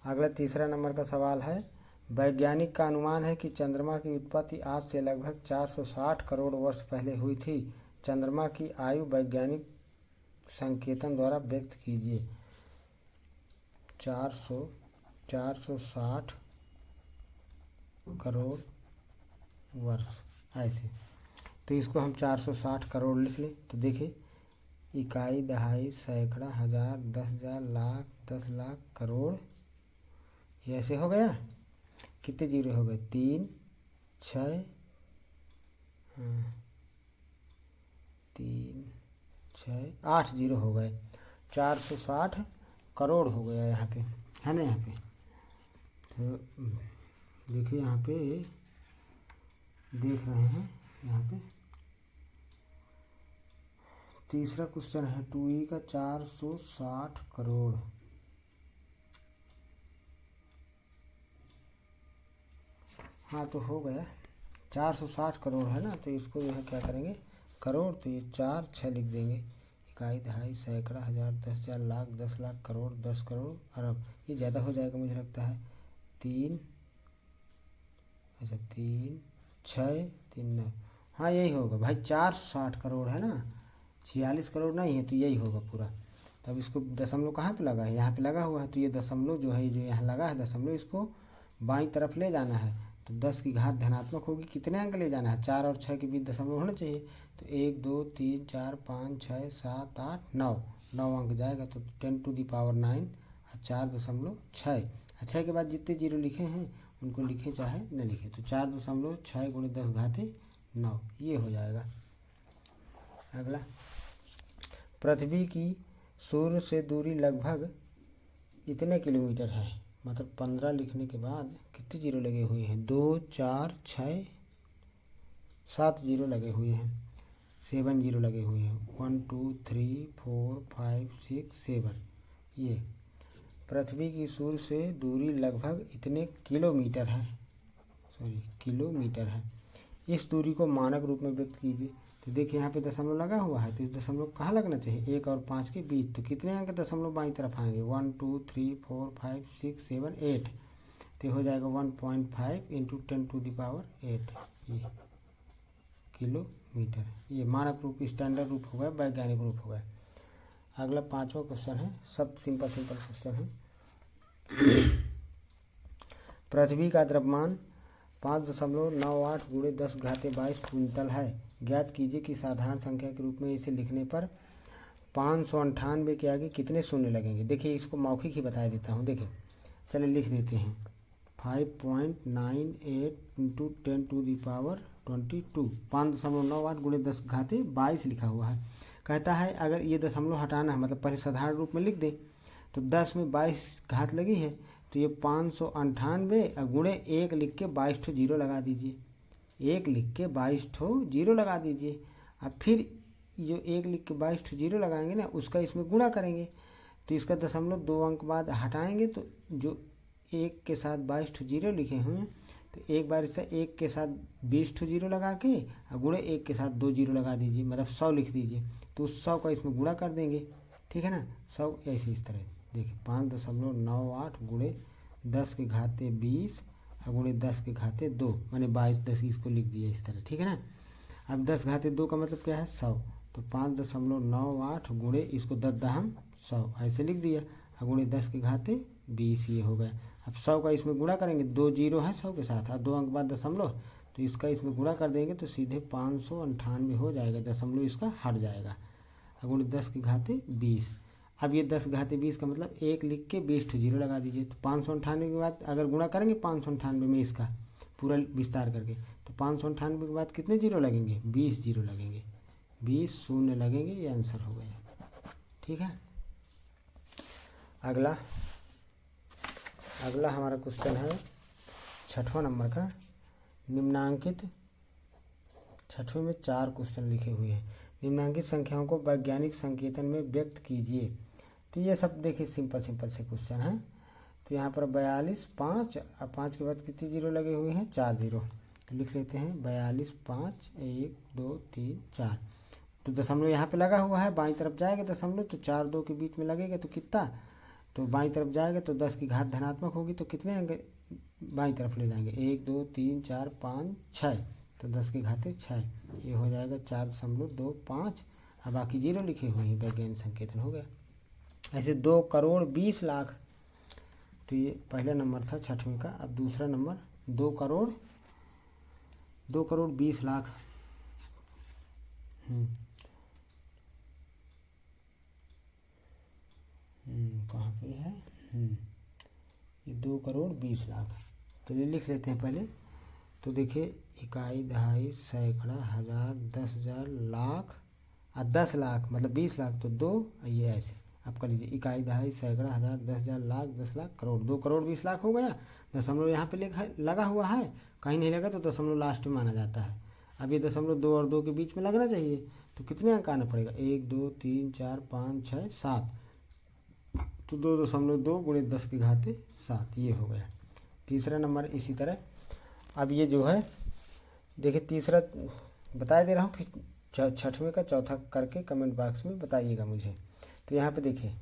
अगला तीसरा नंबर का सवाल है, वैज्ञानिक का अनुमान है कि चंद्रमा की उत्पत्ति आज से लगभग 460 करोड़ वर्ष पहले हुई थी। चंद्रमा की आयु वैज्ञानिक संकेतन द्वारा व्यक्त कीजिए। 460 करोड़ वर्ष ऐसे। तो इसको हम 460 करोड़ लिख लें। तो देखिए, इकाई, दहाई, सैकड़ा, हज़ार, 10,000, लाख, 10 लाख, करोड़, ये ऐसे हो गया। कितने जीरो हो गए, 3 6 3 6 8 जीरो हो गए, 460 करोड़ हो गया यहाँ पे, है ना। यहाँ पे तो देखिए, यहाँ पे देख रहे हैं, यहाँ पे तीसरा क्वेश्चन है 2e का 460 करोड़। हाँ तो हो गया, 460 करोड़ है ना। तो इसको यहाँ क्या करेंगे, करोड़, तो ये 4 6 लिख देंगे। इकाई, दहाई, सैकड़ा, हज़ार, 10,000, लाख, 10 लाख, करोड़, 10 करोड़, अरब, ये ज़्यादा हो जाएगा मुझे लगता है। 3 6 3 9, हाँ यही होगा भाई, 460 करोड़ है ना, 46 करोड़ नहीं है, तो यही होगा पूरा। तब इसको दशमलव कहाँ पे लगा है, यहाँ पे लगा हुआ है। तो ये दशमलव जो है, जो यहाँ लगा है दशमलव, इसको बाईं तरफ ले जाना है। तो 10 की घात धनात्मक होगी, कितने अंक ले जाना है, 4 और 6 के बीच दशमलव होना चाहिए। तो 1 2 3 4 5 6 7 8 9, 9 अंक जाएगा। तो 10⁹ और 4.6, 6 के बाद जितने जीरो लिखे हैं उनको लिखे चाहे न लिखे। तो 4.6 गुणे 10 घाते 9, ये हो जाएगा। अगला, पृथ्वी की सूर्य से दूरी लगभग इतने किलोमीटर है, मतलब 15 लिखने के बाद कितने जीरो लगे हुए हैं, 2 4 6 7 जीरो लगे हुए हैं, 7 जीरो लगे हुए हैं, 1 2 3 4 5 6 7। ये पृथ्वी की सूर्य से दूरी लगभग इतने किलोमीटर है, किलोमीटर है। इस दूरी को मानक रूप में व्यक्त कीजिए। तो देखिए, यहाँ पे दशमलव लगा हुआ है, तो इस दशमलव कहाँ लगना चाहिए, 1 और 5 के बीच। तो कितने अंक दशमलव बाईं तरफ आएंगे, 1 2 3 4 5 6 7 8। तो हो जाएगा 1.5 × 10⁸, ये किलोमीटर। ये मानक रूप, स्टैंडर्ड रूप हो गया, वैज्ञानिक रूप हो गया। अगला 5वां क्वेश्चन है, सब सिंपल क्वेश्चन है। पृथ्वी का द्रव्यमान 5.98 गुणे 10 घाते 22 क्विंटल है। ज्ञात कीजिए कि साधारण संख्या के रूप में इसे लिखने पर 598 के आगे कितने शून्य लगेंगे। देखिए, इसको मौखिक ही बता देता हूँ। देखिए, चलिए लिख देते हैं, 5.98 × 10⁻22, 5.98 गुणे 10 घाते 22 लिखा हुआ है। कहता है अगर ये दशमलव हटाना है, मतलब पहले साधारण रूप में लिख दे, तो 10 में 22 घात लगी है, तो ये 598 गुणे 1 लिख के 22 ठो जीरो लगा दीजिए, 1 लिख के 22 ठो जीरो लगा दीजिए। अब फिर जो 1 लिख के 22 ठो जीरो लगाएंगे ना, उसका इसमें गुणा करेंगे। तो इसका दशमलव 2 अंक बाद हटाएंगे, तो जो 1 के साथ 22 ठो जीरो लिखे हुए, तो एक बार इससे 1 के साथ 20 ठो जीरो लगा के और गुणे 1 के साथ 2 जीरो लगा दीजिए, मतलब 100 लिख दीजिए। तो उस 100 का इसमें गुणा कर देंगे, ठीक है ना। 100 ऐसे इस तरह देखिए, 5.98 गुणे 10 के घाते 20 और गुणे 10 के घाते 2, माने 22, 10 इसको लिख दिया इस तरह, ठीक है ना। अब 10 घाते 2 का मतलब क्या है 100, तो 5.98 गुणे इसको 10 दहम 100 ऐसे लिख दिया, और गुणे 10 के घाते 20 ये हो गया। अब 100 का इसमें गुणा करेंगे, 2 जीरो है 100 के साथ और 2 अंक बाद दशमलव, तो इसका इसमें गुणा कर देंगे तो सीधे 598 हो जाएगा, दशमलव इसका हट जाएगा, और गुणे 10 के घाते 20। अब ये 10 घाते 20 का मतलब 1 लिख के 20 ठो जीरो लगा दीजिए, तो 598 के बाद अगर गुणा करेंगे 598 में इसका पूरा विस्तार करके, तो 598 के बाद कितने जीरो लगेंगे, 20 जीरो लगेंगे, 20 शून्य लगेंगे, ये आंसर हो गया। ठीक है, अगला हमारा क्वेश्चन है 6वां नंबर का, निम्नांकित 6वें में 4 क्वेश्चन लिखे हुए हैं। निम्नांकित संख्याओं को वैज्ञानिक संकेतन में व्यक्त कीजिए। तो ये सब देखिए सिंपल से क्वेश्चन है। तो यहाँ पर 42 5, अब 5 के बाद कितने जीरो लगे हुए हैं, 4 जीरो, तो लिख लेते हैं 42 5 1 2 3 4। तो दशमलव यहाँ पे लगा हुआ है, बाईं तरफ जाएगा दशमलव, तो 4 2 के बीच में लगेगा तो कितना, तो बाईं तरफ जाएगा तो 10 की घात धनात्मक होगी, तो कितने अंक बाईं तरफ ले जाएंगे, 1 2 3 4 5 6, तो 10 की घाते 6, ये हो जाएगा 4.25, अब बाकी जीरो लिखे हुए हैं, वैज्ञानिक संकेतन हो गया। ऐसे 2 करोड़ 20 लाख, तो ये पहला नंबर था 6वें का। अब दूसरा नंबर 2 करोड़ 20 लाख, कहाँ पे है, ये 2 करोड़ 20 लाख, तो ये लिख लेते हैं पहले। तो देखिए इकाई दहाई सैकड़ा हज़ार 10,000 लाख और 10 लाख मतलब 20 लाख, तो 2 ये ऐसे आप कर लीजिए, इकाई दहाई सैकड़ा हज़ार 10,000 लाख 10 लाख करोड़, 2 करोड़ 20 लाख हो गया। दशमलव यहाँ पे लगा हुआ है, कहीं नहीं लगा तो दशमलव लास्ट में माना जाता है। अब ये दशमलव 2 और 2 के बीच में लगना चाहिए, तो कितने अंक आना पड़ेगा, 1 2 3 4 5 6 7, तो 2.2 गुणे 10 की घाते 7, ये हो गया तीसरा नंबर। इसी तरह अब ये जो है देखिए तीसरा बता दे रहा हूँ, फिर 6वें का चौथा करके कमेंट बॉक्स में बताइएगा मुझे। तो यहाँ पे देखिए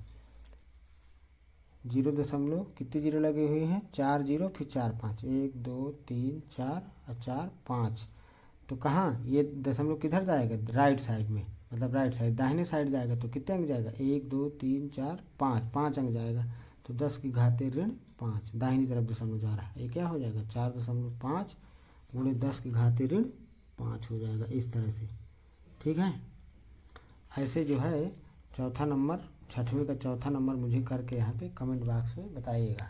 0 दशमलव कितने जीरो लगे हुए हैं, 4 जीरो फिर 4 5, 1 2 3 4 और 4 5, तो कहाँ ये दशमलव किधर जाएगा, राइट साइड में, मतलब राइट साइड दाहिने साइड जाएगा, तो कितने अंक जाएगा, 1 2 3 4 5 अंक जाएगा, तो 10 की घाते ऋण 5, दाहिनी तरफ दशमलव जा रहा है, ये क्या हो जाएगा 4.5 गुणे 10 की घाते ऋण 5 हो जाएगा, इस तरह से। ठीक है, ऐसे जो है चौथा नंबर 6वें का चौथा नंबर मुझे करके यहाँ पे कमेंट बॉक्स में बताइएगा,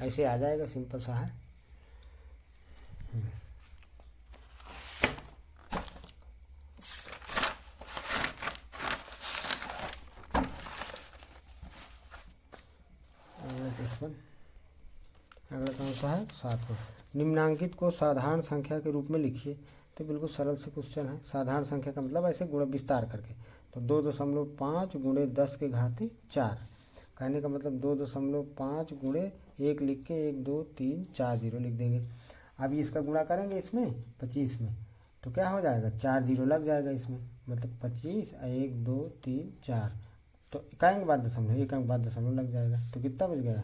ऐसे आ जाएगा, सिंपल सा है। अगला कौन सा है, 7वां, निम्नांकित को साधारण संख्या के रूप में लिखिए। तो बिल्कुल सरल से क्वेश्चन है, साधारण संख्या का मतलब ऐसे गुणा विस्तार करके, तो 2.5 गुणे 10 के घाते 4, कहने का मतलब 2.5 गुणे 1 लिख के 1 2 3 4 जीरो लिख देंगे। अब इसका गुणा करेंगे इसमें 25 में, तो क्या हो जाएगा 4 जीरो लग जाएगा इसमें, मतलब 25 1 2 3 4, तो एक अंक बाद दशमलव, एक अंक बाद दशमलव लग जाएगा, तो कितना बच गया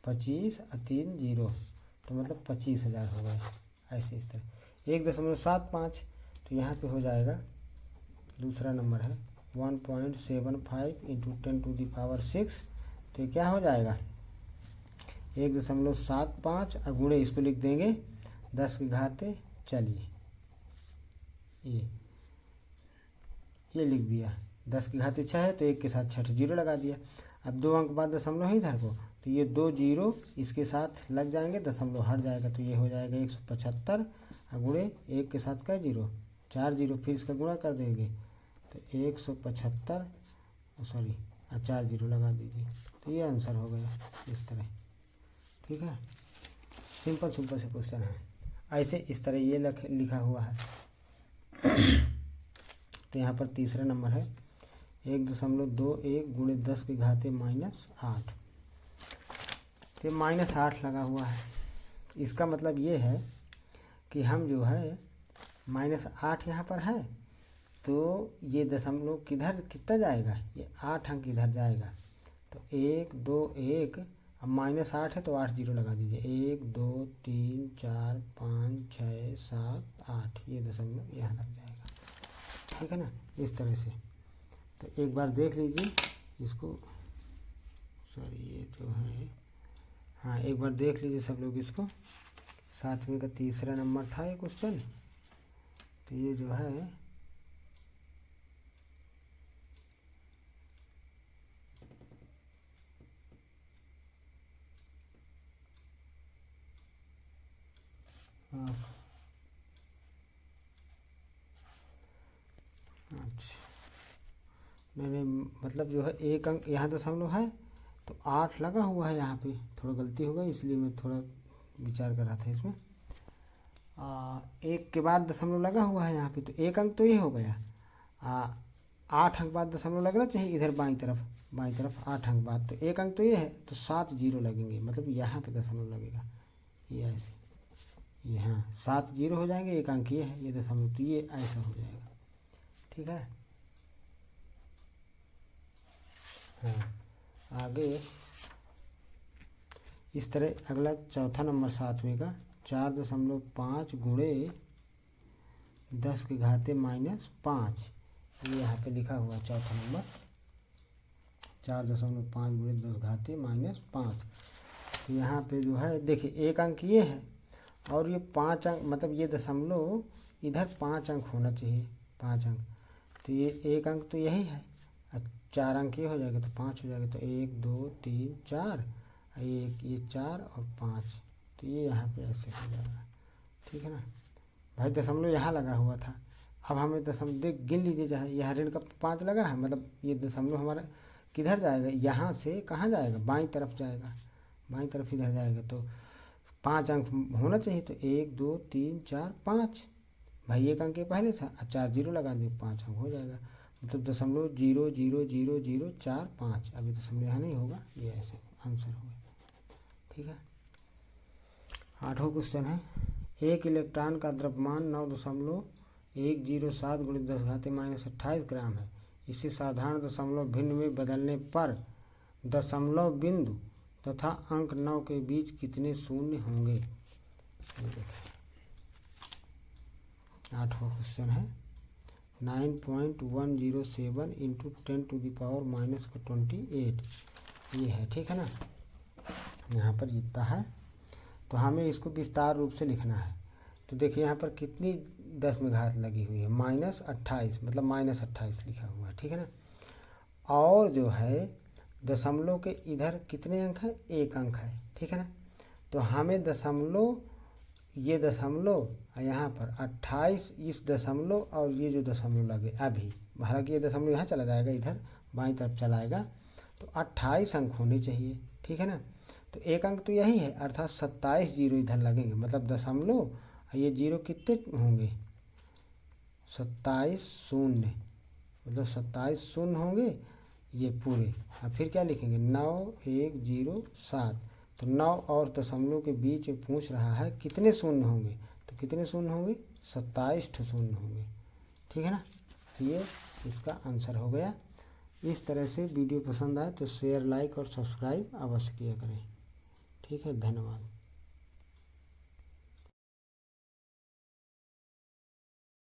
25 और 3 जीरो, तो मतलब 25,000 हो गया। ऐसे इस तरह 1.75, तो यहाँ पे हो जाएगा दूसरा नंबर है 1.75 इंटू 10⁶, तो ये क्या हो जाएगा 1.75 और गुणे इसको लिख देंगे 10 की घाते, चलिए ये लिख दिया, 10 की घाते 6 है तो 1 के साथ 6 जीरो लगा दिया। अब 2 अंक बाद दशमलव है इधर को, तो ये 2 जीरो इसके साथ लग जाएंगे, दशमलव हट जाएगा, तो ये हो जाएगा 175 और गुणे 1 के साथ क्या जीरो 4 जीरो, फिर इसका गुणा कर देंगे तो 175 सॉरी 4 जीरो लगा दीजिए, तो ये आंसर हो गया इस तरह। ठीक है, सिंपल से क्वेश्चन है, ऐसे इस तरह ये लिखा हुआ है। तो यहाँ पर तीसरा नंबर है 1.21 गुणे 10 की घाते -8, तो -8 लगा हुआ है, इसका मतलब ये है कि हम जो है -8 यहाँ पर है, तो ये दशमलव किधर कितना जाएगा, ये 8 अंक इधर जाएगा, तो 1 2 1 अब -8 है तो 8 जीरो लगा दीजिए, 1 2 3 4 5 6 7 8, ये दशमलव यहाँ लग जाएगा, ठीक है ना, इस तरह से। तो एक बार देख लीजिए इसको, सॉरी ये जो है, हाँ एक बार देख लीजिए सब लोग इसको। 7वें का तीसरा नंबर था ये क्वेश्चन। तो ये जो है अच्छा, नहीं मतलब जो है एक अंक यहाँ दशमलव है तो 8 लगा हुआ है, यहाँ पे थोड़ा गलती हो गई इसलिए मैं थोड़ा विचार कर रहा था इसमें। एक के बाद दशमलव लगा हुआ है यहाँ पे, तो एक अंक तो ये हो गया। 8 अंक बाद दशमलव लगना चाहिए इधर बाईं तरफ 8 अंक बाद, तो एक अंक तो ये है, तो 7 जीरो लगेंगे, मतलब यहाँ पे दशमलव लगेगा, ये ऐसे, ये हाँ 7 जीरो हो जाएंगे, एक अंक ये है, ये दशमलव, तो ये ऐसा हो जाएगा, ठीक है। हाँ आगे इस तरह अगला चौथा नंबर 7वें का 4.5 गुणे 10 के घाते -5, ये यहाँ पे लिखा हुआ चौथा नंबर 4.5 गुणे 10 घाते -5। तो यहाँ पे जो है देखिए एक अंक ये है और ये 5 अंक, मतलब ये दशमलव इधर 5 अंक होना चाहिए, 5 अंक, तो ये एक अंक तो यही है, 4 अंक ये हो जाएगा तो 5 हो जाएगा, तो 1 2 3 4, एक ये 4 और 5, तो ये यहाँ पे ऐसे हो जाएगा, ठीक है ना भाई। दशमलव यहाँ लगा हुआ था, अब हमें दशमलव देख गिन लीजिए, चाहे यहाँ ऋण का 5 लगा है, मतलब ये दशमलव हमारा किधर जाएगा, यहाँ से कहाँ जाएगा, बाईं तरफ जाएगा, बाईं तरफ इधर जाएगा, तो 5 अंक होना चाहिए, तो 1 2 3 4 5, भाई एक अंक पहले था, 4 जीरो लगा दिए, 5 अंक हो जाएगा, मतलब दशमलव 0 0 0 0 4 5, अभी दशमलव यहाँ नहीं होगा, ये ऐसे आंसर होगा, ठीक है। 8वां क्वेश्चन है, एक इलेक्ट्रॉन का द्रव्यमान 9.107 गुणित 10 घाते -28 ग्राम है, इसे साधारण दशमलव भिन्न में बदलने पर दशमलव बिंदु तथा अंक 9 के बीच कितने शून्य होंगे। ये देखें 8वां क्वेश्चन है, 9.107 इंटू 10⁻⁻28 ये है, ठीक है ना, यहाँ पर जितना है, तो हमें इसको विस्तार रूप से लिखना है। तो देखिए यहाँ पर कितनी 10 में घात लगी हुई है, -28, मतलब -28 लिखा हुआ है, ठीक है ना, और जो है दशमलव के इधर कितने अंक हैं, एक अंक है, ठीक है ना, तो हमें दशमलव, ये दशमलव यहाँ पर 28, इस दशमलव और ये जो दशमलव लगे अभी, हालांकि ये दशमलव यहाँ चला जाएगा, इधर बाईं तरफ चलाएगा, तो 28 अंक होने चाहिए, ठीक है ना, तो एक अंक तो यही है, अर्थात 27 जीरो इधर लगेंगे, मतलब दशमलव ये जीरो कितने होंगे, 27 शून्य, मतलब 27 शून्य होंगे ये पूरे। अब फिर क्या लिखेंगे, 9 1 0 7, तो 9 और दशमलव के बीच में पूछ रहा है कितने शून्य होंगे, तो कितने शून्य होंगे, 27 शून्य होंगे, ठीक है ना, तो ये इसका आंसर हो गया। इस तरह से वीडियो पसंद आए तो शेयर, लाइक और सब्सक्राइब अवश्य किया करें, ठीक है, धन्यवाद।